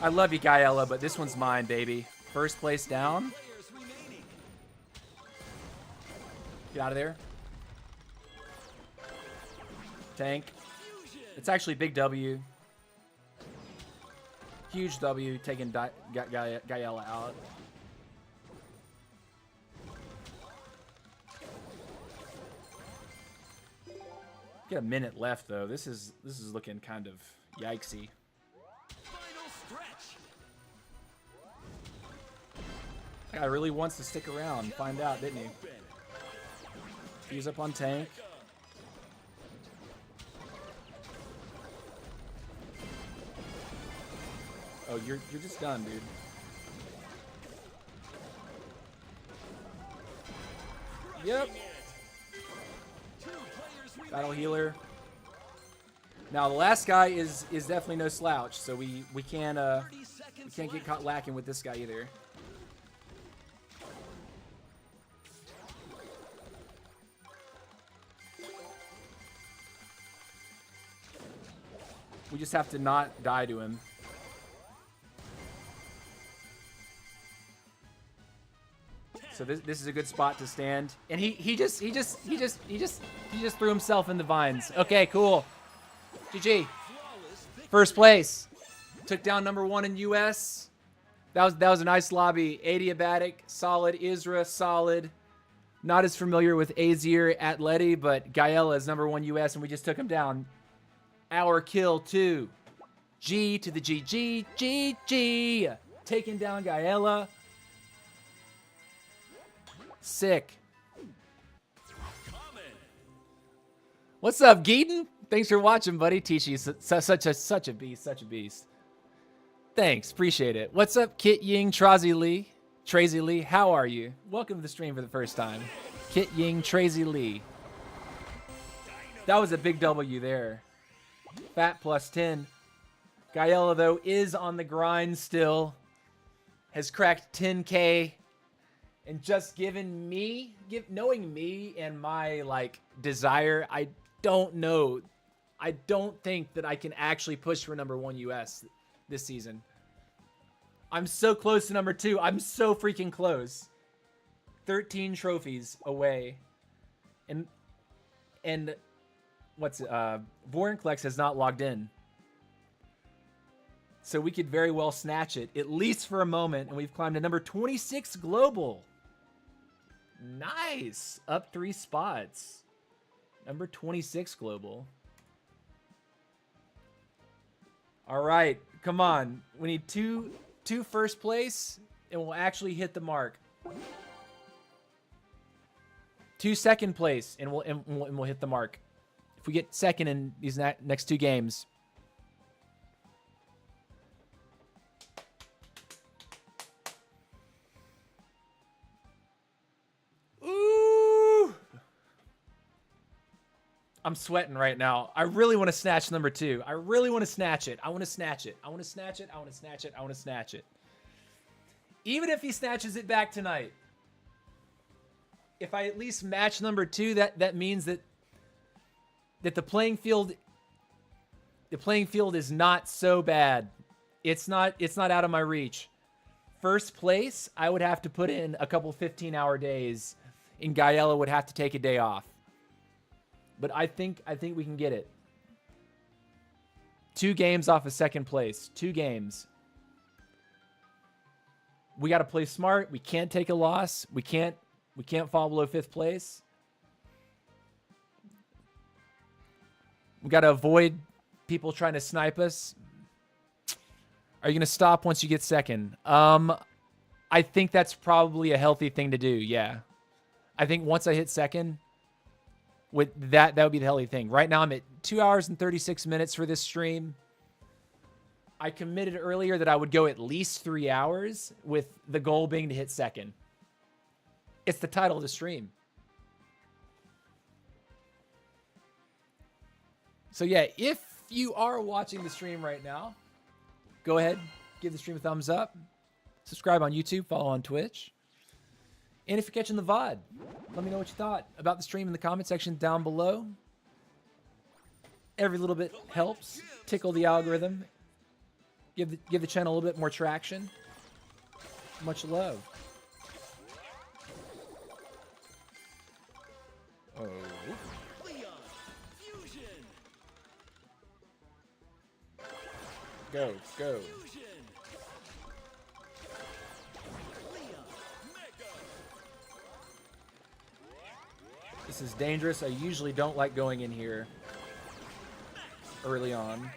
I love you, Gaella, but this one's mine, baby. First place down. Players remaining. Get out of there. Tank. Fusion. It's actually big W. Huge W, taking Gaella out. Get a minute left though. This is looking kind of yikesy. Final stretch. That guy really wants to stick around and find out, didn't he? He's up on tank. Oh, you're just done, dude. Yep. Battle healer. Now the last guy is definitely no slouch, so we can't get caught lacking with this guy either. We just have to not die to him. So this is a good spot to stand. And he just threw himself in the vines. Okay, cool. GG. First place. Took down number 1 in US. That was a nice lobby. Adiabatic, solid. Isra, solid. Not as familiar with Azir Atleti, but Gaella is number 1 US, and we just took him down. Our kill 2. G to the GG. GG. Taking down Gaella. Sick. What's up, Geedon? Thanks for watching, buddy. Tishi's such a beast, such a beast. Thanks, appreciate it. What's up, Kit Ying Trazy Lee? Tracy Lee, how are you? Welcome to the stream for the first time. Kit Ying Tracy Lee. That was a big W there. Fat plus 10. Gaella, though, is on the grind still. Has cracked 10K. And just given me, knowing me and my, like, desire, I don't know. I don't think that I can actually push for #1 US this season. I'm so close to #2. I'm so freaking close. 13 trophies away. And what's Vorinclex has not logged in. So we could very well snatch it, at least for a moment, and we've climbed to #26 global. Nice. Up 3 spots. #26 global. All right, come on. We need two first place, and we'll actually hit the mark. 2 second place, and we'll hit the mark. If we get second in these next 2 games. Ooh! I'm sweating right now. I really want to snatch #2. I really want to snatch it. I want to snatch it. I want to snatch it. I want to snatch it. I want to snatch it. Even if he snatches it back tonight. If I at least match #2, that means that the playing field is not so bad. It's not out of my reach. First place, I would have to put in a couple 15-hour days, and Gaella would have to take a day off. But I think we can get it. 2 games off of second place. 2 games. We got to play smart. We can't take a loss. We can't fall below 5th place. We got to avoid people trying to snipe us. Are you going to stop once you get second? I think that's probably a healthy thing to do, yeah. I think once I hit second, with that would be the healthy thing. Right now I'm at 2 hours and 36 minutes for this stream. I committed earlier that I would go at least 3 hours, with the goal being to hit second. It's the title of the stream. So yeah, if you are watching the stream right now, go ahead, give the stream a thumbs up, subscribe on YouTube, follow on Twitch. And if you're catching the VOD, let me know what you thought about the stream in the comment section down below. Every little bit helps. Tickle the algorithm. Give the channel a little bit more traction. Much love. Oh. Go, go. This is dangerous. I usually don't like going in here early on.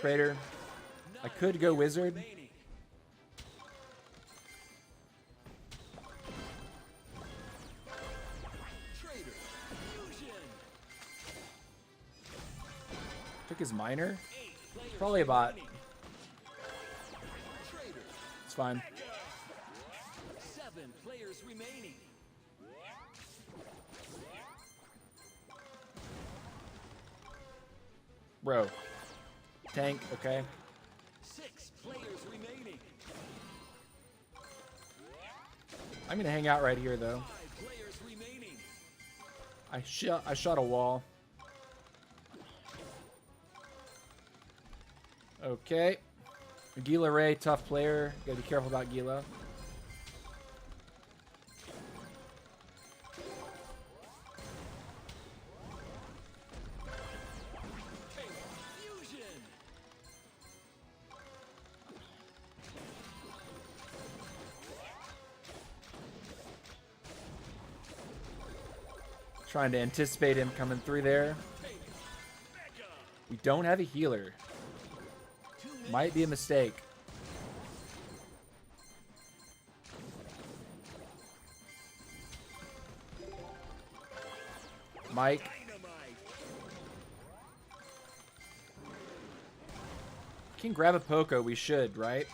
Trader. I could go wizard. Took his miner. Probably a bot. It's fine. 7 players remaining. Bro. Tank, okay. 6 players remaining. I'm gonna hang out right here though. 5 players remaining. I shot a wall. Okay. Gila Ray, tough player. Gotta be careful about Gila. Fusion. Trying to anticipate him coming through there. We don't have a healer. Might be a mistake. Mike. Dynamite. Can grab a Poco, we should, right?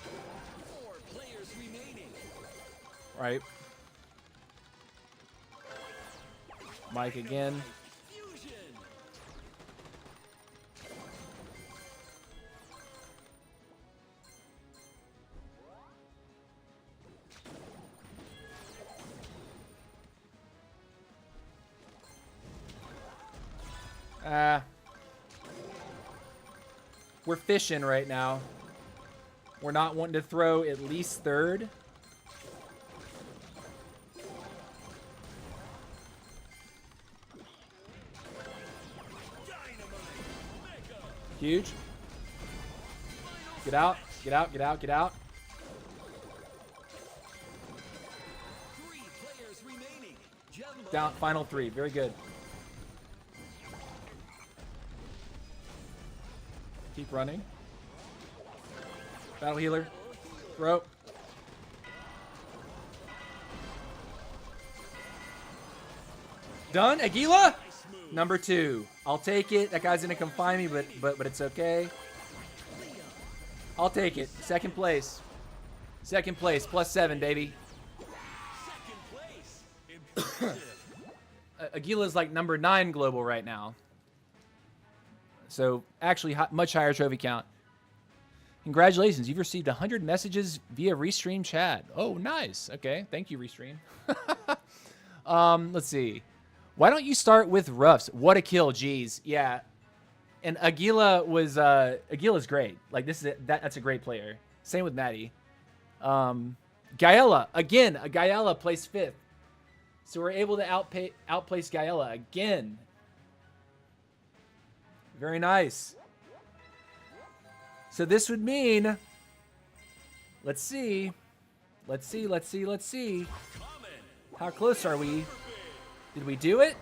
4 players remaining. Right. Mike again. Fusion. We're fishing right now. We're not wanting to throw at least third. Huge. Get out, get out, get out, get out. 3 players remaining. Gem Down, final 3. Very good. Keep running. Battle healer. Throw. Done. Aguila. Number 2. I'll take it. That guy's gonna come find me, but it's okay. I'll take it. Second place. Second place. +7, baby. Second place. Impressive. Aguila's like number 9 global right now. So actually much higher trophy count. Congratulations. You've received 100 messages via Restream chat. Oh, nice. Okay. Thank you, Restream. Let's see. Why don't you start with Ruffs? What a kill. Jeez. Yeah. And Aguila's great. Like that's a great player. Same with Maddie. Gaella. Again, Gaella placed 5th. So we're able to outplace Gaella again. Very nice. So this would mean, let's see. How close are we? Did we do it?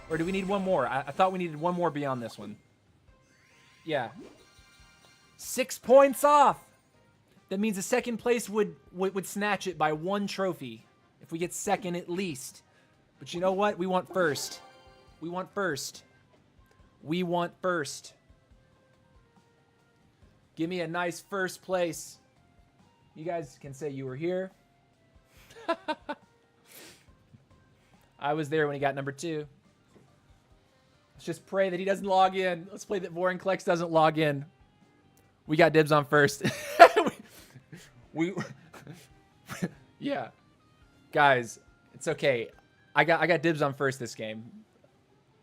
Or do we need one more? I thought we needed one more beyond this one. Yeah. 6 points off. That means the second place would snatch it by 1 trophy. If we get second at least. But you know what? We want first. We want first. We want first. Give me a nice first place. You guys can say you were here. I was there when he got number 2. Let's just pray that he doesn't log in. Let's pray that Vorinclex doesn't log in. We got dibs on first. we yeah. Guys, it's okay. I got dibs on first this game.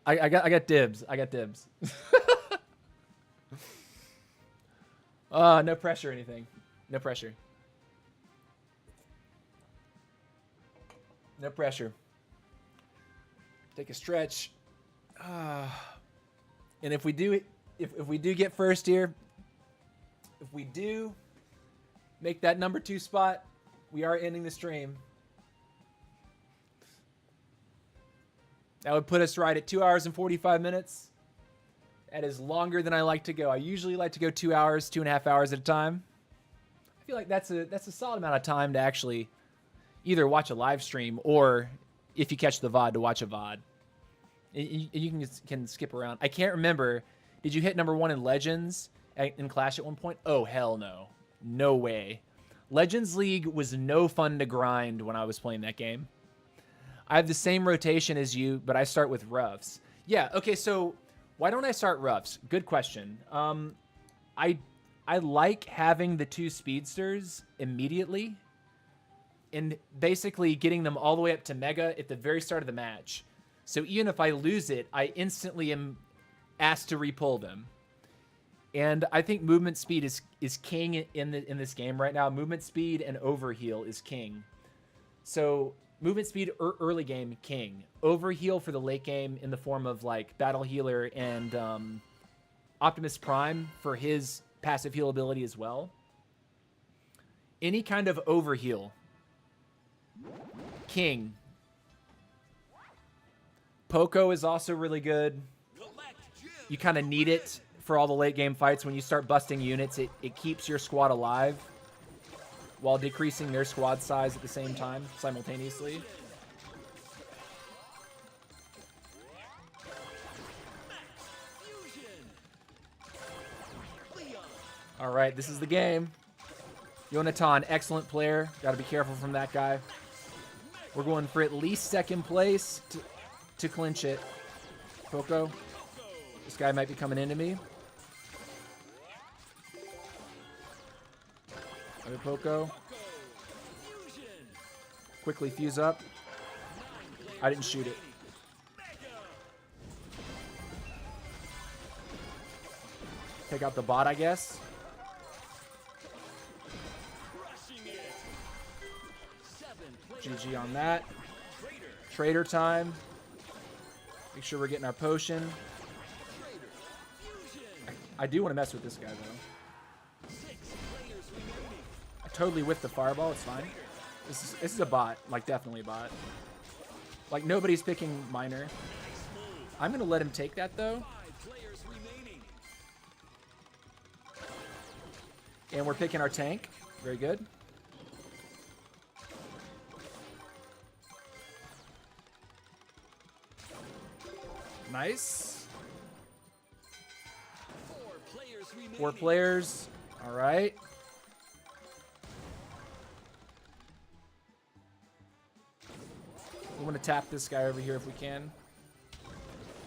I got dibs. I got dibs. No pressure or anything. No pressure. No pressure. Take a stretch. And if we do if we do get first here, if we do make that number 2 spot, we are ending the stream. That would put us right at 2 hours and 45 minutes. That is longer than I like to go. I usually like to go 2 hours, 2.5 hours at a time. I feel like that's a solid amount of time to actually either watch a live stream or, if you catch the VOD, to watch a VOD. You can skip around. I can't remember. Did you hit number 1 in Legends in Clash at one point? Oh, hell no. No way. Legends League was no fun to grind when I was playing that game. I have the same rotation as you, but I start with Ruffs. Yeah, okay, so why don't I start Ruffs? Good question. I like having the 2 speedsters immediately and basically getting them all the way up to Mega at the very start of the match. So even if I lose it, I instantly am asked to repull them. And I think movement speed is king in this game right now. Movement speed and overheal is king. So movement speed early game, king. Overheal for the late game in the form of like Battle Healer and Optimus Prime for his passive heal ability as well. Any kind of overheal, king. Poco is also really good. You kind of need it for all the late game fights. When you start busting units, it keeps your squad alive while decreasing their squad size at the same time, simultaneously. All right, this is the game. Yonatan, excellent player. Got to be careful from that guy. We're going for at least second place to clinch it. Poco. This guy might be coming into me. Other Poco. Quickly fuse up. I didn't shoot it. Take out the bot, I guess. GG on that. Trader time. Make sure we're getting our potion. I do want to mess with this guy, though. I totally whiffed the fireball. It's fine. This is a bot. Like, definitely a bot. Like, nobody's picking Miner. I'm going to let him take that, though. And we're picking our tank. Very good. Nice. 4 players. All right. We want to tap this guy over here if we can.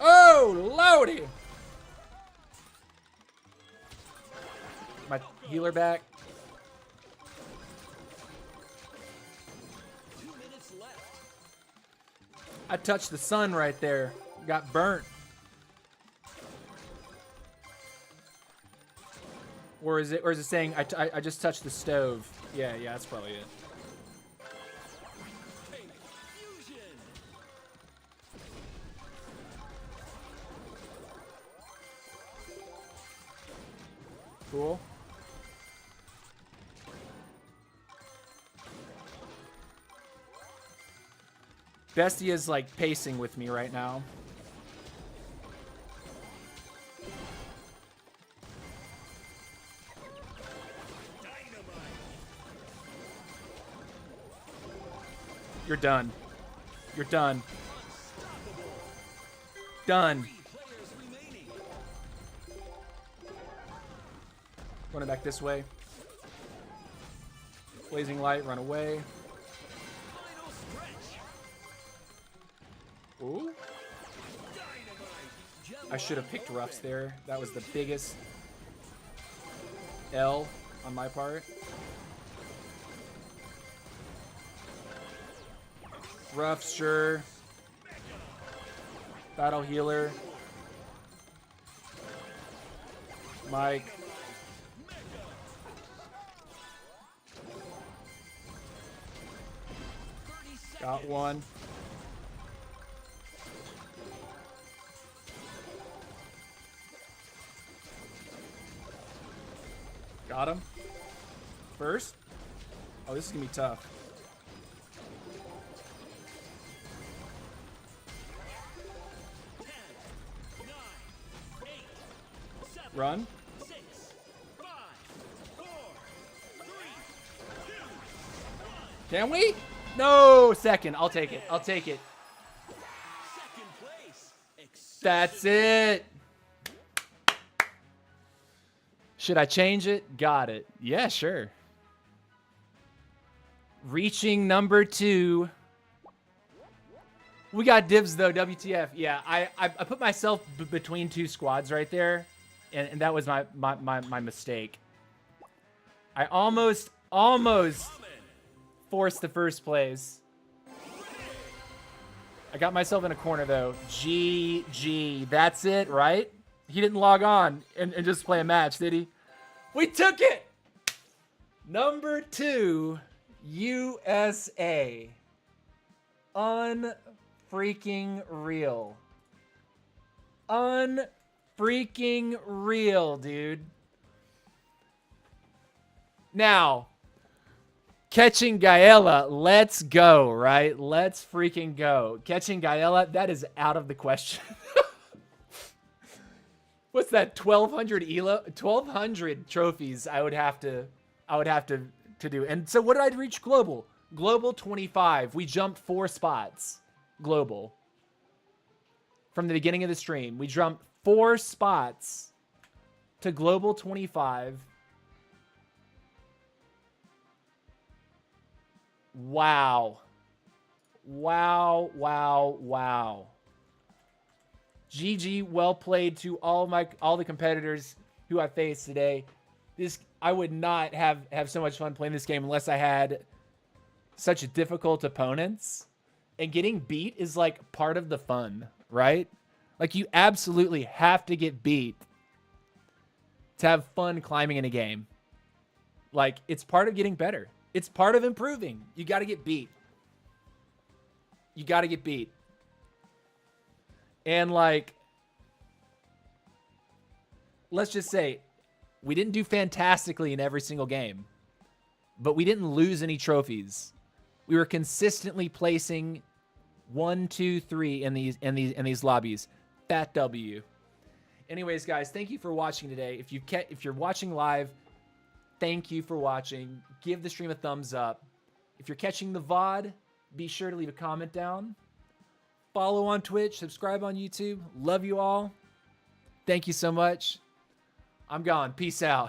Oh, lordy! My healer back. 2 minutes left. I touched the sun right there. Got burnt. Or is it saying I just touched the stove? Yeah, that's probably it. Cool. Bestie is like pacing with me right now. You're done. You're done. Done. Running back this way. Blazing light, run away. Ooh. I should have picked roughs there. That was the biggest L on my part. Roughs, sure. Battle healer. Mike. Got one. Got him. First. Oh, this is going to be tough. Run. 6, 5, 4, 3, 2, 1. Can we? No, second. I'll take it. I'll take it. Second place. That's it. Should I change it? Got it. Yeah, sure. Reaching number 2. We got dibs, though. WTF. Yeah, I put myself between 2 squads right there. And that was my mistake. I almost forced the first place. I got myself in a corner, though. GG. That's it, right? He didn't log on and just play a match, did he? We took it! Number 2, USA. Unfreaking real. Unfreaking real, dude. Now, catching Gaela, let's go, right? Let's freaking go. Catching Gaela, that is out of the question. What's that? 1,200 trophies I would have to do. And so what did I reach global? Global 25. We jumped 4 spots. Global. From the beginning of the stream, we jumped 4 spots to global 25. Wow. Wow, wow, wow. GG, well played to all the competitors who I faced today. I would not have so much fun playing this game unless I had such difficult opponents. And getting beat is like part of the fun, right? Like you absolutely have to get beat to have fun climbing in a game. Like it's part of getting better. It's part of improving. You got to get beat. You got to get beat. And like, let's just say we didn't do fantastically in every single game, but we didn't lose any trophies. We were consistently placing 1, 2, 3 in these lobbies. Fat W. Anyways, guys, thank you for watching today. If you're watching live, thank you for watching. Give the stream a thumbs up. If you're catching the VOD, be sure to leave a comment down. Follow on Twitch, subscribe on YouTube. Love you all. Thank you so much. I'm gone. Peace out.